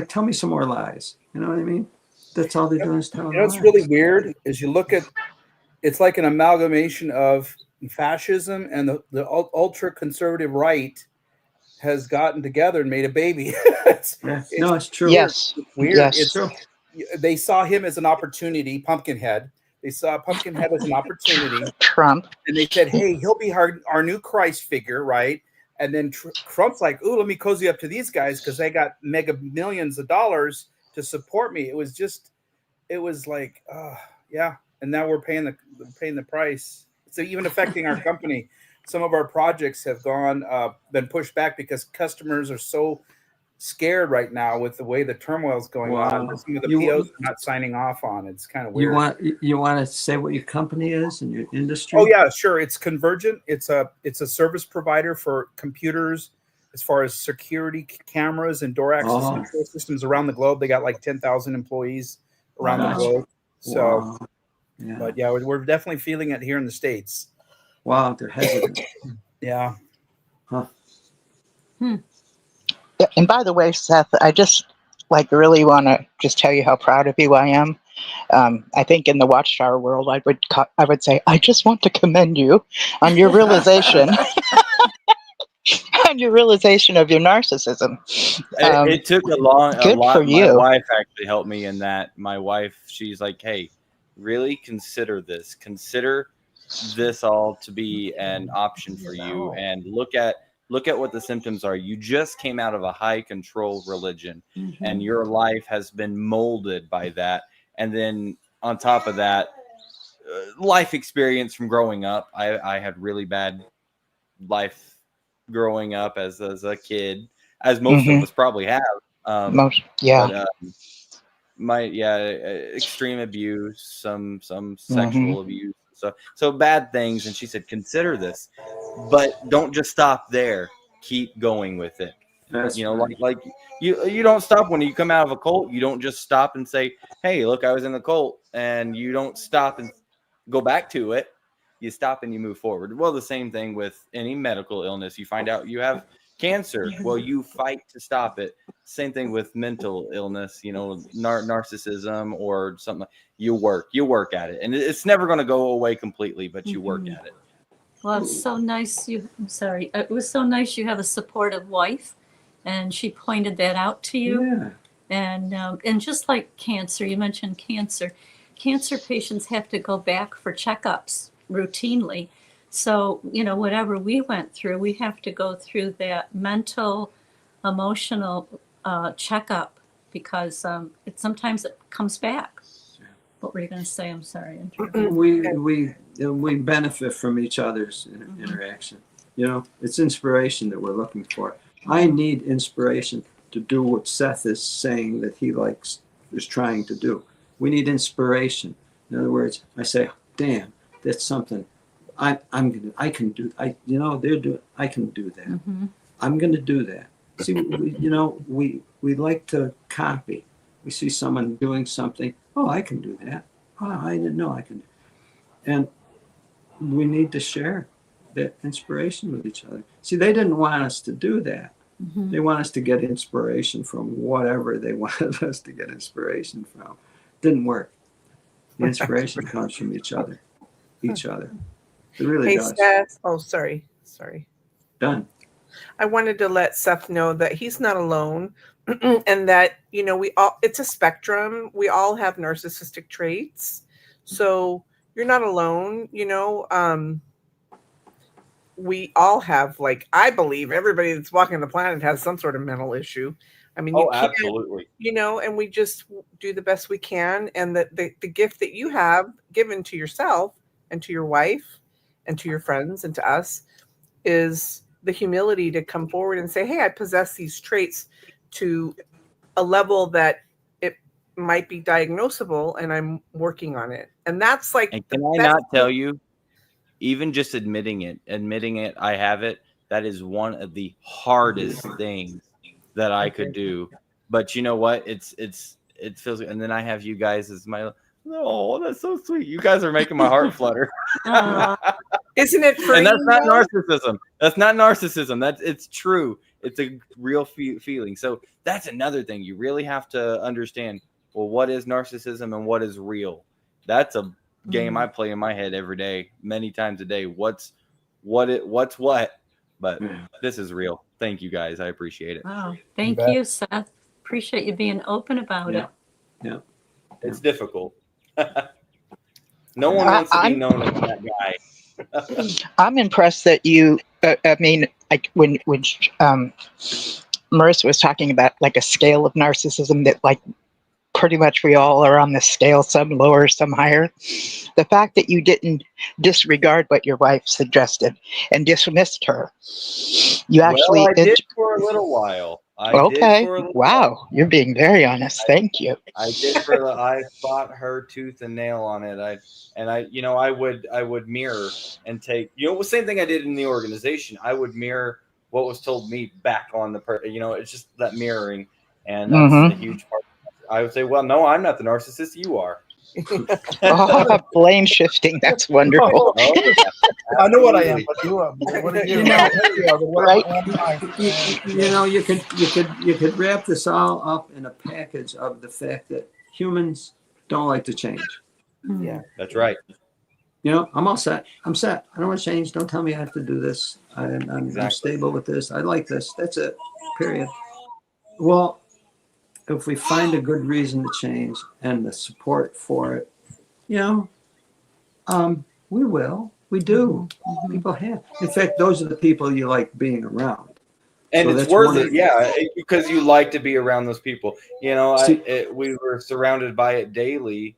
tell me some more lies. You know what I mean? That's all they're doing is telling You know, lies. what's really weird is you look at, it's like an amalgamation of fascism and the ultra conservative right has gotten together and made a baby. it's true. Yes. It's weird. Yes. It's true. They saw him as an opportunity, Pumpkinhead. They saw Pumpkinhead as an opportunity, Trump. and they said, "Hey, he'll be our new Christ figure, right?" And then Trump's like, "Ooh, let me cozy up to these guys because they got mega millions of dollars to support me." It was like, yeah. And now we're paying the price. So even affecting our company, some of our projects have been pushed back because customers are so scared right now with the way the turmoil is going on. Some of the POs are not signing off on. It's kind of weird. You want to say what your company is and your industry? Oh yeah, sure. It's Convergent. It's a service provider for computers as far as security cameras and door access control systems around the globe. They got like 10,000 employees around the globe. So, but yeah, we're definitely feeling it here in the States. Wow, they're hesitant. Yeah. Huh. And by the way, Seth, I just really want to just tell you how proud of you I am. I think in the Watchtower world, I would say, I just want to commend you on your realization. On your realization of your narcissism. It took a lot. For you. My wife actually helped me in that. My wife, she's like, "Hey, really consider this. Consider this all to be an option for you, and look at what the symptoms are. You just came out of a high control religion, and your life has been molded by that. And then on top of that, life experience from growing up. I had really bad life growing up as a kid, as most of us probably have. But extreme abuse, some sexual abuse, so bad things. And she said, consider this, but don't just stop there. Keep going with it. That's like you don't stop when you come out of a cult. You don't just stop and say, hey, look, I was in the cult, and you don't stop and go back to it. You stop and you move forward. Well, the same thing with any medical illness. You find out you have cancer. Well, you fight to stop it. Same thing with mental illness, narcissism or something. You work at it, and it's never going to go away completely, but you work at it. Well, it's so nice. I'm sorry. It was so nice. You have a supportive wife, and she pointed that out to you. Yeah. And just like cancer, you mentioned cancer. Cancer patients have to go back for checkups routinely. So, whatever we went through, we have to go through that mental, emotional checkup because sometimes it comes back. What were you going to say? I'm sorry. We benefit from each other's interaction. It's inspiration that we're looking for. I need inspiration to do what Seth is saying that he is trying to do. We need inspiration. In other words, I say, damn, that's something I can do. They're doing. I can do that. I'm going to do that. See, we like to copy. We see someone doing something. Oh, I can do that. Oh, I didn't know I can. And we need to share that inspiration with each other. See, they didn't want us to do that. They want us to get inspiration from whatever they wanted us to get inspiration from. Didn't work. The inspiration comes from each other. It really does. Seth. Oh, sorry. Done. I wanted to let Seth know that he's not alone, and that it's a spectrum. We all have narcissistic traits, so you're not alone. We all have, I believe everybody that's walking the planet has some sort of mental issue. I mean, absolutely. And we just do the best we can. And the gift that you have given to yourself and to your wife and to your friends and to us is the humility to come forward and say, hey, I possess these traits to a level that it might be diagnosable, and I'm working on it. And that's like, and can I not tell you, even just admitting it, I have it. That is one of the hardest things that I could do. But you know what? It feels, and then I have you guys as my, oh, that's so sweet. You guys are making my heart flutter. Isn't it free? And that's not narcissism. That's not narcissism. It's true. It's a real feeling. So that's another thing. You really have to understand, well, what is narcissism and what is real? That's a game I play in my head every day, many times a day. What's what? But this is real. Thank you guys. I appreciate it. Wow. Thank you, Seth. Appreciate you being open about it. Yeah. It's difficult. No one wants to be I'm known as that guy. I'm impressed that you. I mean, like when Marissa was talking about like a scale of narcissism, that like pretty much we all are on the scale, some lower, some higher. The fact that you didn't disregard what your wife suggested and dismissed her, you actually Well, I did for a little while. Okay. Wow, you're being very honest. Thank you. I did for I fought her tooth and nail on it. I would mirror and take, the same thing I did in the organization. I would mirror what was told me back on the it's just that mirroring, and that's a huge part. I would say, well, no, I'm not the narcissist. You are. Oh, blame shifting. That's wonderful. I know what I am, but you are. What are you? You could wrap this all up in a package of the fact that humans don't like to change. Yeah, that's right. I'm all set. I'm set. I don't want to change. Don't tell me I have to do this. I'm stable with this. I like this. That's it. Period. Well, if we find a good reason to change and the support for it, we will. We do. People have. In fact, those are the people you like being around. And So it's worth it, because you like to be around those people. We were surrounded by it daily,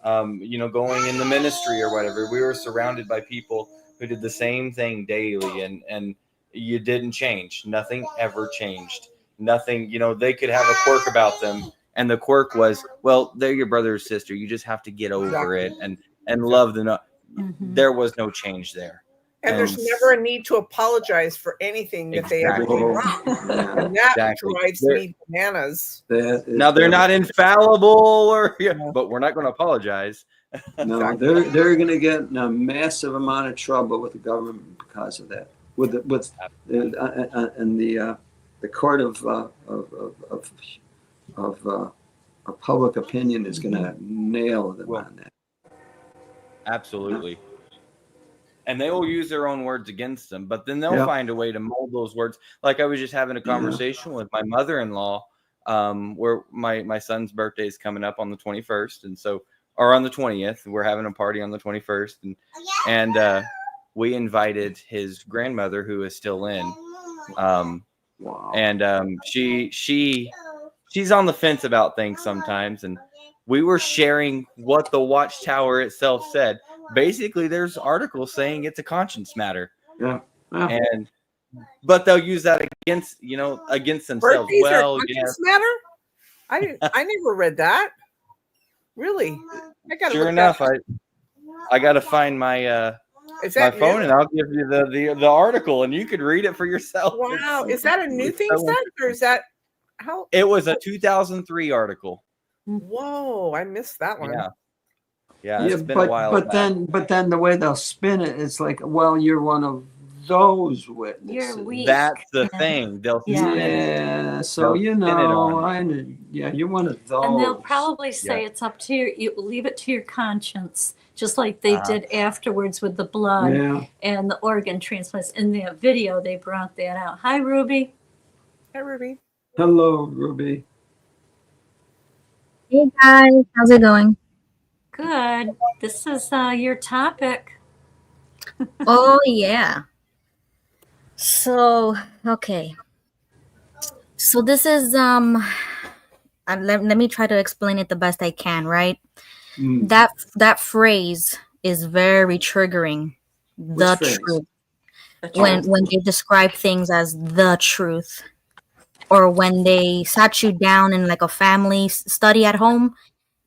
going in the ministry or whatever. We were surrounded by people who did the same thing daily, and you didn't change. Nothing ever changed. Nothing, they could have a quirk about them, and the quirk was, well, they're your brother or sister. You just have to get over it and love them. There was no change there. And there's never a need to apologize for anything that they ever do wrong. And that drives me bananas. Now they're not infallible, but we're not going to apologize. No, they're going to get in a massive amount of trouble with the government because of that. The court of public opinion is going to nail them on that. Absolutely. And they will use their own words against them, but then they'll find a way to mold those words. Like I was just having a conversation with my mother-in-law, where my son's birthday is coming up on the 21st, or on the 20th. We're having a party on the 21st, and we invited his grandmother, who is still in. Wow. And she's on the fence about things sometimes, and we were sharing what the Watchtower itself said. Basically, there's articles saying it's a conscience matter. Yeah. But they'll use that against themselves. Birthdays are conscience matter? I never read that. Really? I gotta sure enough, I gotta find my my phone, and I'll give you the article, and you could read it for yourself. Wow, is that a new thing, Seth, or is that how? It was a 2003 article. Whoa, I missed that one. Yeah, it's been a while. But then the way they'll spin it, it's like, well, you're one of those witnesses. You're weak. That's the thing. They'll spin it. So you're one of those. And they'll probably say it's up to you. Leave it to your conscience, just like they did afterwards with the blood and the organ transplants. In the video, they brought that out. Hi, Ruby. Hi, Ruby. Hello, Ruby. Hey guys, how's it going? Good. This is your topic. Oh yeah. So okay. So this is let me try to explain it the best I can, right? That phrase is very triggering. The truth. When they describe things as the truth, or when they sat you down in like a family study at home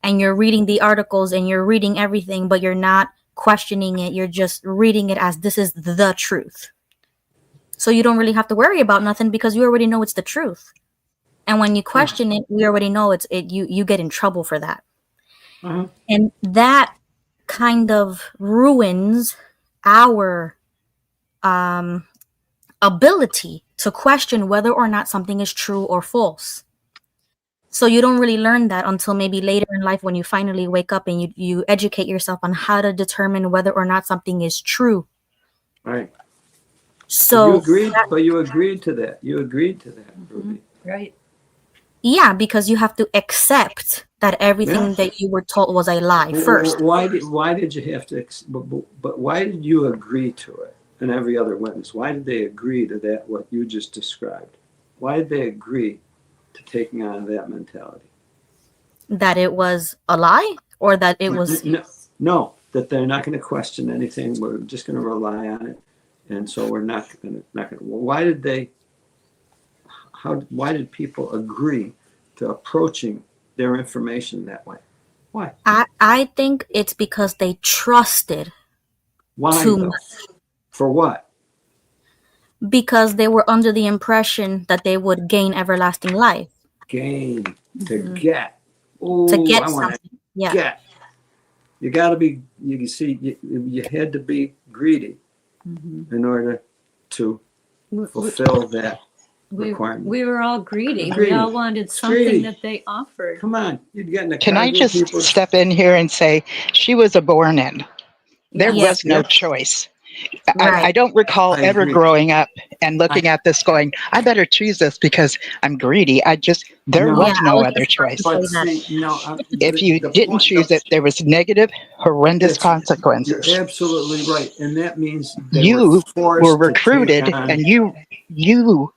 and you're reading the articles and you're reading everything, but you're not questioning it. You're just reading it as this is the truth. So you don't really have to worry about nothing because you already know it's the truth. And when you question it, we already know you get in trouble for that. And that kind of ruins our ability to question whether or not something is true or false. So you don't really learn that until maybe later in life when you finally wake up and you educate yourself on how to determine whether or not something is true. Right. So You agreed to that. You agreed to that, Ruby. Right. yeah, because you have to accept that everything that you were told was a lie first. Why did you have to? But why did you agree to it? And every other witness, why did they agree to that? What you just described? Why did they agree to taking on that mentality? That it was a lie, or that it was no, that they're not going to question anything. We're just going to rely on it, and so we're not going to. Why did they? Why did people agree to approaching their information that way? Why? I think it's because they trusted too much. For what? Because they were under the impression that they would gain everlasting life. Gain to get. To get I want something. Yeah. Get. You got to be. You see, you had to be greedy in order to fulfill that requirement. We were all greedy. We all wanted something that they offered. Come on, you'd get in a Can I just step in here and say she was a born in? There was no choice. I don't recall ever growing up and looking at this going, I better choose this because I'm greedy. There was no other choice. If you didn't choose it, there was negative, horrendous consequences. You're absolutely right. And that means you were recruited and you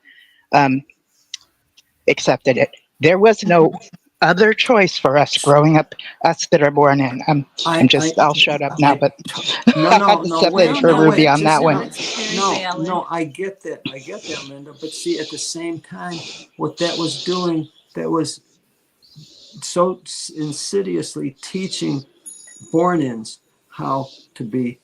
accepted it. There was no other choice for us growing up, us that are born in. I'll shut up now, but for Ruby on that one. No, I get that, Linda. But see, at the same time, what that was doing, that was so insidiously teaching born-ins how to be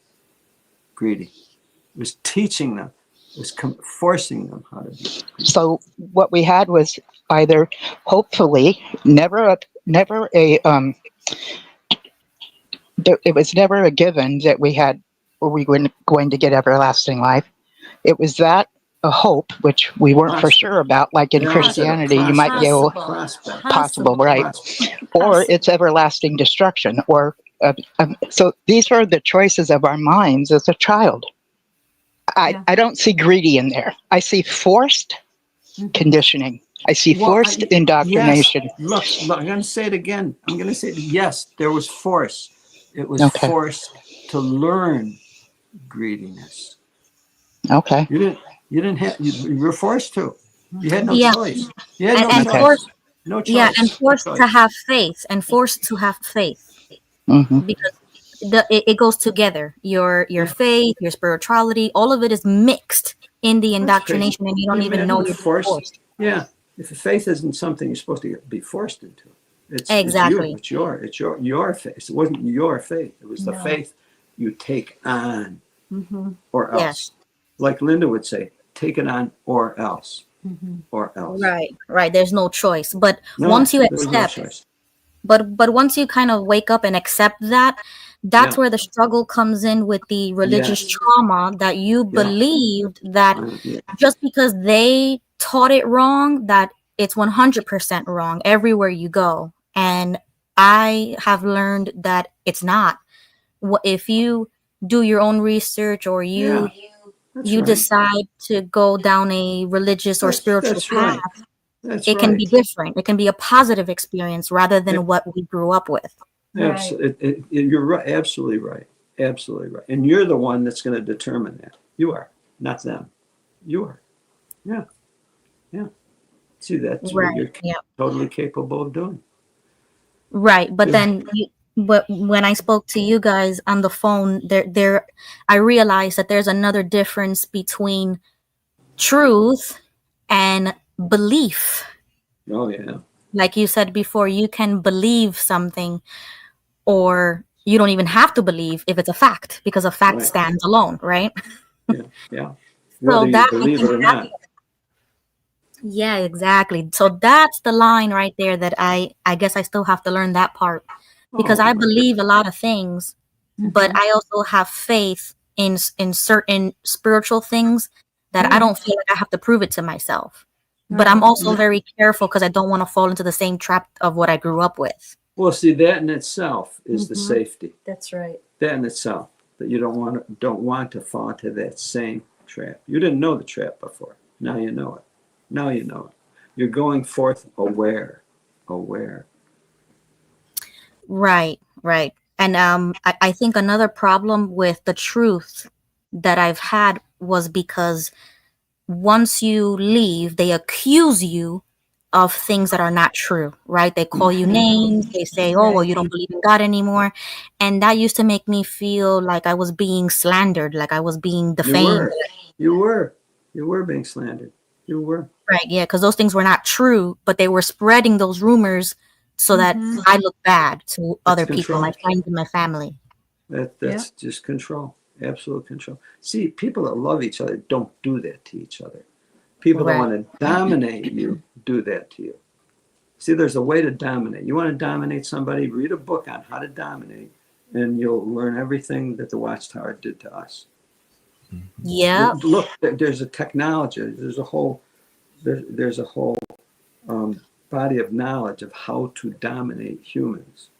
greedy. It was teaching them. It was forcing them how to be greedy. So what we had was either, hopefully, it was never a given that we were going to get everlasting life. It was that a hope, which we weren't for sure about, like in Christianity, you might go possible, right? Or it's everlasting destruction. Or so these are the choices of our minds as a child. I don't see greedy in there. I see forced conditioning. I see forced indoctrination. Yes. Look, I'm going to say it again. I'm going to say, yes, there was force. It was forced to learn greediness. Okay. You didn't have, you were forced to. You had no choice. You had no choice. Yeah, and forced to have faith, because it goes together. Your faith, your spirituality, all of it is mixed in the indoctrination, and you don't even know you're forced. Yeah, if faith isn't something you're supposed to be forced into, exactly. It's your faith. It wasn't your faith. It was the faith you take on, or else. Yes. Like Linda would say, take it on or else, or else. Right. There's no choice. But once you accept, but once you kind of wake up and accept that, that's where the struggle comes in with the religious trauma, that you believed that just because they taught it wrong, that it's 100% wrong everywhere you go. And I have learned that it's not. If you do your own research, or you decide to go down a religious or spiritual path, it can be different. It can be a positive experience rather than what we grew up with. You're right. Absolutely right. Absolutely right. And you're the one that's going to determine that. You are, not them. You are. Yeah. See, that's what you're totally capable of doing. Right. But then but when I spoke to you guys on the phone, I realized that there's another difference between truth and belief. Oh, yeah. Like you said before, you can believe something, or you don't even have to believe if it's a fact, because a fact stands alone, right? Yeah. Whether you believe it or not. Yeah, exactly. So that's the line right there that I guess I still have to learn that part, because I believe a lot of things, but I also have faith in certain spiritual things that I don't feel like I have to prove it to myself. But I'm also very careful because I don't want to fall into the same trap of what I grew up with. Well, see, that in itself is the safety. That's right. That in itself, that you don't want to fall into that same trap. You didn't know the trap before. Now you know it. Now you know it. You're going forth aware. Right, right. And I think another problem with the truth that I've had was because once you leave, they accuse you of things that are not true, right? They call you names. They say, oh, well, you don't believe in God anymore. And that used to make me feel like I was being slandered, like I was being defamed. You were being slandered. You were. Right, yeah, because those things were not true, but they were spreading those rumors so that I look bad to other people, my friends and my family. That's just control. Absolute control. See, people that love each other don't do that to each other. People that want to dominate you do that to you. See, there's a way to dominate. You want to dominate somebody, read a book on how to dominate, and you'll learn everything that the Watchtower did to us. Yeah. Look, there's a technology. There's a whole body of knowledge of how to dominate humans.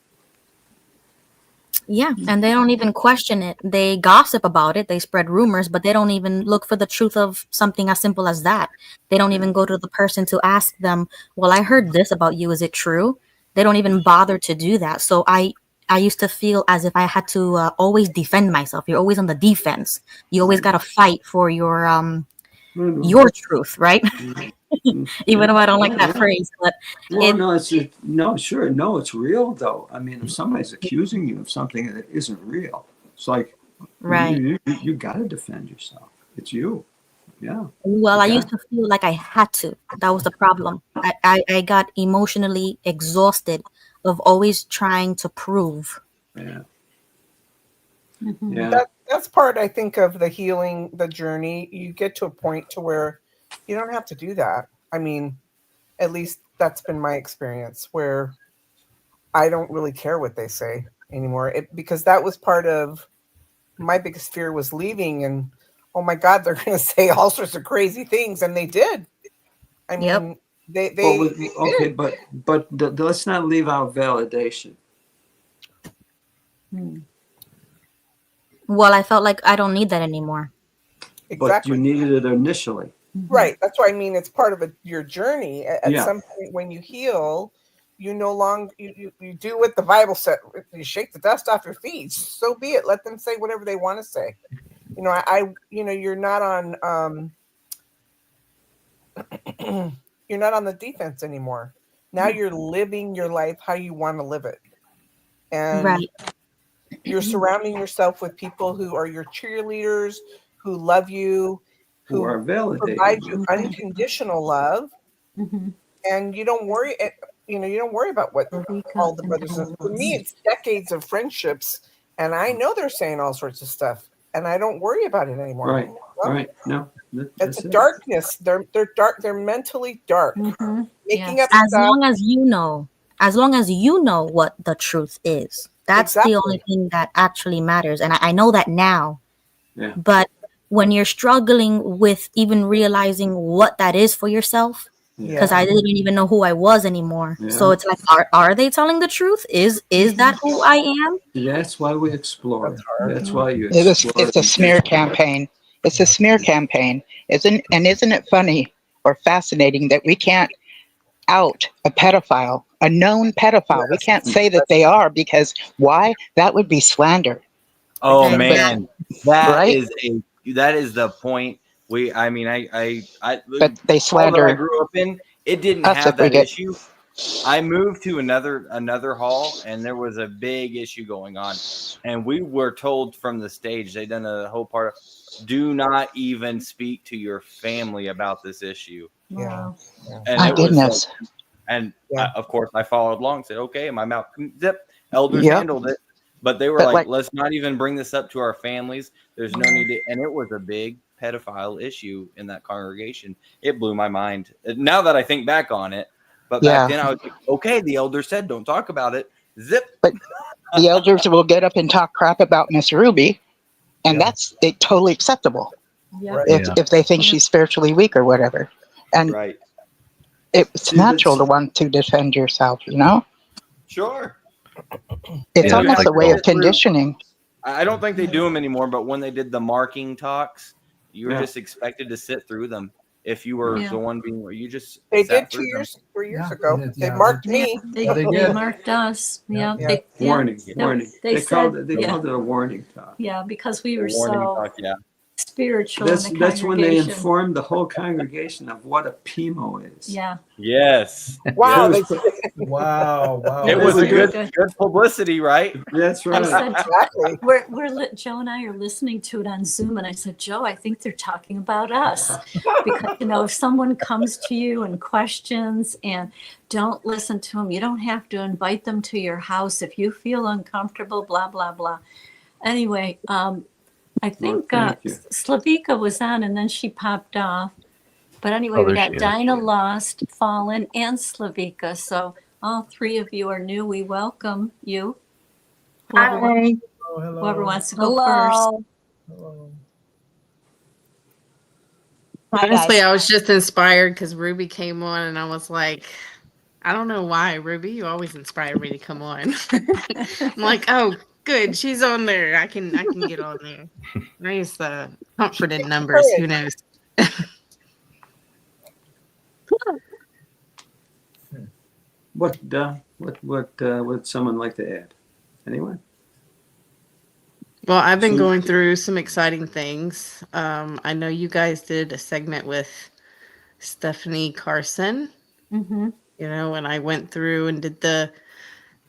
Yeah, and they don't even question it. They gossip about it. They spread rumors, but they don't even look for the truth of something as simple as that. They don't even go to the person to ask them, well, I heard this about you. Is it true? They don't even bother to do that. So I used to feel as if I had to always defend myself. You're always on the defense. You always got to fight for your truth, right? Even though I don't like that phrase, but it's real though. I mean, if somebody's accusing you of something that isn't real, it's like, right, you got to defend yourself. It's you. Yeah. Well, I used to feel like I had to. That was the problem. I got emotionally exhausted of always trying to prove. Yeah. That's part, I think, of the healing, the journey. You get to a point to where you don't have to do that. I mean, at least that's been my experience, where I don't really care what they say anymore. Because that was part of my biggest fear, was leaving, and oh my God, they're going to say all sorts of crazy things, and they did. I mean, they did. But let's not leave out validation. Well, I felt like I don't need that anymore. Exactly. But you needed it initially. Right. That's why I mean it's part of your journey. At some point when you heal, you no longer you do what the Bible said. You shake the dust off your feet. So be it. Let them say whatever they want to say. You know, you're not on you're not on the defense anymore. Now you're living your life how you want to live it. And you're surrounding yourself with people who are your cheerleaders, who love you, who are validated, provide you unconditional love, and you don't worry. You don't worry about what all the brothers. For me, it's decades of friendships, and I know they're saying all sorts of stuff, and I don't worry about it anymore. Right. Right. No, it's a darkness. They're dark. They're mentally dark. Making up as stuff. long as you know what the truth is. That's the only thing that actually matters. And I know that now. Yeah. But when you're struggling with even realizing what that is for yourself, because I didn't even know who I was anymore. Yeah. So it's like, are they telling the truth? Is that who I am? That's why we explore. That's why you explore. It's a smear campaign. It's a smear campaign. Isn't it funny or fascinating that we can't out a pedophile, a known pedophile? Yes. We can't say that they are, because why? That would be slander. Oh man, that is the point. But they slander. I grew up in, it didn't have that issue. I moved to another hall, and there was a big issue going on, and we were told from the stage, they done a whole part of, do not even speak to your family about this issue. Yeah. And it was of course I followed along, said, okay, my mouth zip, elders handled it, but they were like, let's not even bring this up to our families. There's no need to, and it was a big pedophile issue in that congregation. It blew my mind now that I think back on it. But back then I was like, okay, the elder said don't talk about it. Zip. But the elders will get up and talk crap about Miss Ruby, and that's totally acceptable. Yeah. Right. if they think she's spiritually weak or whatever. And Right. it's See, but natural to want to defend yourself, you know? Sure. It's Yeah, But it's if almost like a you way the of sit through, conditioning. I don't think they do them anymore, but when they did the marking talks, you were Yeah. just expected to sit through them. If you were Yeah. the one being where you just They sat did through them. 3 years Yeah, ago. they did, They yeah, marked Yeah, me. they, Yeah, they they did. marked us. Yeah, Yeah. they, yeah, Warning, they, warning. they called said, it. They yeah, called it a warning talk. yeah, because we The were warning so talk, yeah. spiritual in the That's when they congregation. informed the whole congregation of what a PIMO is. Yeah, Yes. Wow. Yes. Wow, wow. it It was was a very good good. publicity, right? That's I right. said, Exactly. Joe and I are listening to it on Zoom, and I said, Joe, I think they're talking about us because if someone comes to you and questions, and don't listen to them, you don't have to invite them to your house if you feel uncomfortable. Blah blah blah. Anyway, I think thank you. Slavika was on, and then she popped off. But anyway, Oh, we there got she is. Dinah Lost, Fallen, and Slavika. So all three of you are new. We welcome you. Whoever, Hi. Hello, whoever hello. wants to go first. Hello. Hi, Honestly, guys. I was just inspired because Ruby came on, and I was like, I don't know why, Ruby, you always inspire me to come on. I'm like, oh, good, she's on there. I can get on there. Raise the comfort in numbers. Who knows? What would someone like to add? Anyone? Well, I've been So- going through some exciting things. I know you guys did a segment with Stephanie Carson. Mm-hmm. You know, and I went through and did the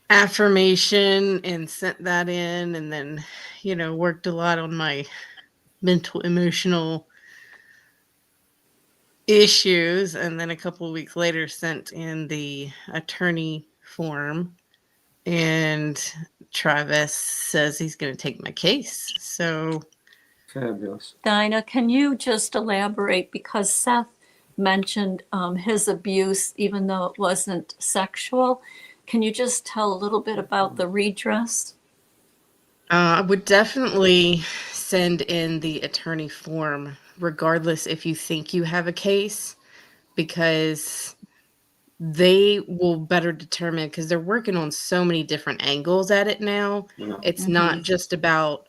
affirmation and sent that in, and then, worked a lot on my mental, emotional issues. And then a couple of weeks later, sent in the attorney form, and Travis says he's going to take my case. So Fabulous. Dinah, can you just elaborate? Because Seth mentioned his abuse, even though it wasn't sexual. Can you just tell a little bit about the redress? I would definitely send in the attorney form, regardless if you think you have a case, because they will better determine, because they're working on so many different angles at it now. Yeah. It's not just about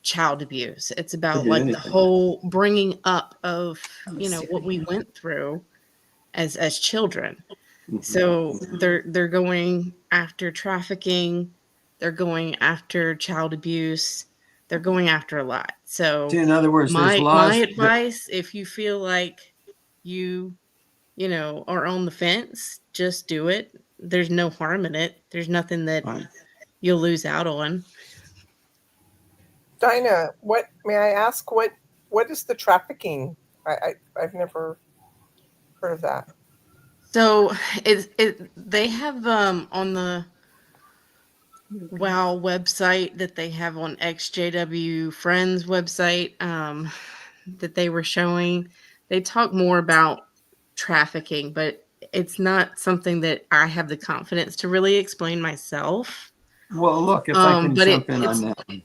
child abuse. It's about be like the anything. whole bringing up of, Let me see if what I we can- went through as children. Mhm. So they're going after trafficking, they're going after child abuse, they're going after a lot. So See, in other words, there's my laws. advice, if you feel like you are on the fence, just do it. There's no harm in it. There's nothing that Fine. you'll lose out on. Dinah, may I ask what is the trafficking? I've never heard of that. So they have on the WOW website that they have on ExJWFriends website that they were showing. They talk more about trafficking, but it's not something that I have the confidence to really explain myself. Well, look, if I can But jump in on that.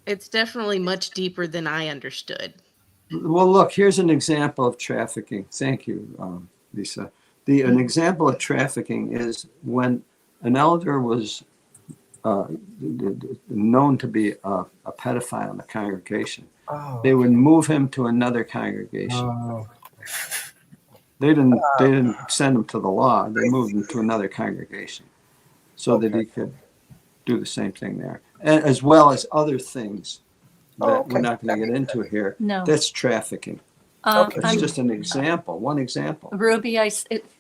it's definitely much deeper than I understood. Well, look, here's an example of trafficking. Thank you, Lisa. An example of trafficking is when an elder was known to be a pedophile in the congregation. Oh. They would move him to another congregation. Oh. They didn't send him to the law. They moved him to another congregation so that he could do the same thing there, as well as other things that we're not going to get into here. No. That's trafficking. It's just an example, one example. Ruby,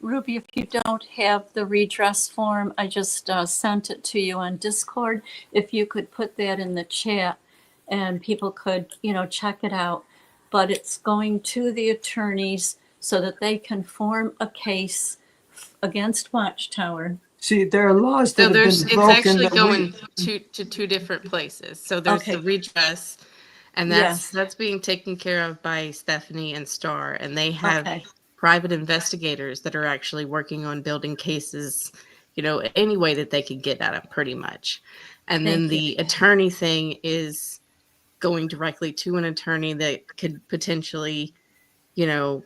Ruby, if you don't have the redress form, I just sent it to you on Discord. If you could put that in the chat, and people could, check it out. But it's going to the attorneys so that they can form a case against Watchtower. See, there are laws that So have been it's broken. actually that going to two different places. So there's the redress, and that's being taken care of by Stephanie and Star, and they have private investigators that are actually working on building cases, any way that they could get at them, pretty much. And then the attorney thing is going directly to an attorney that could potentially, you know,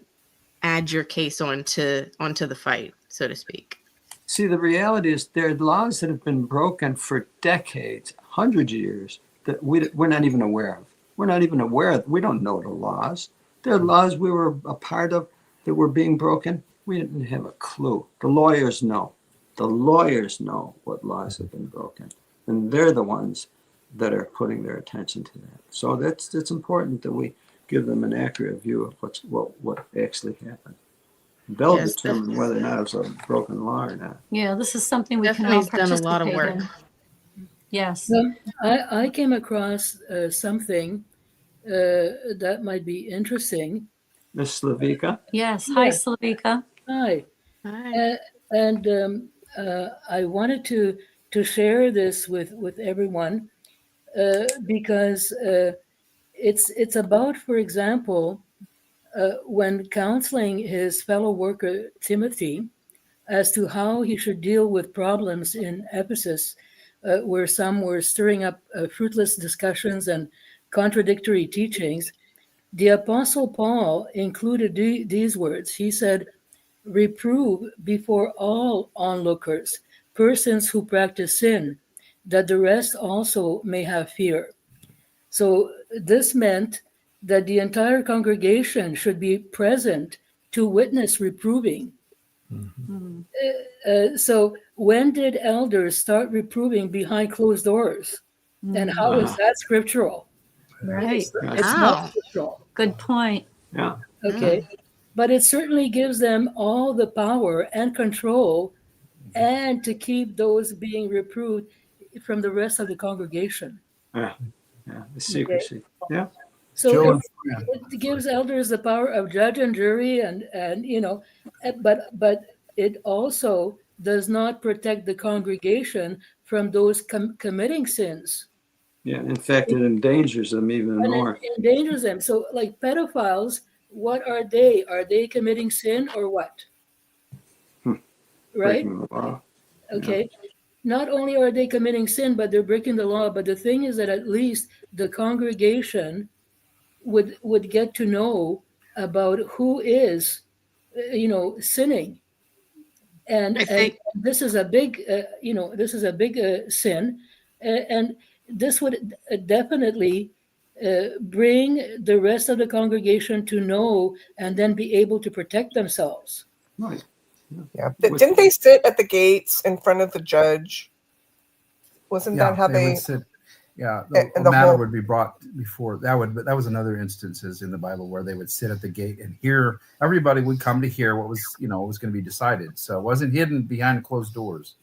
add your case onto the fight, so to speak. See, the reality is there are laws that have been broken for decades, hundreds of years, that we're not even aware of. We're not even aware of. We don't know the laws. There are laws we were a part of that were being broken. We didn't have a clue. The lawyers know. The lawyers know what laws have been broken. And they're the ones that are putting their attention to that. So it's important that we give them an accurate view of what actually happened. They'll determine whether or not it's a broken law or not. Yeah, this is something we can all Stephanie's done a lot of participate work. in. Yes. I came across something that might be interesting. Miss Slavika? Yes. Hi, Slavika. Hi. Hi. And I wanted to share this with everyone because it's about, for example, when counseling his fellow worker Timothy as to how he should deal with problems in Ephesus, where some were stirring up fruitless discussions and contradictory teachings, the Apostle Paul included these words. He said, "Reprove before all onlookers persons who practice sin, that the rest also may have fear." So this meant that the entire congregation should be present to witness reproving. So when did elders start reproving behind closed doors? And how is that scriptural? Right. It's not scriptural. Good point. Yeah. Okay. But it certainly gives them all the power and control and to keep those being reproved from the rest of the congregation. Yeah. The secrecy. Okay. Yeah. So it gives elders the power of judge and jury and you know, but it also does not protect the congregation from those committing sins. Yeah, in fact, it endangers them even more. It endangers them. So like pedophiles, what are they? Are they committing sin or what? Right? Breaking the law. Okay. Yeah. Not only are they committing sin, but they're breaking the law. But the thing is that at least the congregation would get to know about who is, sinning. And this is a big, sin. And this would definitely bring the rest of the congregation to know and then be able to protect themselves. Right. Yeah. Didn't they sit at the gates in front of the judge? Wasn't that how they would sit? Yeah, the matter would be brought before that was another instances in the Bible where they would sit at the gate and hear. Everybody would come to hear what was going to be decided. So it wasn't hidden behind closed doors.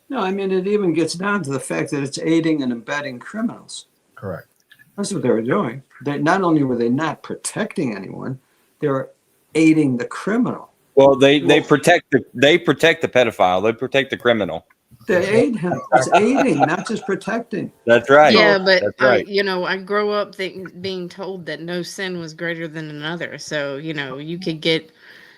No, I mean it even gets down to the fact that it's aiding and abetting criminals. Correct. That's what they were doing. They not only were they not protecting anyone, they were aiding the criminal. Well, they protect the pedophile. They protect the criminal. They aid him. It's aiding, not just protecting. That's right. Yeah, but that's right. I grew up being told that no sin was greater than another. So you could get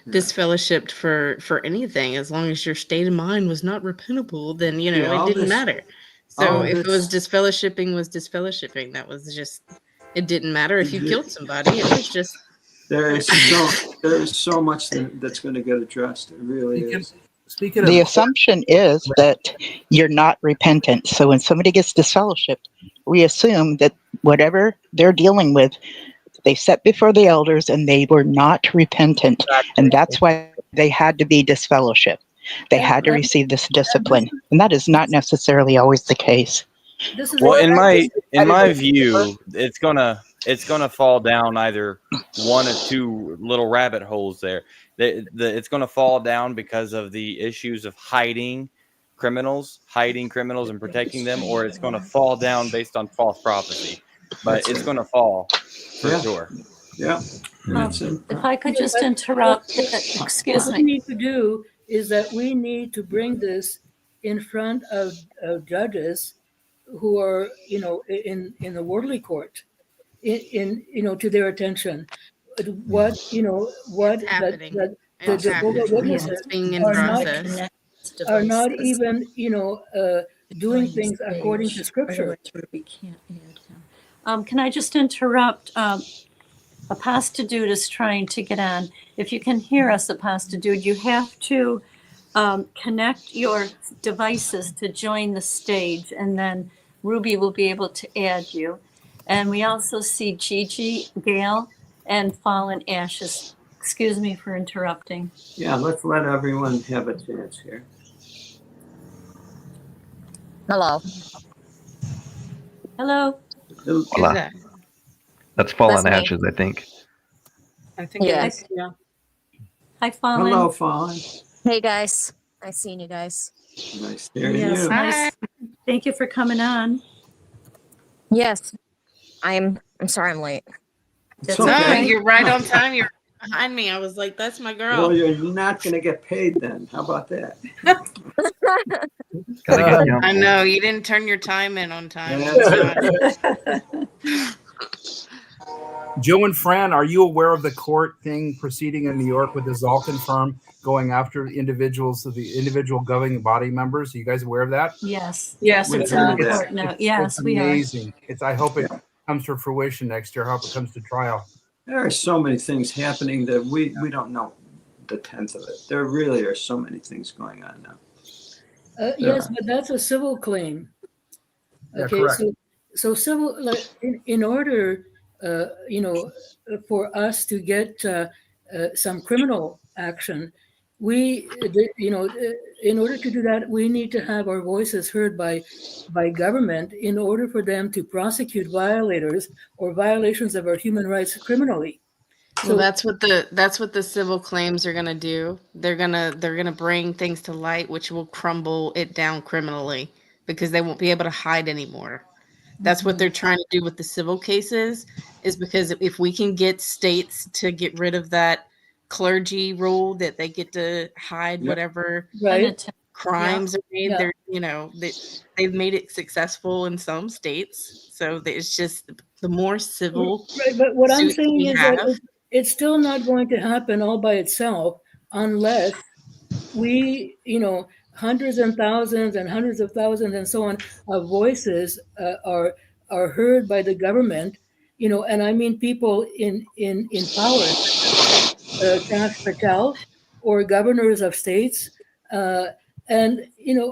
disfellowshipped for anything as long as your state of mind was not repentable. Then it didn't matter. So if it was disfellowshipping, that was just it didn't matter if you killed somebody. It was just there is so much that's going to get addressed. It really is. The assumption is that you're not repentant. So when somebody gets disfellowshipped, we assume that whatever they're dealing with, they set before the elders and they were not repentant. Exactly. And that's why they had to be disfellowshipped. They had to receive this discipline. And that is not necessarily always the case. Well, in my view, it's gonna fall down either one or two little rabbit holes there. It's going to fall down because of the issues of hiding criminals and protecting them, or it's going to fall down based on false prophecy. But it's going to fall for sure. Yeah. If I could just interrupt, excuse me. What we need to do is that we need to bring this in front of judges who are, in the worldly court, to their attention. What happening. The Jehovah's Witnesses are not even doing things according to Scripture. Can I just interrupt? Apasta Dude is trying to get on. If you can hear us, Apasta Dude, you have to connect your devices to join the stage, and then Ruby will be able to add you. And we also see Gigi, Gail, and Fallen Ashes. Excuse me for interrupting. Yeah, let's let everyone have a chance here. Hello. Hello. Who's Hola. that? That's Fallen That's me. Ashes, I think. I think Yeah. it is. Yeah. Hi, Fallen. Hello, Fallen. Hey guys. Nice seeing you guys. Nice hearing Yes, you. nice. Thank you for coming on. Yes. I'm sorry I'm late. That's No, okay. you're right on time. You're behind me. I was like, that's my girl. Well, you're not going to get paid then. How about that? Gotta get down I for it. know you didn't turn your time in on time. Joe and Fran, are you aware of the court thing proceeding in New York with the Zalkin firm going after individuals, the individual governing body members? Are you guys aware of that? Yes. Yes, It's we in are. the court now. Yes, it's we are. amazing. I hope it comes to fruition next year. I hope it comes to trial. There are so many things happening that we don't know the tenth of it. There really are so many things going on now. Yes, but that's a civil claim. Yeah, Okay, correct. so civil, like, in order, for us to get some criminal action, in order to do that, we need to have our voices heard by government in order for them to prosecute violators or violations of our human rights criminally. Well, that's what the civil claims are gonna do. They're gonna bring things to light, which will crumble it down criminally because they won't be able to hide anymore. That's what they're trying to do with the civil cases, is because if we can get states to get rid of that clergy rule that they get to hide whatever crimes are made, they've made it successful in some states. So it's just the more civil. Right, but what I'm suits saying we is have, that it's still not going to happen all by itself unless we, hundreds and thousands and hundreds of thousands and so on of voices are heard by the government, and I mean people in power, Kash Patel, or governors of states. And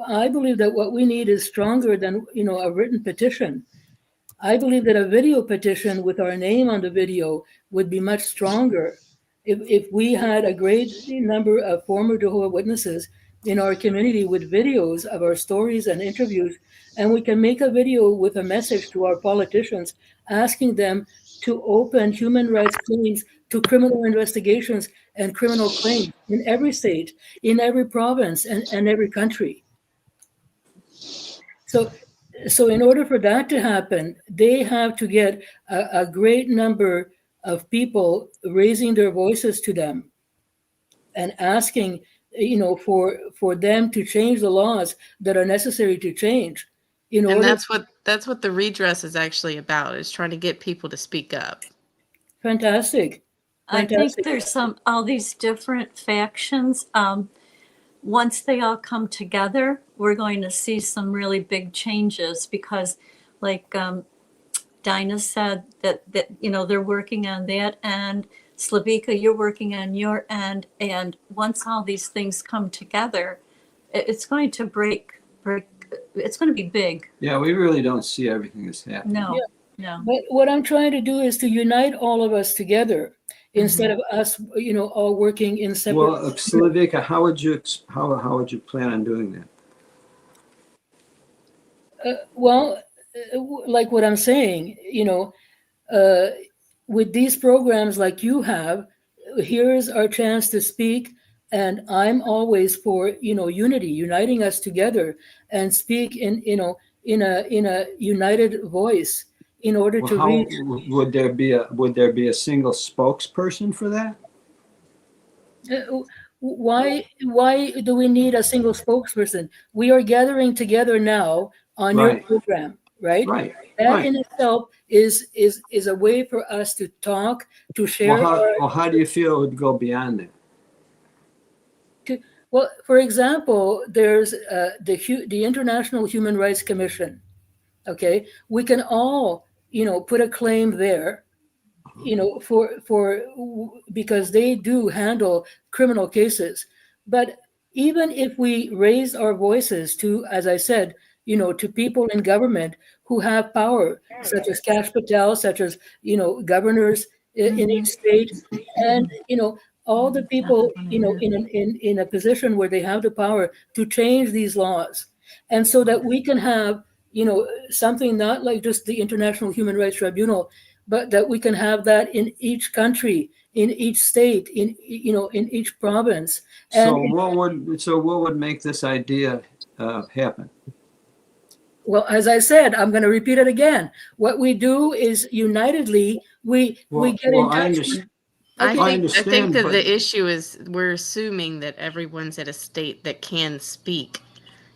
I believe that what we need is stronger than a written petition. I believe that a video petition with our name on the video would be much stronger. If we had a great number of former Jehovah's Witnesses in our community with videos of our stories and interviews, and we can make a video with a message to our politicians asking them to open human rights claims to criminal investigations and criminal claims in every state, in every province, and every country. So in order for that to happen, they have to get a great number of people raising their voices to them and asking, for them to change the laws that are necessary to change. and that's what the redress is actually about, is trying to get people to speak up. Fantastic. I think there's all these different factions. Once they all come together, we're going to see some really big changes because, like Dinah said, that they're working on that, and Slavika, you're working on your end, and once all these things come together, it's going to break. It's going to be big. Yeah, we really don't see everything that's happening. No. But what I'm trying to do is to unite all of us together instead of us, all working in separate. Well, Slavika, how would you plan on doing that? Like what I'm saying, with these programs like you have, here's our chance to speak, and I'm always for unity, uniting us together, and speak in a united voice in order to reach. Would there be a single spokesperson for that? Why do we need a single spokesperson? We are gathering together now on your program, right? Right. That in itself is a way for us to talk, to share. How do you feel it would go beyond that? Well, for example, there's the International Human Rights Commission. Okay, we can all put a claim there, because they do handle criminal cases. But even if we raise our voices to, as I said, to people in government who have power, such as Kash Patel, such as, governors in each state, and, all the people, in a position where they have the power to change these laws. And so that we can have, something not like just the International Human Rights Tribunal, but that we can have that in each country, in each state, in each province. So And what would make this idea happen? well, as I said, I'm going to repeat it again. What we do is unitedly we get in touch. I think that the issue is we're assuming that everyone's at a state that can speak,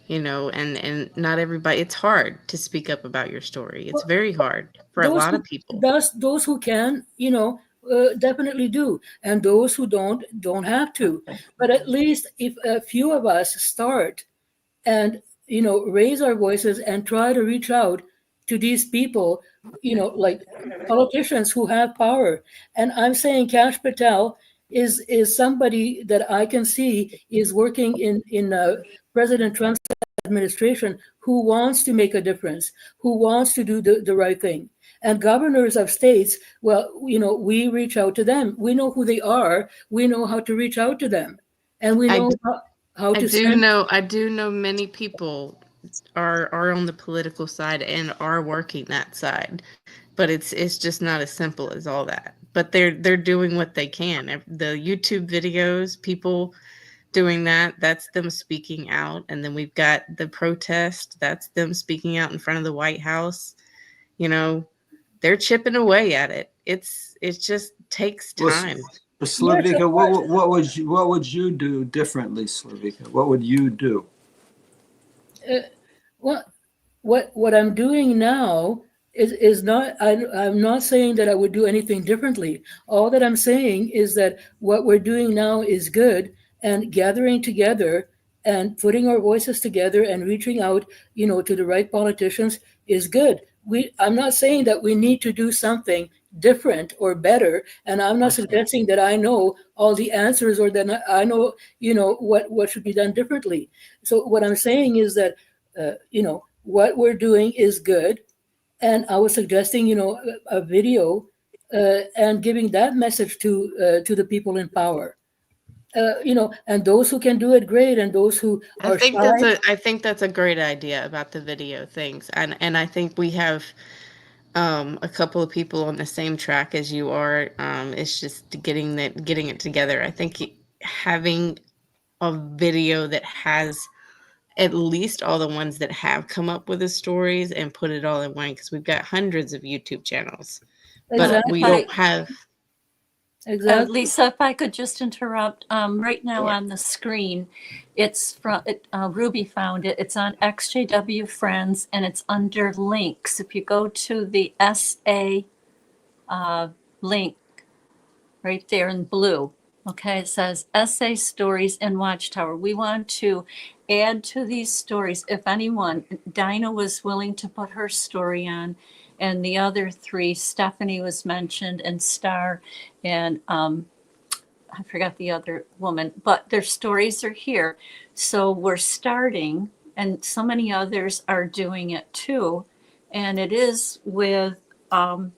and not everybody. It's hard to speak up about your story. It's very hard for a lot of people. Those who can, definitely do, and those who don't have to. But at least if a few of us start and raise our voices and try to reach out to these people, like politicians who have power. And I'm saying Kash Patel is somebody that I can see is working in President Trump's administration, who wants to make a difference, who wants to do the right thing. And governors of states, well, we reach out to them. We know who they are. We know how to reach out to them, and we know how to. I do know many people are on the political side and are working that side, but it's just not as simple as all that. But they're doing what they can. The YouTube videos, people doing that's them speaking out. And then we've got the protest, that's them speaking out in front of the White House. They're chipping away at it. It just takes time. Slavika, what would you do differently, Slavika? What would you do? What I'm doing now is not. I'm not saying that I would do anything differently. All that I'm saying is that what we're doing now is good, and gathering together and putting our voices together and reaching out, to the right politicians is good. I'm not saying that we need to do something different or better, and I'm not suggesting that I know all the answers or that I know, what should be done differently. So what I'm saying is that, what we're doing is good, and I was suggesting, a video and giving that message to the people in power. And those who can do it, great, and those who are I think that's a great idea about the video things, and I think we have a couple of people on the same track as you are. It's just getting it together. I think having a video that has at least all the ones that have come up with the stories and put it all in one, because we've got hundreds of YouTube channels, but we don't have. Exactly. Lisa, if I could just interrupt, right now on the screen, it's from Ruby found it. It's on ExJWFriends and it's under links. If you go to the SA link right there in blue, okay, it says essay stories and Watchtower. We want to add to these stories. If anyone, Dinah was willing to put her story on, and the other three, Stephanie was mentioned, and Star, and I forgot the other woman, but their stories are here. So we're starting, and so many others are doing it too. And it is with some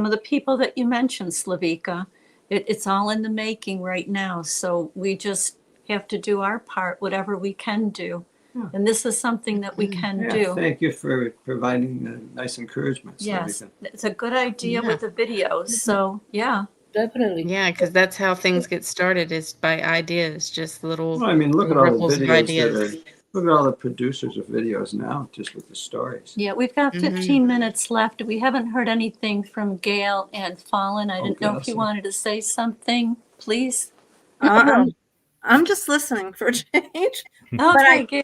of the people that you mentioned, Slavika. It's all in the making right now. So we just have to do our part, whatever we can do. Yeah. And this is something that we can do. Thank you for providing nice encouragement. Yes, it's a good idea with the videos. So yeah. Definitely. Yeah, because that's how things get started, is by ideas, just little. Well, I mean, look at all the ripples of videos. ideas. Look at all the producers of videos now, just with the stories. Yeah, we've got 15 minutes left. We haven't heard anything from Gail and Fallen. I didn't know if you wanted to say something, please. I'm just listening for a change. Okay,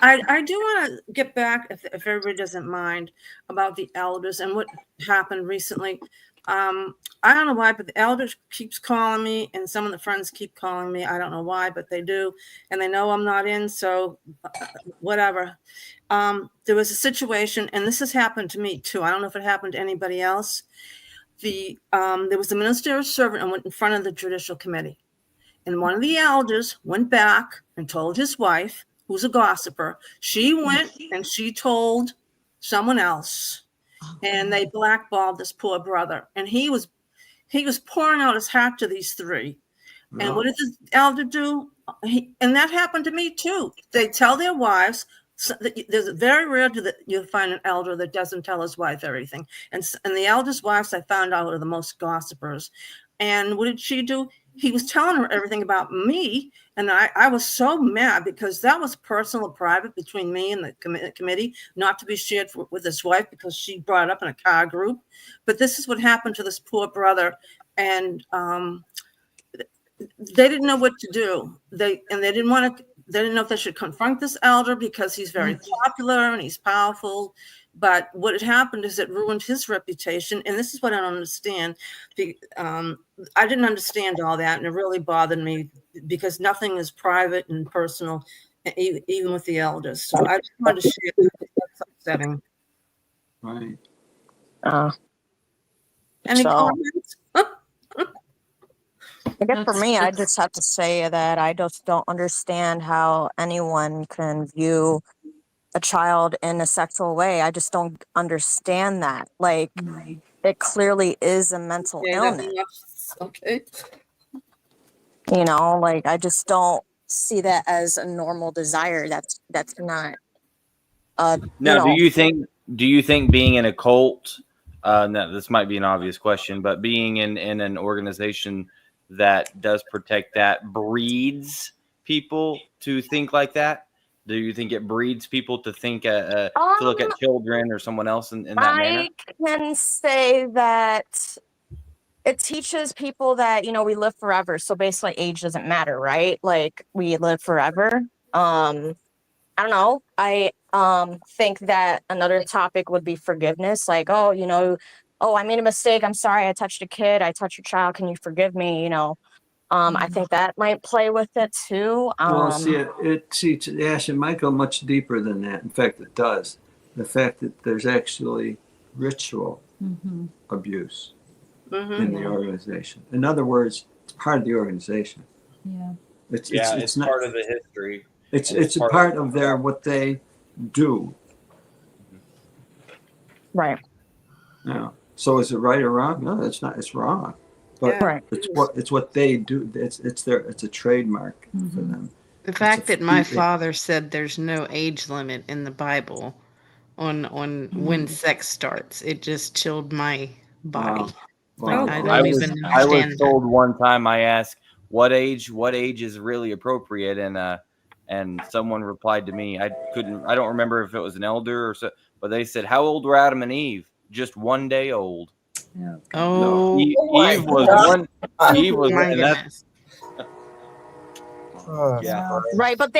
I do want to get back, if everybody doesn't mind, about the elders and what happened recently. I don't know why, but the elder keeps calling me, and some of the friends keep calling me. I don't know why, but they do, and they know I'm not in, so whatever. There was a situation, and this has happened to me too. I don't know if it happened to anybody else. There was a ministerial servant and went in front of the judicial committee, and one of the elders went back and told his wife, who's a gossiper. She went and she told someone else, and they blackballed this poor brother, and he was pouring out his heart to these three. And what did the elder do? And that happened to me too. They tell their wives. There's very rare that you'll find an elder that doesn't tell his wife everything. And the elder's wives, I found out, are the most gossipers. And what did she do? He was telling her everything about me. And I was so mad because that was personal and private between me and the committee, not to be shared with his wife because she brought it up in a car group. But this is what happened to this poor brother. And they didn't know what to do. They didn't know if they should confront this elder because he's very popular and he's powerful. But what had happened is it ruined his reputation. And this is what I don't understand. I didn't understand all that, and it really bothered me because nothing is private and personal, even with the elders. So I just wanted to share that. That's upsetting. Right. Any So- comments? I guess for me, I just have to say that I just don't understand how anyone can view a child in a sexual way. I just don't understand that. Like, it clearly is a mental illness. Okay. You know, like, I just don't see that as a normal desire. That's not. Now, do you think being in a cult? No, this might be an obvious question, but being in an organization that does protect that breeds people to think like that? Do you think it breeds people to think to look at children or someone else in that manner? I can say that it teaches people that, you know, we live forever. So basically age doesn't matter, right? Like, we live forever. I don't know. I think that another topic would be forgiveness. Like, oh, you know, oh, I made a mistake. I'm sorry. I touched a kid. I touched your child. Can you forgive me? You know, I think that might play with it too. Well, see, Ash, it might go much deeper than that. In fact, it does. The fact that there's actually ritual abuse in the organization. In other words, it's part of the organization. Yeah. It's not part of the history. It's a part of their what they do. Right. Yeah. So is it right or wrong? No, it's not. It's wrong. But it's what they do. It's a trademark for them. The fact that my father said there's no age limit in the Bible on when sex starts, it just chilled my body. I don't even understand. I was told one time, I asked what age is really appropriate, and someone replied to me. I don't remember if it was an elder or so, but they said, how old were Adam and Eve? Just 1 day old. Yeah. Oh, Eve was one. Eve was, and that's right. But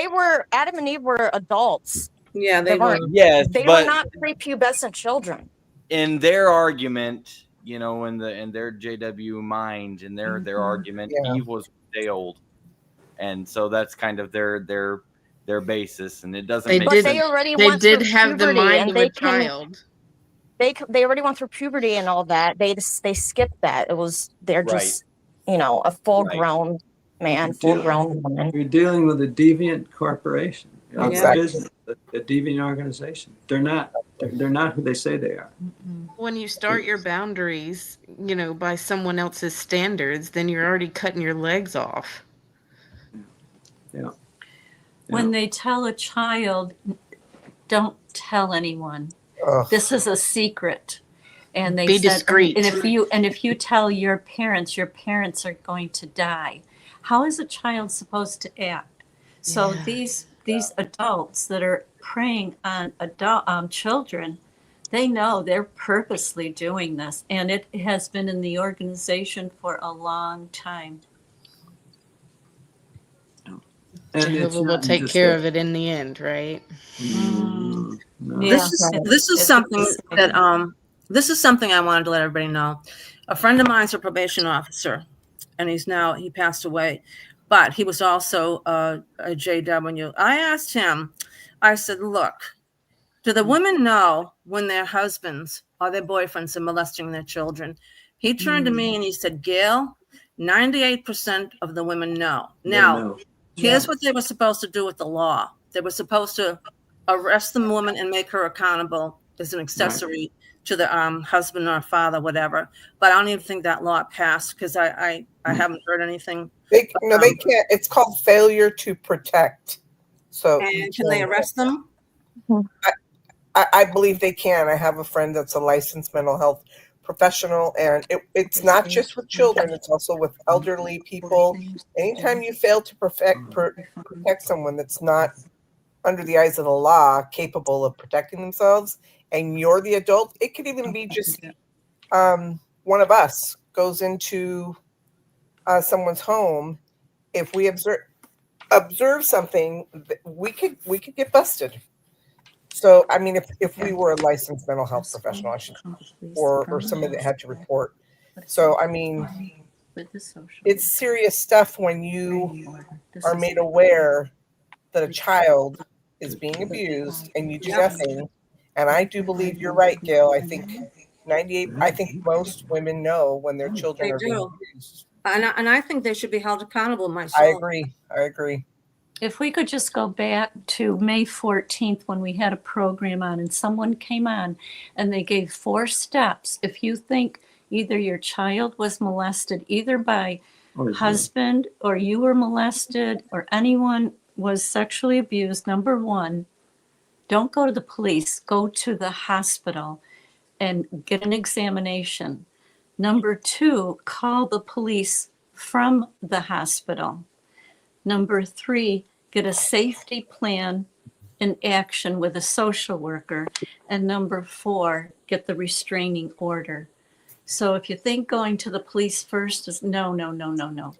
Adam and Eve were adults. Yeah, they were. Yes, they but were not prepubescent children. In their argument, you know, in their JW mind, in their argument, Eve was 1 day old, and so that's kind of their basis, and it doesn't. They make did. sense. They already They went did through have the puberty, mind and of a child. They already went through puberty and all that. They skipped that. They're just, you know, a full grown man, full grown woman. You're dealing with a deviant corporation. You know, Exactly. a business, a deviant organization. They're not who they say they are. When you start your boundaries, you know, by someone else's standards, then you're already cutting your legs off. Yeah. When they tell a child, don't tell anyone. This is a secret. And they Be said, discreet. and if you tell your parents are going to die. How is a child supposed to act? So these adults that are preying on children, they know they're purposely doing this, and it has been in the organization for a long time. Jehovah will take care of it in the end, right? This is something that this is something I wanted to let everybody know. A friend of mine's a probation officer, and he passed away, but he was also a JW. I asked him, I said, look, do the women know when their husbands or their boyfriends are molesting their children? He turned to me and he said, Gail, 98% of the women know. Now, here's what they were supposed to do with the law. They were supposed to arrest the woman and make her accountable as an accessory to the husband or father, whatever. But I don't even think that law passed because I haven't heard anything. They can't. It's called failure to protect. So, and can they arrest them? I believe they can. I have a friend that's a licensed mental health professional, and it's not just with children, it's also with elderly people. Anytime you fail to protect someone that's not under the eyes of the law capable of protecting themselves, and you're the adult, it could even be just one of us goes into someone's home. If we observe something, we could get busted. So, I mean, if we were a licensed mental health professional, or somebody that had to report. So, I mean, it's serious stuff when you are made aware that a child is being abused and you do nothing. And I do believe you're right, Gail. I think 98. I think most women know when their children are being abused. And I think they should be held accountable myself. I agree. If we could just go back to May 14th when we had a program on and someone came on and they gave 4 steps. If you think either your child was molested either by husband or you were molested or anyone was sexually abused, number 1, don't go to the police, go to the hospital and get an examination. Number 2, call the police from the hospital. Number 3, get a safety plan in action with a social worker. And number 4, get the restraining order. So if you think going to the police first is no.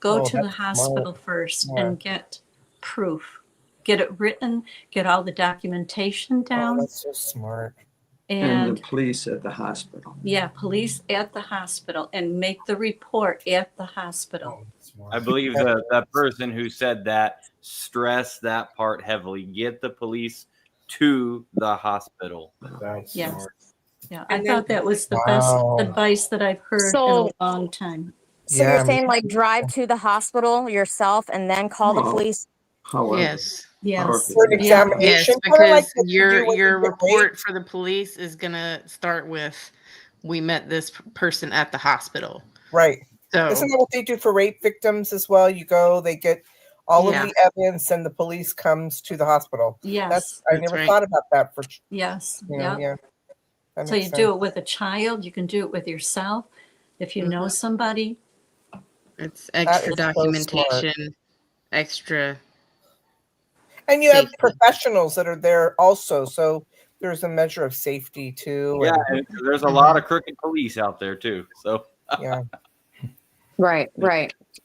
Go to the hospital first and get proof. Get it written, get all the documentation down. That's so smart. And the police at the hospital. Yeah, police at the hospital and make the report at the hospital. I believe that person who said that stressed that part heavily. Get the police to the hospital. That's smart. Yeah, I thought that was the best advice that I've heard in a long time. So you're saying like drive to the hospital yourself and then call the police? Yes. Yes. For an examination, Yes, because your report for the police is gonna start with, we met this person at the hospital. Right. So isn't that what they do for rape victims as well? You go, they get all of the evidence, and the police comes to the hospital. Yes. I never thought about that. Yes. Yeah. So you do it with a child. You can do it with yourself. If you know somebody. It's extra documentation, extra. And you have professionals that are there also. So there's a measure of safety too. Yeah, and there's a lot of crooked police out there too. So yeah. Right.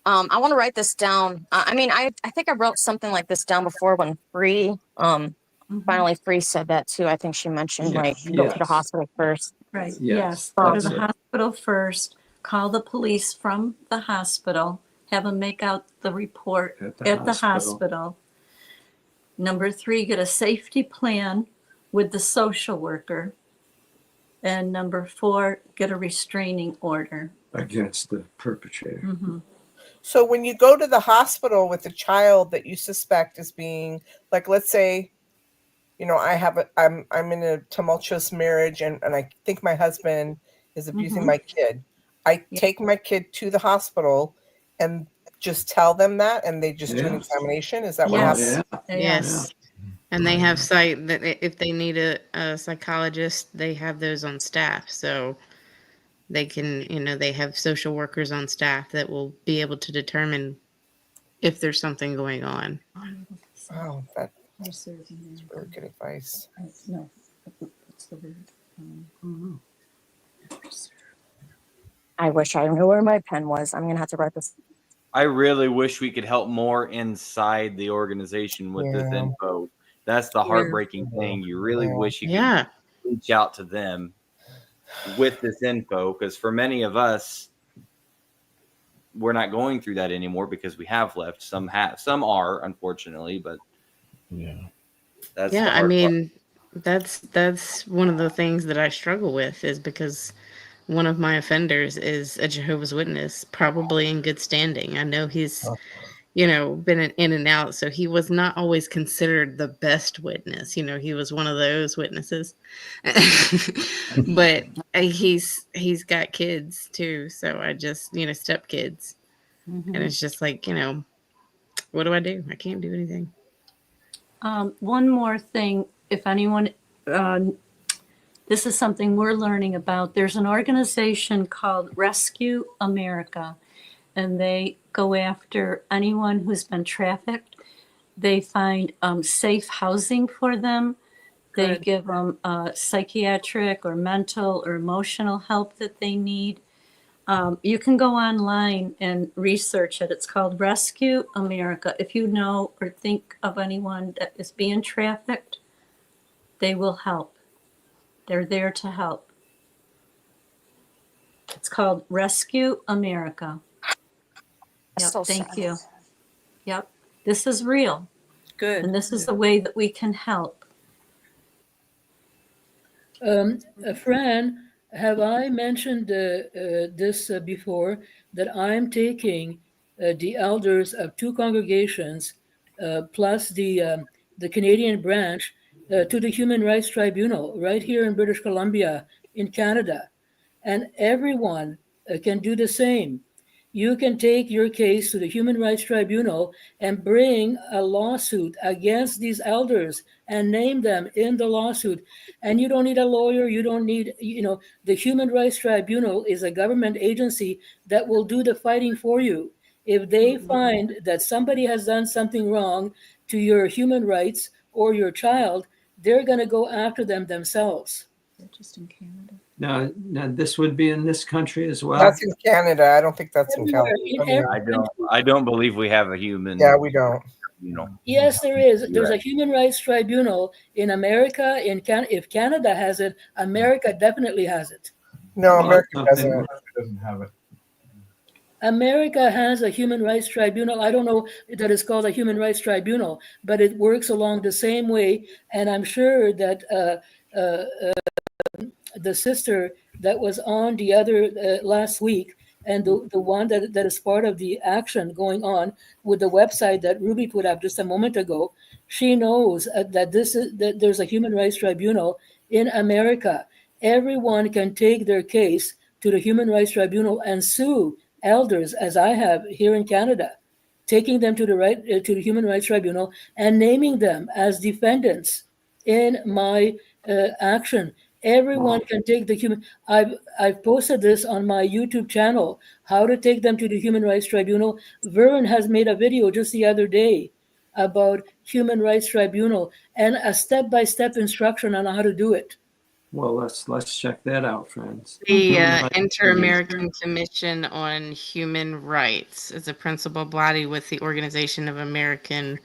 I want to write this down. I mean, I think I wrote something like this down before when Free, finally Free said that too. I think she mentioned go to the hospital first. Right. Yes. Go to the hospital first. Call the police from the hospital. Have them make out the report at the hospital. Number 3, get a safety plan with the social worker. And number 4, get a restraining order against the perpetrator. Mm-hmm. So when you go to the hospital with a child that you suspect is being, like, let's say, I'm in a tumultuous marriage and I think my husband is abusing my kid. I take my kid to the hospital and just tell them that, and they just do an examination. Is that what happens? Yes. And they have if they need a psychologist, they have those on staff. So they can, they have social workers on staff that will be able to determine if there's something going on. Wow, that's really good advice. No, what's the word? I wish I knew where my pen was. I'm going to have to write this. I really wish we could help more inside the organization with this info. That's the heartbreaking thing. You really wish you could reach out to them with this info, because for many of us, we're not going through that anymore because we have left. Some are, unfortunately, but yeah, that's Yeah, the I hard part. mean, that's one of the things that I struggle with is because one of my offenders is a Jehovah's Witness, probably in good standing. I know he's, been in and out, so he was not always considered the best witness. He was one of those witnesses. But he's got kids too, so I just, stepkids. And it's just like, what do? I can't do anything. One more thing, if anyone, this is something we're learning about. There's an organization called Rescue America, and they go after anyone who's been trafficked. They find safe housing for them. They Good. give them psychiatric or mental or emotional help that they need. You can go online and research it. It's called Rescue America. If you know or think of anyone that is being trafficked, they will help. They're there to help. It's called Rescue America. Yep, So thank sad. you. Yep, this is real. Good. And this is the way that we can help. Fran, have I mentioned this before, that I'm taking the elders of 2 congregations plus the Canadian branch to the Human Rights Tribunal right here in British Columbia in Canada. And everyone can do the same. You can take your case to the Human Rights Tribunal and bring a lawsuit against these elders and name them in the lawsuit. And you don't need a lawyer. You don't need, the Human Rights Tribunal is a government agency that will do the fighting for you. If they find that somebody has done something wrong to your human rights or your child, they're going to go after them themselves. Just in Canada. Now, this would be in this country as well. That's in Canada. I don't think that's in Everywhere, California. I don't believe we have a human. Yeah, we don't. Yes, there is. There's a Right. human rights tribunal in America. If Canada has it, America definitely has it. No, America doesn't. Doesn't have it. America has a human rights tribunal. I don't know that it's called a human rights tribunal, but it works along the same way. And I'm sure that the sister that was on the other last week, and the one that is part of the action going on with the website that Ruby put up just a moment ago, she knows that there's a human rights tribunal in America. Everyone can take their case to the Human Rights Tribunal and sue elders, as I have here in Canada, taking them to the Human Rights Tribunal and naming them as defendants in my action. Everyone can take the human. I've posted this on my YouTube channel, how to take them to the Human Rights Tribunal. Vern has made a video just the other day about Human Rights Tribunal and a step-by-step instruction on how to do it. Well, let's check that out, friends. The Inter-American Commission on Human Rights is a principal body with the Organization of American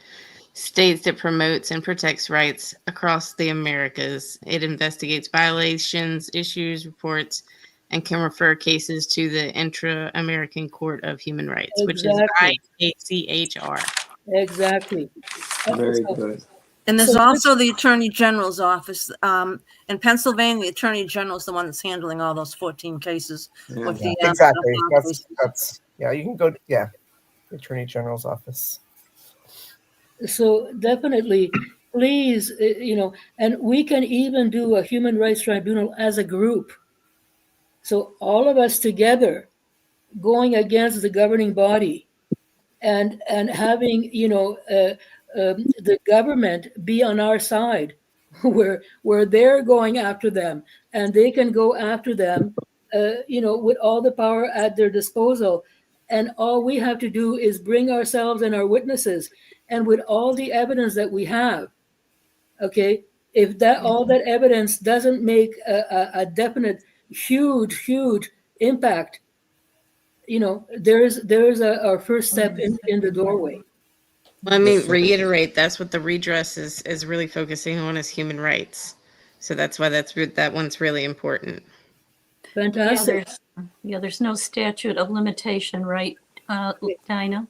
States that promotes and protects rights across the Americas. It investigates violations, issues reports, and can refer cases to the Inter-American Court of Human Rights, which is IACHR. Exactly. Very good. And there's also the Attorney General's office. In Pennsylvania, the Attorney General is the one that's handling all those 14 cases. Yeah. With the, Exactly. That's yeah. You can go. The Attorney General's office. So definitely, please, and we can even do a human rights tribunal as a group. So all of us together going against the governing body and having, the government be on our side where they're going after them and they can go after them, with all the power at their disposal. And all we have to do is bring ourselves and our witnesses. And with all the evidence that we have, okay, if all that evidence doesn't make a definite, huge impact, there's our first step in the doorway. Let me reiterate, that's what the redress is really focusing on, is human rights. So that's why that one's really important. Fantastic. There's no statute of limitation, right? Dinah?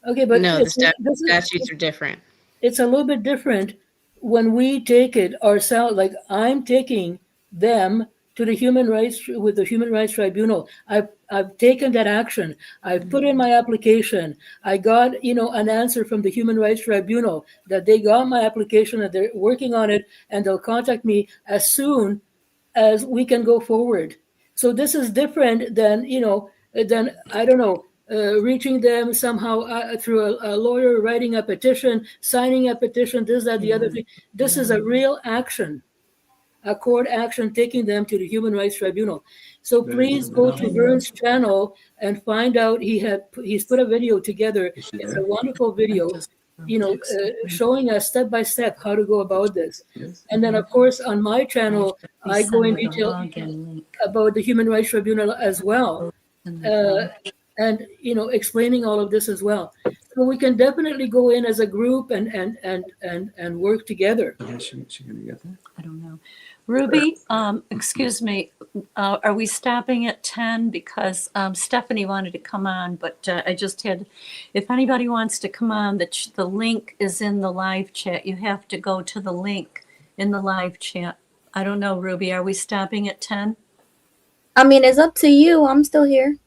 Okay, but No, the this is, statutes are different. it's a little bit different when we take it ourselves. Like I'm taking them to the human rights with the Human Rights Tribunal. I've taken that action. I've put in my application. I got an answer from the Human Rights Tribunal that they got my application and they're working on it and they'll contact me as soon as we can go forward. So this is different than I don't know, reaching them somehow through a lawyer, writing a petition, signing a petition, this, that, the other thing. This is a real action, a court action taking them to the Human Rights Tribunal. So please go to Vern's channel and find out. He's put a video together. It's a wonderful video, showing us step by step how to go about this. And then, of course, on my channel, I go in detail about the Human Rights Tribunal as well, and explaining all of this as well. So we can definitely go in as a group and work together. Is she gonna get that? I don't know. Ruby, excuse me, are we stopping at 10? Because Stephanie wanted to come on, but I just had, if anybody wants to come on, the link is in the live chat. You have to go to the link in the live chat. I don't know, Ruby, are we stopping at 10? I mean, it's up to you. I'm still here.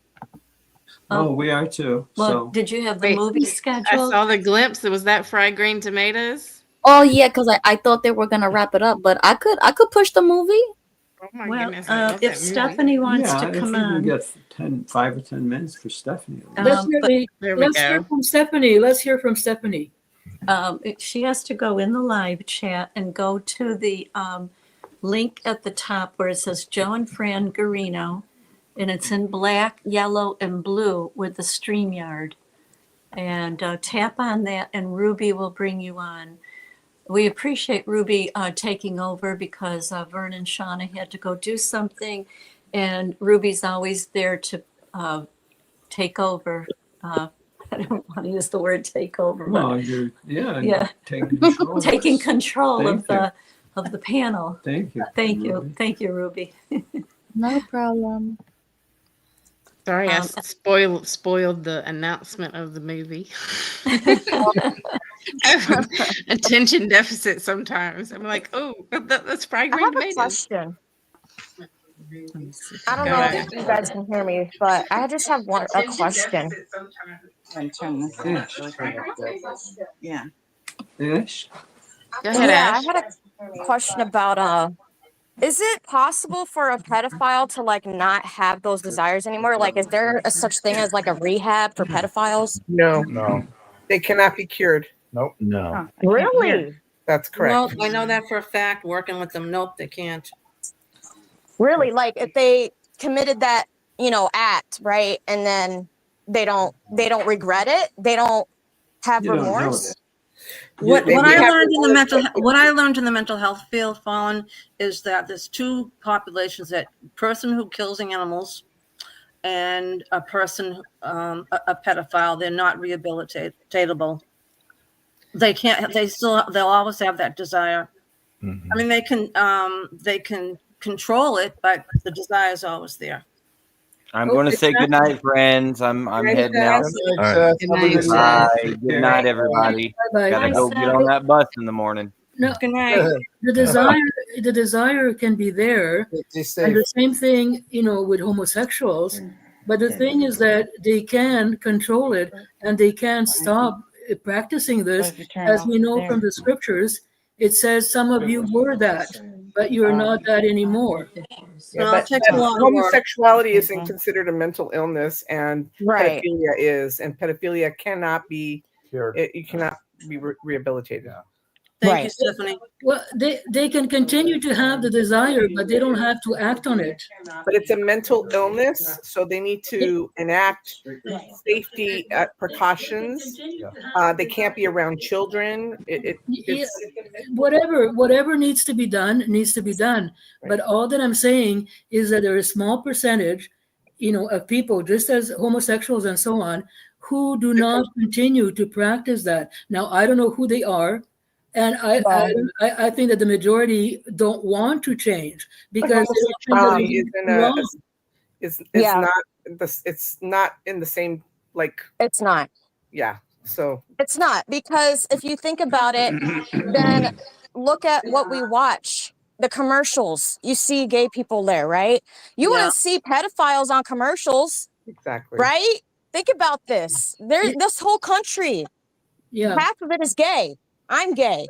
Oh, we are too. Well, So did you have the movie I scheduled? saw the glimpse. Was that fried green tomatoes? Oh yeah, because I thought they were gonna wrap it up, but I could push the movie. Oh my Well, goodness! I love if that movie. Stephanie wants yeah, to if come you can on. get 5 or 10 minutes for Stephanie. Definitely. There we Let's hear go. from Stephanie. Let's hear from Stephanie. She has to go in the live chat and go to the link at the top where it says Joe and Fran Garino, and it's in black, yellow, and blue with the StreamYard. And tap on that, and Ruby will bring you on. We appreciate Ruby taking over because Vern and Shauna had to go do something, and Ruby's always there to take over. I don't want to use the word take over, but Well, you're yeah, taking control. taking control Thank you. of the panel. Thank you. Thank you, Ruby. thank you, Ruby. No problem. Sorry, I spoiled the announcement of the movie. I have attention deficit sometimes. I'm like, oh, that's fried I green have a tomatoes. question. I don't know if you guys can hear me, but I just have a question. Yeah. Go ahead, Yeah, Ash. I had a question about is it possible for a pedophile to like not have those desires anymore? Like, is there a such thing as like a rehab for pedophiles? No, they cannot be cured. Nope. No. Really? That's correct. No, I know that for a fact. Working with them, nope, they can't. Really? Like, if they committed that, act, right, and then they don't regret it, they don't have You don't know remorse. that. What They I have learned in the remorse. what I learned in the mental health field, Fallon, is that there's two populations: that person who kills animals and a person, a pedophile. They're not rehabilitatable. They can't. They'll always have that desire. Mhm. I mean, they can control it, but the desire is always there. I'm going to say goodnight, friends. I'm heading out. All right. Good night. Bye. Good night, everybody. Bye-bye. Gotta go get on that bus in the morning. No, Good night. the desire can be there, Stay and safe. the same thing, with homosexuals. But the thing is that they can control it, and they can stop practicing this. As we know from the scriptures, it says some of you were that, but you're not that anymore. Yeah, No, but it takes a lot of work. homosexuality isn't considered a mental illness, and Right. pedophilia is, and pedophilia cannot be Cured. you cannot be rehabilitated. Thank you, Stephanie. Well, they can continue to have the desire, but they don't have to act on it. But it's a mental illness, so they need to enact safety precautions. They can't be around children. It's Whatever needs to be done needs to be done. But all that I'm saying is that there is a small percentage, of people, just as homosexuals and so on, who do not continue to practice that. Now, I don't know who they are. And I think that the majority don't want to change because they don't think that homosexuality it's wrong. it's not in the same Like, It's not. yeah. So It's not, because if you think about it, then look at what we watch. The commercials. You see gay people there, right? You Yeah. wouldn't see pedophiles on commercials, exactly. right? Think about this. This whole country, Yeah. half of it is gay. I'm gay.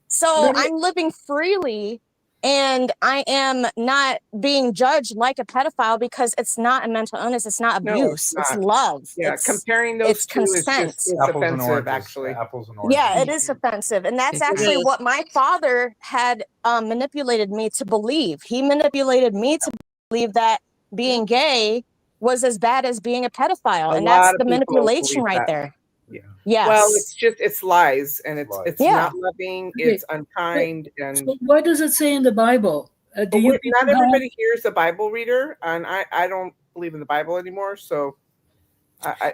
So I'm living freely, and I am not being judged like a pedophile because it's not a mental illness. It's not No, abuse. it's It's not. love. Yeah, comparing those It's two is consent. just it's offensive, actually. Apples and oranges. Yeah, it is offensive. And that's It actually is. what my father had manipulated me to believe. He manipulated me to believe that being gay was as bad as being a pedophile. A And that's lot of the people manipulation believe right that. there. Yeah. Yes. Well, it's lies, and it's Yeah. not loving. Okay. It's unkind, and So what does it say in the Bible? Do you people not everybody here is a Bible reader, and I don't believe in the Bible anymore. So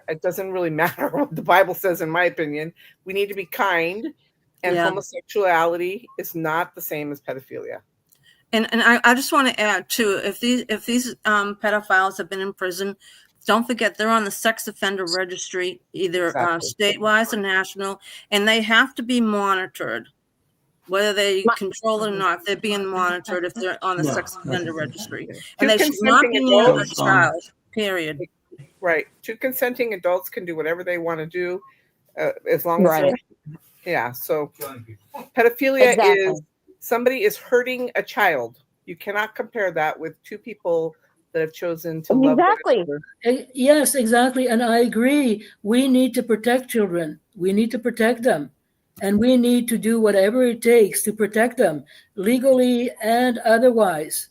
it doesn't really matter what the Bible says, in my opinion. We need to be kind, and Yeah. homosexuality is not the same as pedophilia. And I just want to add too, if these pedophiles have been in prison, don't forget they're on the sex offender registry, either statewide or national, and they have to be monitored. Whether they control it or not, they're being monitored if they're on the sex offender registry. And they should not be near a child, period. Right. Two consenting adults can do whatever they want to do, as long as they're, yeah. So pedophilia is somebody is hurting a child. You cannot compare that with two people that have chosen to love one another. Yes, exactly. And I agree. We need to protect children. We need to protect them. And we need to do whatever it takes to protect them, legally and otherwise.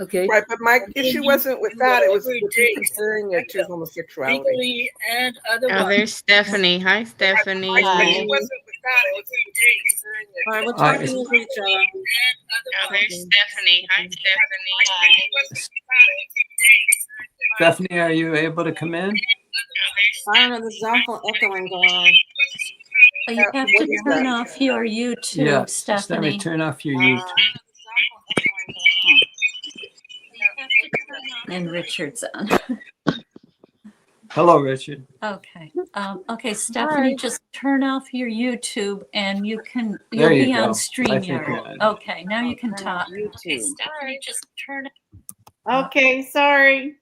Okay. Right, but my issue wasn't with that. It was with you comparing it to homosexuality. Legally and otherwise. Oh, there's Stephanie. Hi, Stephanie. My issue wasn't with that. It was with you comparing it. All right, we're talking over each other. Oh, there's Stephanie. Hi, Stephanie. Stephanie, are you able to come in? I don't know, there's awful echoing going on. Oh, you have to turn off your YouTube, Stephanie. Turn off your YouTube. And Richard's on. Hello, Richard. Okay. Okay, Stephanie, just turn off your YouTube and you'll There you be go. on I think you're StreamYard. on. Okay, now you can talk. YouTube. Stephanie, just turn it. Okay, sorry.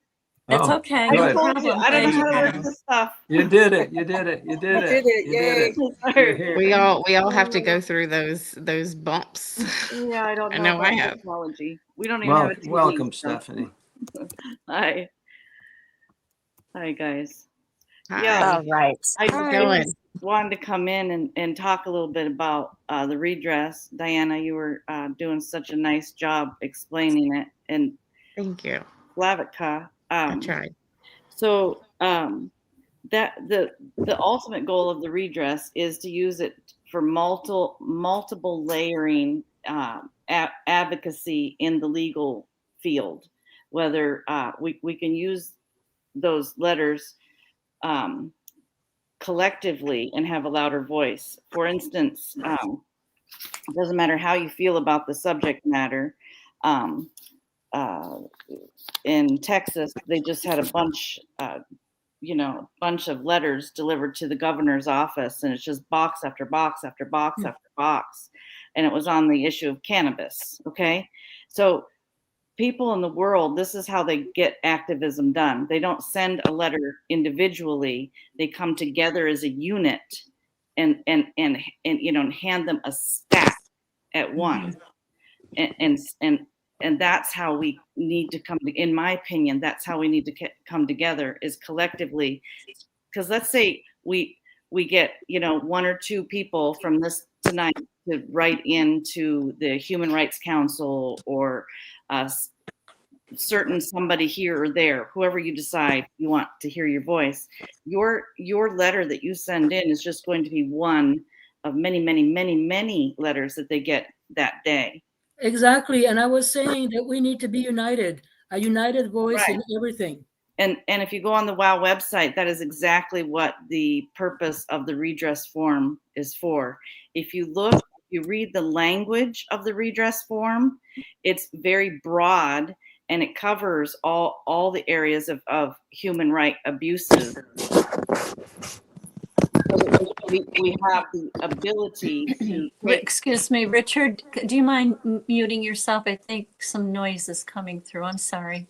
It's Oh, okay. I No told you, problem. I don't know how to Anytime. work this stuff. You did it. You did it. You did it. You did it. You're here. We all have to go through those bumps. Yeah, I don't know. I know I about have. technology. We don't even have a TV. Welcome, so. Stephanie. Hi. Hi, guys. Hi. Yeah. All right. I How's it going? wanted to come in and talk a little bit about the redress. Diana, you were doing such a nice job explaining it. And thank you. Slavica. I tried. So that the ultimate goal of the redress is to use it for multiple layering advocacy in the legal field. Whether we can use those letters collectively and have a louder voice. For instance, it doesn't matter how you feel about the subject matter. In Texas, they just had a bunch of letters delivered to the governor's office, and it's just box after box after box after box. And it was on the issue of cannabis. Okay. So people in the world, this is how they get activism done. They don't send a letter individually. They come together as a unit and hand them a stack at once. And that's how we need to come, in my opinion, that's how we need to come together, is collectively. Because let's say we get, one or two people from this tonight to write into the Human Rights Council or certain somebody here or there, whoever you decide you want to hear your voice. Your letter that you send in is just going to be one of many, many, many, many letters that they get that day. Exactly. And I was saying that we need to be united, a united voice in everything. And if you go on the WOW website, that is exactly what the purpose of the redress form is for. If you read the language of the redress form, it's very broad and it covers all the areas of human right abuses. We have the ability to take. Excuse me, Richard, do you mind muting yourself? I think some noise is coming through. I'm sorry.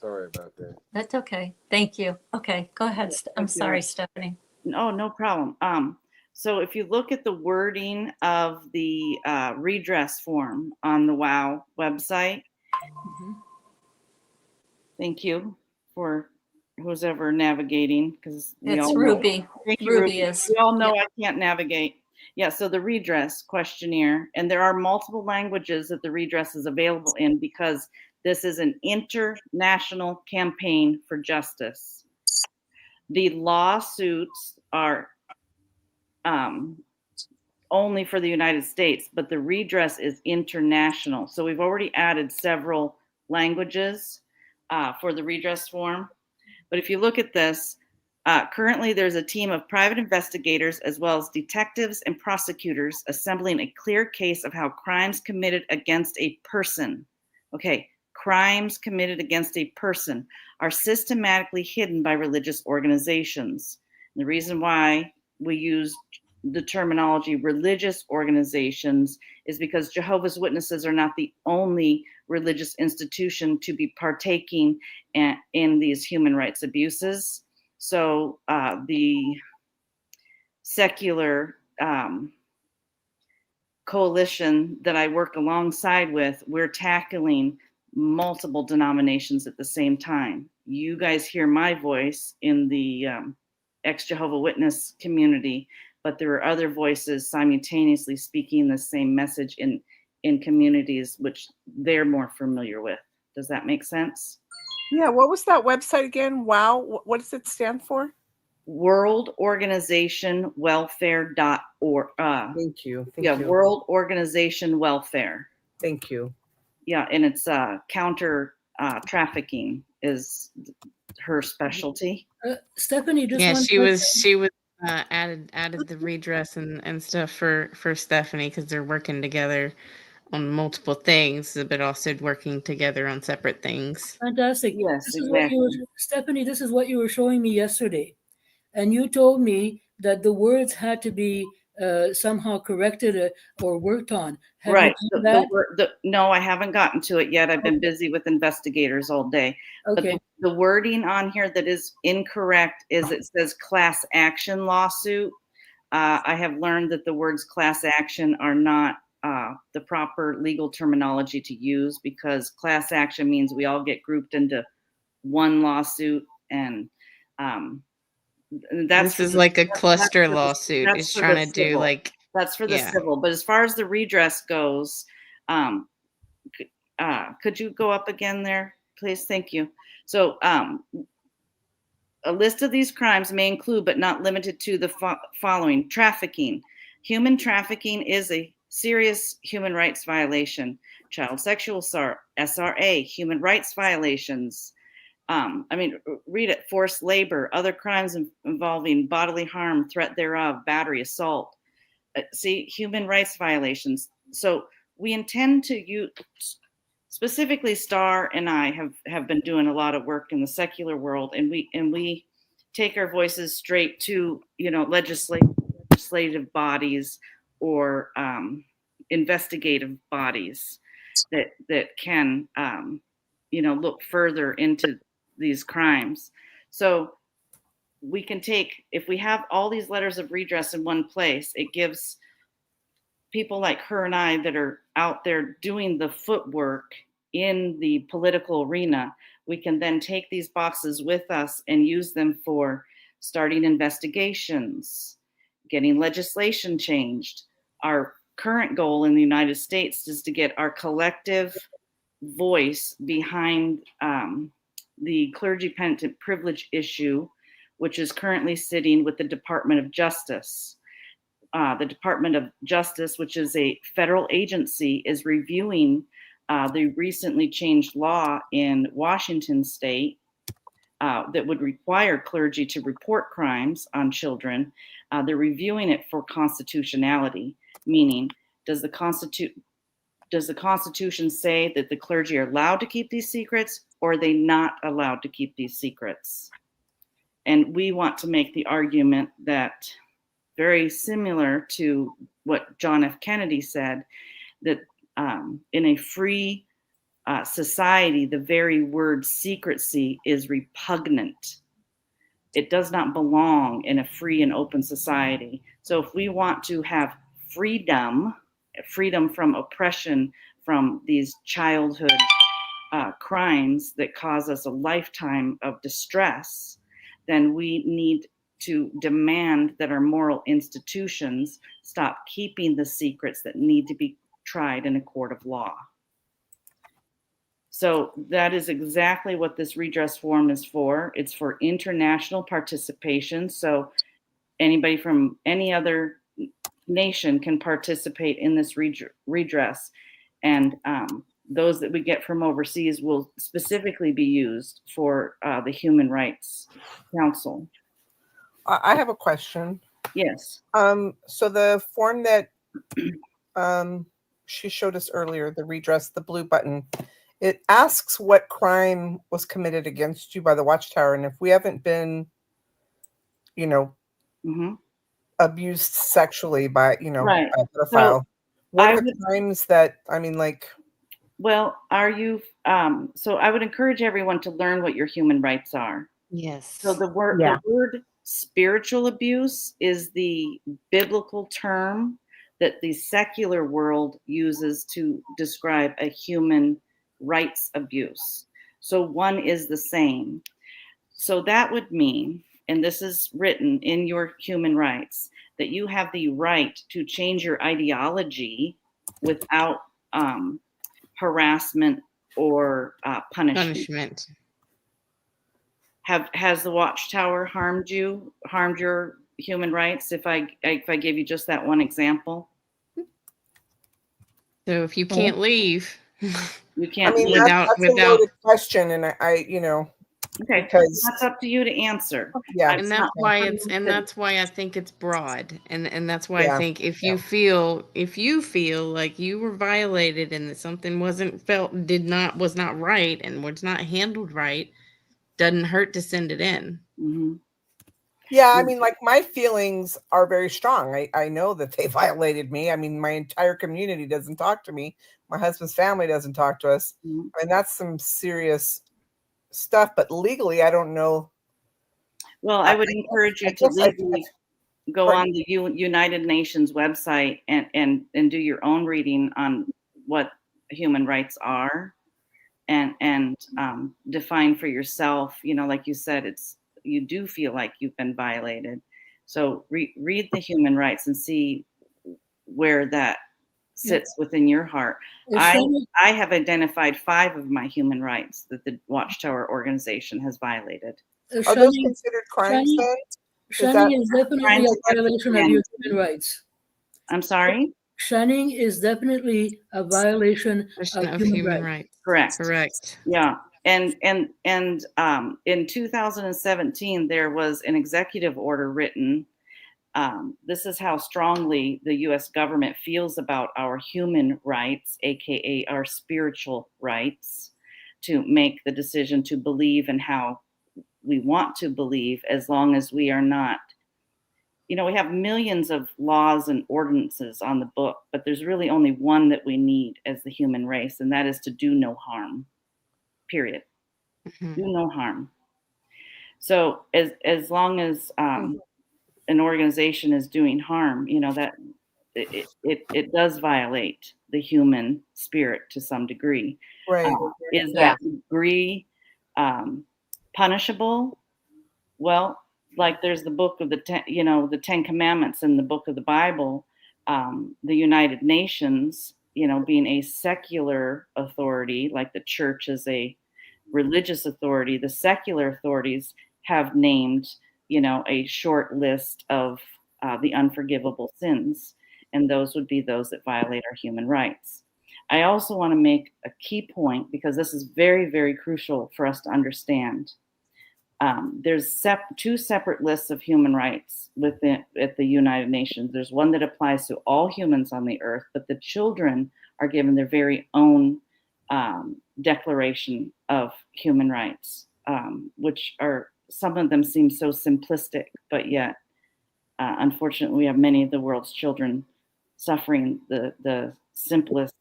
Sorry about that. That's okay. Thank you. Okay, go ahead. I'm sorry, Stephanie. No problem. So if you look at the wording of the redress form on the WOW website, thank you for who's ever navigating, because we It's all Ruby. know. Thank you, Ruby Ruby. is. We all know Yep. I can't navigate. Yeah, so the redress questionnaire, and there are multiple languages that the redress is available in because this is an international campaign for justice. The lawsuits are only for the United States, but the redress is international. So we've already added several languages for the redress form. But if you look at this, currently there's a team of private investigators as well as detectives and prosecutors assembling a clear case of how crimes committed against a person, okay, crimes committed against a person are systematically hidden by religious organizations. And the reason why we use the terminology religious organizations is because Jehovah's Witnesses are not the only religious institution to be partaking in these human rights abuses. So the secular coalition that I work alongside with, we're tackling multiple denominations at the same time. You guys hear my voice in the ex-Jehovah Witness community, but there are other voices simultaneously speaking the same message in communities which they're more familiar with. Does that make sense? Yeah, what was that website again? Wow, what does it stand for? worldorganizationwelfare.org. Thank you. Thank Yeah, you. World Organization Welfare. Thank you. Yeah, and it's counter trafficking is her specialty. Stephanie, just Yeah, one she question. was added the redress and stuff for Stephanie because they're working together on multiple things, but also working together on separate things. Fantastic. Yes, This is what you were, Stephanie, this is what you were showing me yesterday. And you told me that the words had to be somehow corrected or worked on. Have Right. you done that? No, I haven't gotten to it yet. I've been busy with investigators all day. Okay. But the wording on here that is incorrect is it says class action lawsuit. I have learned that the words class action are not the proper legal terminology to use because class action means we all get grouped into one lawsuit, and that's This is like a cluster lawsuit. that's It's for trying the to do civil. like That's for the civil. But as far as the redress goes, could you go up again there, please? Thank you. So a list of these crimes may include, but not limited to, the following: trafficking. Human trafficking is a serious human rights violation. Child sexual SRA, human rights violations. Read it: forced labor, other crimes involving bodily harm, threat thereof, battery, assault. See, human rights violations. So we intend to use, specifically Star and I have been doing a lot of work in the secular world, and we take our voices straight to, legislative bodies or investigative bodies that can look further into these crimes. So we can take, if we have all these letters of redress in one place, it gives people like her and I that are out there doing the footwork in the political arena, we can then take these boxes with us and use them for starting investigations, getting legislation changed. Our current goal in the United States is to get our collective voice behind the clergy penitent privilege issue, which is currently sitting with the Department of Justice. The Department of Justice, which is a federal agency, is reviewing the recently changed law in Washington state that would require clergy to report crimes on children. They're reviewing it for constitutionality, meaning does the Constitution say that the clergy are allowed to keep these secrets, or are they not allowed to keep these secrets? And we want to make the argument that, very similar to what John F. Kennedy said, that in a free society, the very word secrecy is repugnant. It does not belong in a free and open society. So if we want to have freedom from oppression, from these childhood crimes that cause us a lifetime of distress, then we need to demand that our moral institutions stop keeping the secrets that need to be tried in a court of law. So that is exactly what this redress forum is for. It's for international participation. So anybody from any other nation can participate in this redress. And those that we get from overseas will specifically be used for the Human Rights Council. I have a question. Yes. So the form that she showed us earlier, the redress, the blue button, it asks what crime was committed against you by the Watchtower. And if we haven't been, abused sexually by, Right. a pedophile, So what I are the crimes that, well, are you, so I would encourage everyone to learn what your human rights are. Yes. So the word spiritual abuse is the biblical term that the secular world uses to describe a human rights abuse. So one is the same. So that would mean, and this is written in your human rights, that you have the right to change your ideology without harassment or punishment. Has the Watchtower harmed your human rights? If I give you just that one example. So if you can't leave, you can't leave that's a loaded question, and okay, because that's up to you to answer. Yeah, and that's why I think it's broad, and that's why I think if you feel like you were violated and that something was not right and was not handled right, doesn't hurt to send it in. Yeah, my feelings are very strong. I know that they violated me. My entire community doesn't talk to me. My husband's family doesn't talk to us. That's some serious stuff, but legally, I don't know. Well, I would encourage you to legally go on the United Nations website and do your own reading on what human rights are and define for yourself, like you said, you do feel like you've been violated. So read the human rights and see where that sits within your heart. I have identified 5 of my human rights that the Watchtower organization has violated. Are those considered crimes then? Shunning is definitely a violation of your human rights. I'm sorry? Shunning is definitely a violation of human rights. Correct. Yeah. And in 2017, there was an executive order written. This is how strongly the U.S. government feels about our human rights, aka our spiritual rights, to make the decision to believe in how we want to believe, as long as we are not. We have millions of laws and ordinances on the book, but there's really only one that we need as the human race, and that is to do no harm. Period. Do no harm. So as long as an organization is doing harm, that it does violate the human spirit to some degree. Right. Is that degree punishable? Well, like there's the book of the 10 Commandments in the book of the Bible. The United Nations, being a secular authority, like the church is a religious authority, the secular authorities have named, a short list of the unforgivable sins, and those would be those that violate our human rights. I also want to make a key point, because this is very, very crucial for us to understand. There's 2 separate lists of human rights at the United Nations. There's one that applies to all humans on the earth, but the children are given their very own Declaration of Human Rights, which are some of them seem so simplistic, but yet, unfortunately, we have many of the world's children suffering the simplest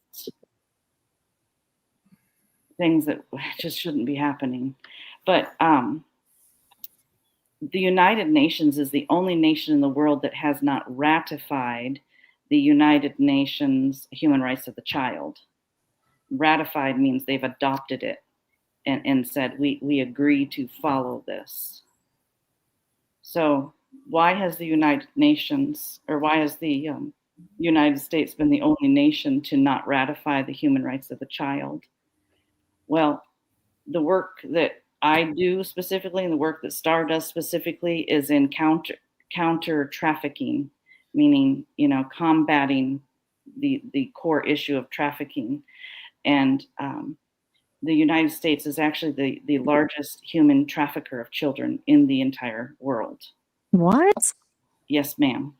things that just shouldn't be happening. But the United Nations is the only nation in the world that has not ratified the United Nations Human Rights of the Child. Ratified means they've adopted it and said, we agree to follow this. So why has the United Nations, or why has the United States been the only nation to not ratify the human rights of the child? Well, the work that I do specifically and the work that STAR does specifically is in counter trafficking, meaning, combating the core issue of trafficking. And the United States is actually the largest human trafficker of children in the entire world. What? Yes, ma'am.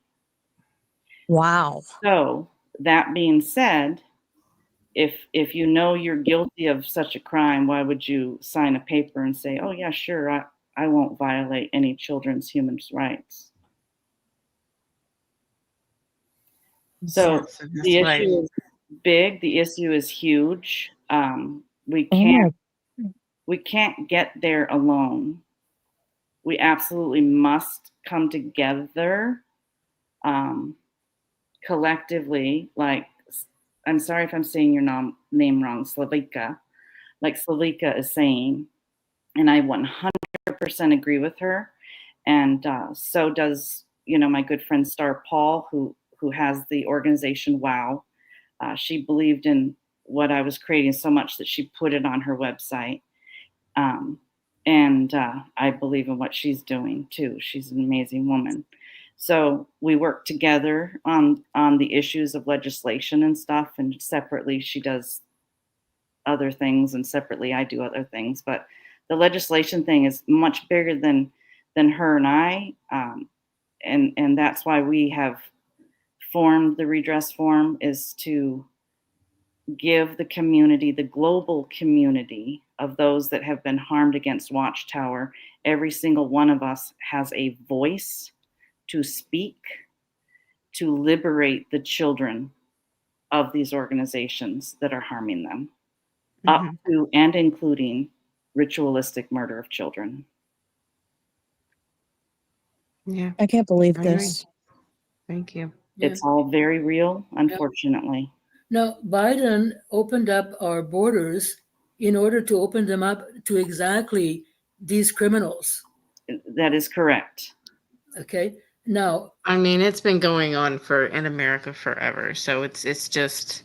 Wow. So that being said, if you know you're guilty of such a crime, why would you sign a paper and say, oh yeah, sure, I won't violate any children's human rights? So the issue is big, the issue is huge. We can't get there alone. We absolutely must come together collectively, like, I'm sorry if I'm saying your name wrong, Slavika, like Slavika is saying, and I 100% agree with her. And so does, my good friend Star Paul, who has the organization WOW. She believed in what I was creating so much that she put it on her website. And I believe in what she's doing too. She's an amazing woman. So we work together on the issues of legislation and stuff, and separately she does other things, and separately I do other things. But the legislation thing is much bigger than her and I, and that's why we have formed the redress forum, is to give the community, the global community of those that have been harmed against Watchtower, every single one of us has a voice to speak, to liberate the children of these organizations that are harming them, up to and including ritualistic murder of children. Yeah. I can't believe I agree. this. Thank you. It's all very real, unfortunately. Now, Biden opened up our borders in order to open them up to exactly these criminals. That is correct. Okay. Now, I mean, it's been going on in America forever, so it's Right.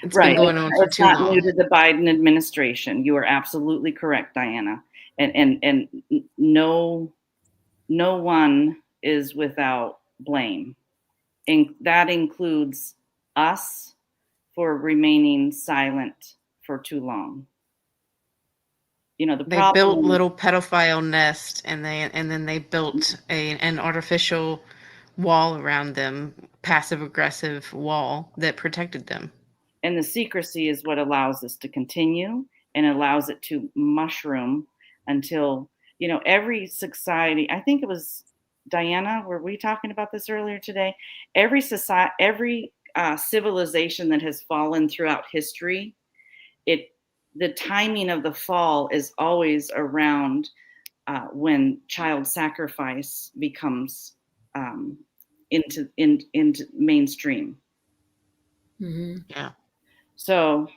been going on for It's too not long. new to the Biden administration. You are absolutely correct, Diana. And no one is without blame. And that includes us for remaining silent for too long. The They problem built little pedophile nests, and then they built an artificial wall around them, passive aggressive wall that protected them. and the secrecy is what allows this to continue and allows it to mushroom until, every society, I think it was Diana, were we talking about this earlier today? Every society, every civilization that has fallen throughout history, the timing of the fall is always around when child sacrifice becomes into mainstream. Yeah. So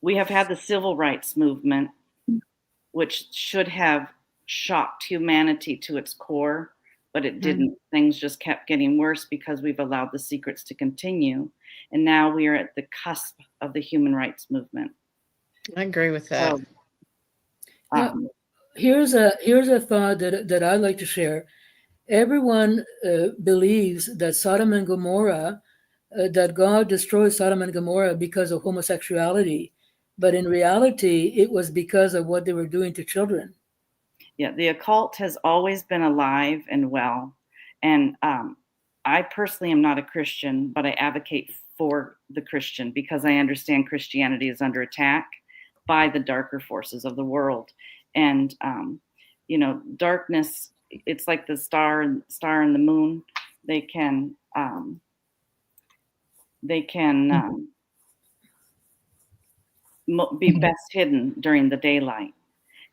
we have had the civil rights movement, which should have shocked humanity to its core, but it didn't. Things just kept getting worse because we've allowed the secrets to continue. And now we are at the cusp of the human rights movement. I agree with that. So, here's a thought that I'd like to share. Everyone believes that Sodom and Gomorrah, that God destroyed Sodom and Gomorrah because of homosexuality, but in reality, it was because of what they were doing to children. Yeah, the occult has always been alive and well. And I personally am not a Christian, but I advocate for the Christian because I understand Christianity is under attack. by the darker forces of the world. And you know, darkness, it's like the star and the moon. They can be best hidden during the daylight.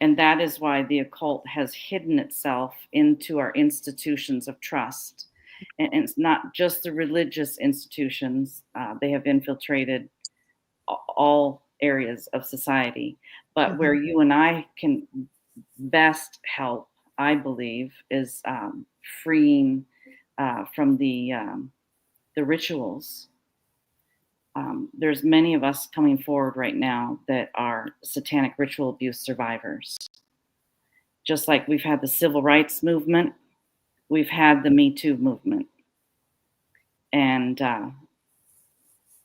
And that is why the occult has hidden itself into our institutions of trust. And it's not just the religious institutions. They have infiltrated all areas of society. But where you and I can best help, I believe, is freeing from the rituals. There's many of us coming forward right now that are satanic ritual abuse survivors. Just like we've had the civil rights movement, we've had the Me Too movement. And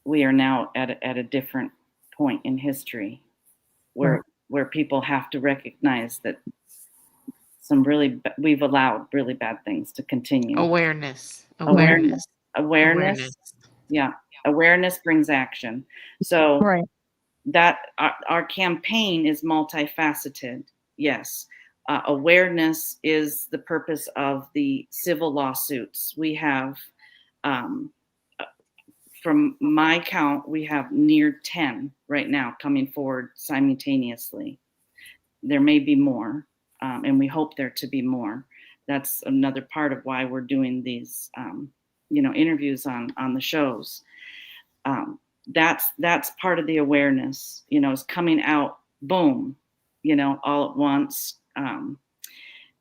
we are now at a different point in history where people have to recognize that we've allowed really bad things to continue. Awareness. Yeah. Awareness brings action. So that our campaign is multifaceted. Yes. Awareness is the purpose of the civil lawsuits. We have, from my count, we have near 10 right now coming forward simultaneously. There may be more, and we hope there to be more. That's another part of why we're doing these, interviews on the shows. That's part of the awareness, is coming out, boom, all at once. And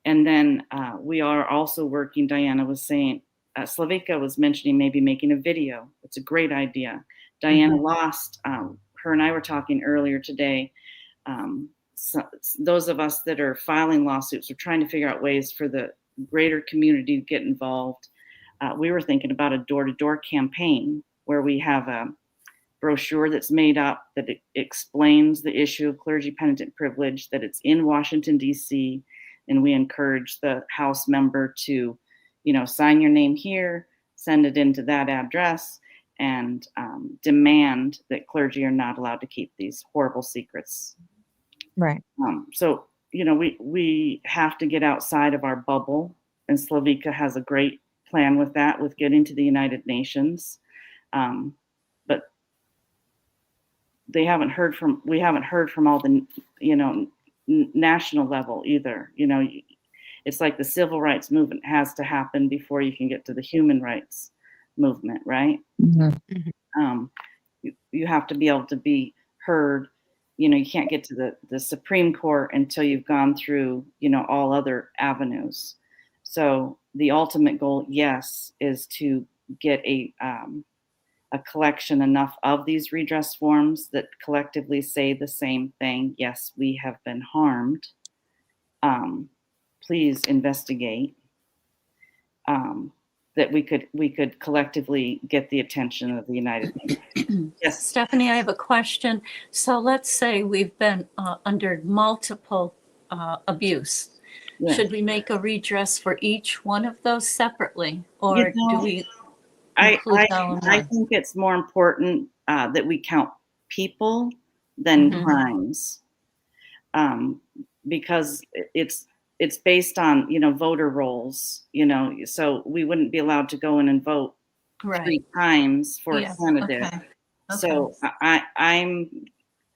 then we are also working, Diana was saying, Slavika was mentioning maybe making a video. It's a great idea. Diana lost, her and I were talking earlier today. So those of us that are filing lawsuits are trying to figure out ways for the greater community to get involved. We were thinking about a door-to-door campaign where we have a brochure that's made up that explains the issue of clergy penitent privilege, that it's in Washington, D.C., and we encourage the House member to, sign your name here, send it into that address, and demand that clergy are not allowed to keep these horrible secrets. Right. So, we have to get outside of our bubble, and Slavika has a great plan with that, with getting to the United Nations. But we haven't heard from all the, national level either. It's like the civil rights movement has to happen before you can get to the human rights movement, right? Mm-hmm. You have to be able to be heard. You can't get to the Supreme Court until you've gone through, all other avenues. So the ultimate goal, yes, is to get a collection enough of these redress forms that collectively say the same thing. Yes, we have been harmed. Please investigate. That we could collectively get the attention of the United Nations. Yes, Stephanie, I have a question. So let's say we've been under multiple abuse. Yeah. Should we make a redress for each one of those separately, or do we include all in I one? think it's more important that we count people than crimes, because it's based on voter rolls, so we wouldn't be allowed to go in and vote 3 times for a candidate. Okay. So I'm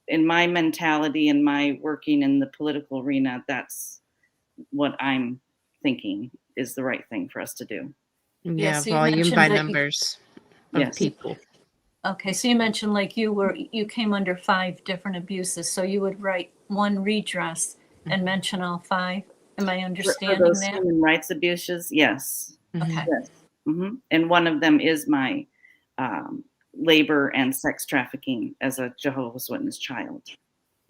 in my mentality and my working in the political arena, that's what I'm thinking is the right thing for us to do. Yeah, so you volume mentioned by that numbers of people. Okay, so you mentioned like you came under 5 different abuses, so you would write one redress and mention all 5. Am I For understanding those that? human rights abuses, yes. Okay. Yes. And one of them is my labor and sex trafficking as a Jehovah's Witness child.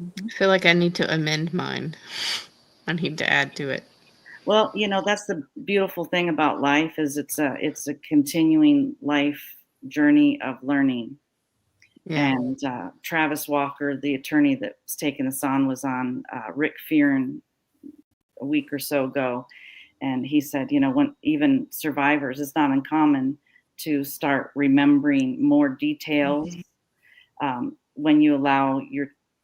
I feel like I need to amend mine. I need to add to it. Well, that's the beautiful thing about life is it's a continuing life journey of learning. Yeah. And Travis Walker, the attorney that's taken us on, was on Rick Fearon a week or so ago. And he said, when even survivors, it's not uncommon to start remembering more details when you allow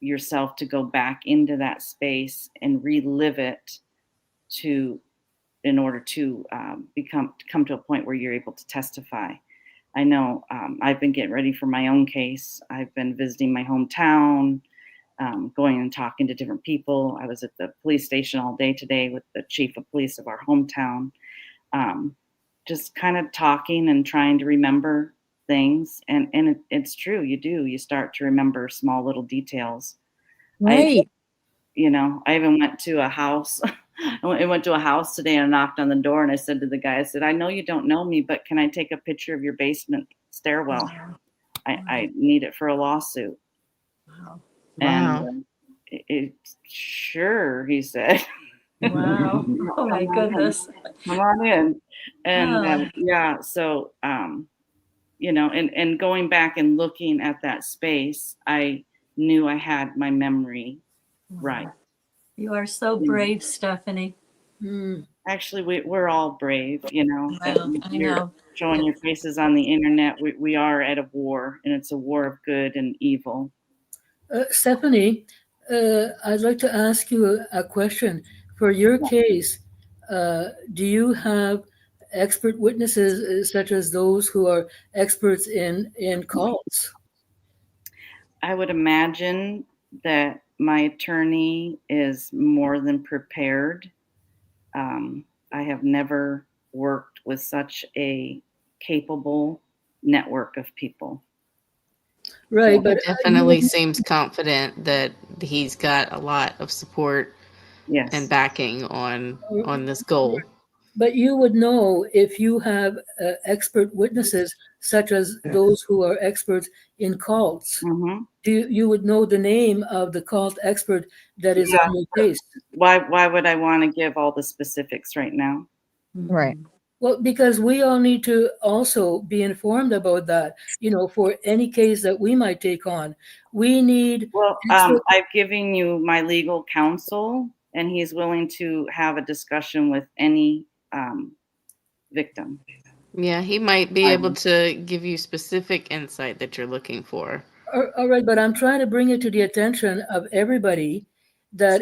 yourself to go back into that space and relive it in order to come to a point where you're able to testify. I know I've been getting ready for my own case. I've been visiting my hometown, going and talking to different people. I was at the police station all day today with the chief of police of our hometown, just kind of talking and trying to remember things. And it's true, you start to remember small little details. Right. I even went to a house. I went to a house today and I knocked on the door and I said to the guy, I said, I know you don't know me, but can I take a picture of your basement stairwell? I need it for a lawsuit. Wow. And sure, he said. Wow. Oh my goodness. Come on in. And Oh. so, and going back and looking at that space, I knew I had my memory right. You are so brave, Stephanie. Actually, we're all brave, Well, I You're know. showing your faces on the internet. We are at a war, and it's a war of good and evil. Stephanie, I'd like to ask you a question. For your case, do you have expert witnesses such as those who are experts in cults? I would imagine that my attorney is more than prepared. I have never worked with such a capable network of people. Right, He but definitely seems confident that he's got a lot of support and backing on this goal. But you would know if you have expert witnesses such as those who are experts in cults. You would know the name of the cult expert that is on your case. Why would I want to give all the specifics right now? Right. Well, because we all need to also be informed about that. For any case that we might take on, we need. Well, I've given you my legal counsel, and he's willing to have a discussion with any victim. Yeah, he might be able to give you specific insight that you're looking for. All right, but I'm trying to bring it to the attention of everybody that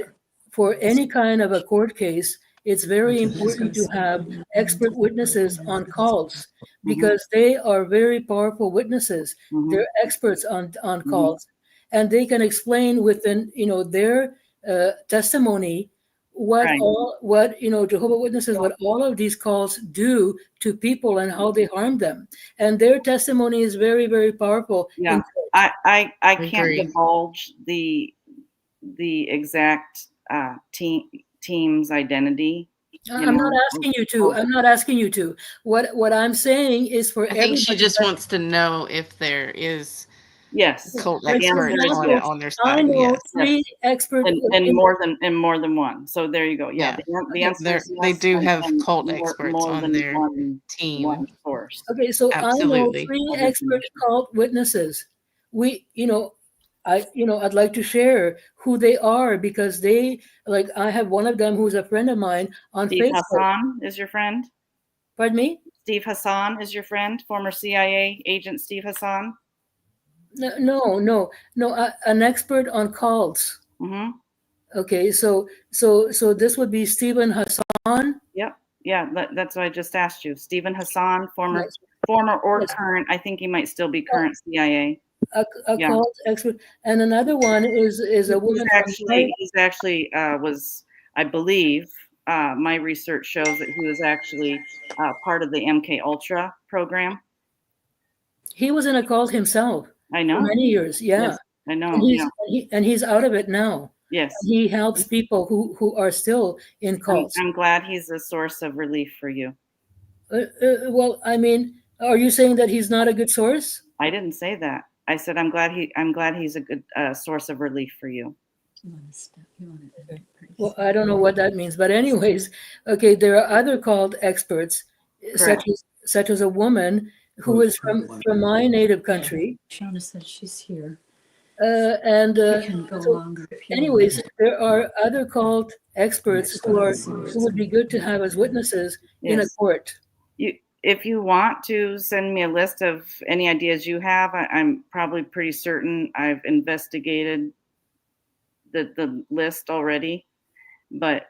for any kind of a court case, it's very important to have expert witnesses on cults because they are very powerful witnesses. They're experts on cults, and they can explain within their testimony what Jehovah's Witnesses, what all of these cults do to people and how they harm them, and their testimony is very, very powerful. Yeah, I can't divulge the exact team's identity. I'm not asking you to. I'm not asking you to. What I'm saying is for I think she everybody just wants to know if there is cult Like, for experts example, on their I side. know Yes. 3 experts and more than one. So there you go. Yeah, the answer is they yes, do and- have and cult more- experts more on than their team. One source. Okay, so Absolutely. I know 3 expert cult witnesses. I'd like to share who they are because I have one of them who's a friend of mine on Steve Facebook. Hassan is your friend? Pardon me? Steve Hassan is your friend? Former CIA agent Steve Hassan? No, an expert on cults. Okay, so this would be Stephen Hassan. Yep. Yeah, that's what I just asked you. Stephen Hassan, former or current. I think he might still be current CIA. A cult expert, and another one is a woman. He's actually was, I believe, my research shows that he was actually part of the MK Ultra program. He was in a cult himself. I know. For many years, yeah. Yes, I know. And he's out of it now. Yes. He helps people who are still in cults. I'm glad he's a source of relief for you. Well, I mean, are you saying that he's not a good source? I didn't say that. I said I'm glad he's a good source of relief for you. Well, I don't know what that means, but anyways, okay. There are other cult experts, such as a woman who is from my native country. Shauna said she's here. Anyways, there are other cult experts who would be good to have as witnesses in a court. If you want to send me a list of any ideas you have, I'm probably pretty certain I've investigated the list already, but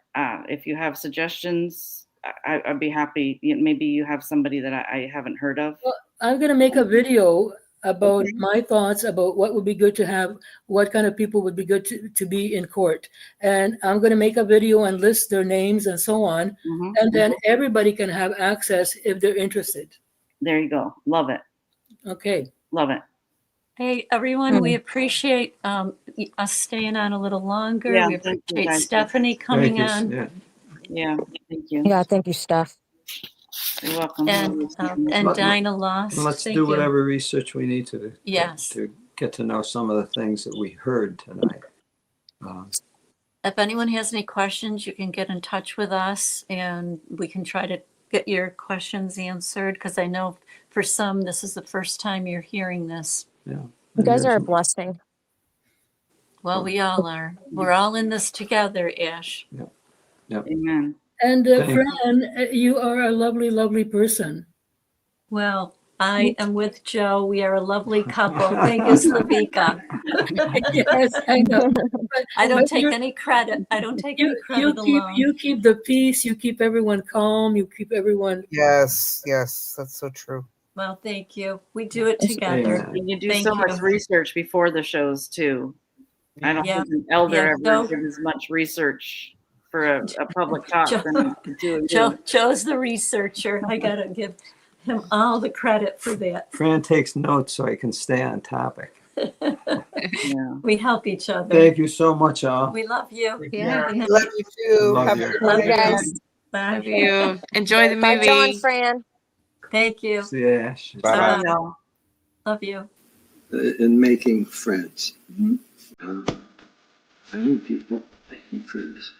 if you have suggestions, I'd be happy. Maybe you have somebody that I haven't heard of. Well, I'm going to make a video about my thoughts about what would be good to have, what kind of people would be good to be in court. And I'm going to make a video and list their names and so on. And then everybody can have access if they're interested. There you go. Love it. Okay. Love it. Hey, everyone, we appreciate us staying on a little longer. Yeah, We thank you, appreciate guys. Stephanie coming on. Yeah, thank you. Yeah, thank you, Steph. You're welcome. And Dinah Lost. Let's Thank do you. whatever research we need to Yes. to get to know some of the things that we heard tonight. If anyone has any questions, you can get in touch with us and we can try to get your questions answered, because I know for some, this is the first time you're hearing this. Yeah. You guys are a blessing. Well, we all are. We're all in this together, Ash. Yep. Amen. And Thank you. Fran, you are a lovely, lovely person. Well, I am with Joe. We are a lovely couple. Thank you, Slavika. Yes, I know. I don't But take you- any credit. I don't take any credit you alone. you keep the peace. You keep everyone calm. You keep everyone. Yes, that's so true. Well, thank you. We do it together. And you do Thank so you. much research before the shows too. I don't Yeah. think an elder Yeah, ever Joe- did as much research for a public talk than you do. Joe's the researcher. I gotta give him all the credit for that. Fran takes notes so I can stay on topic. Yeah. We help each other. Thank you so much, all. We love you. Yeah. Good night. Love you too. Love Have you. a good Love night. you guys. Bye. Love you. Enjoy the Bye, movie. John, Fran. Thank you. See you, Ash. Bye. y'all. Love you. In making friends. I need people making friends.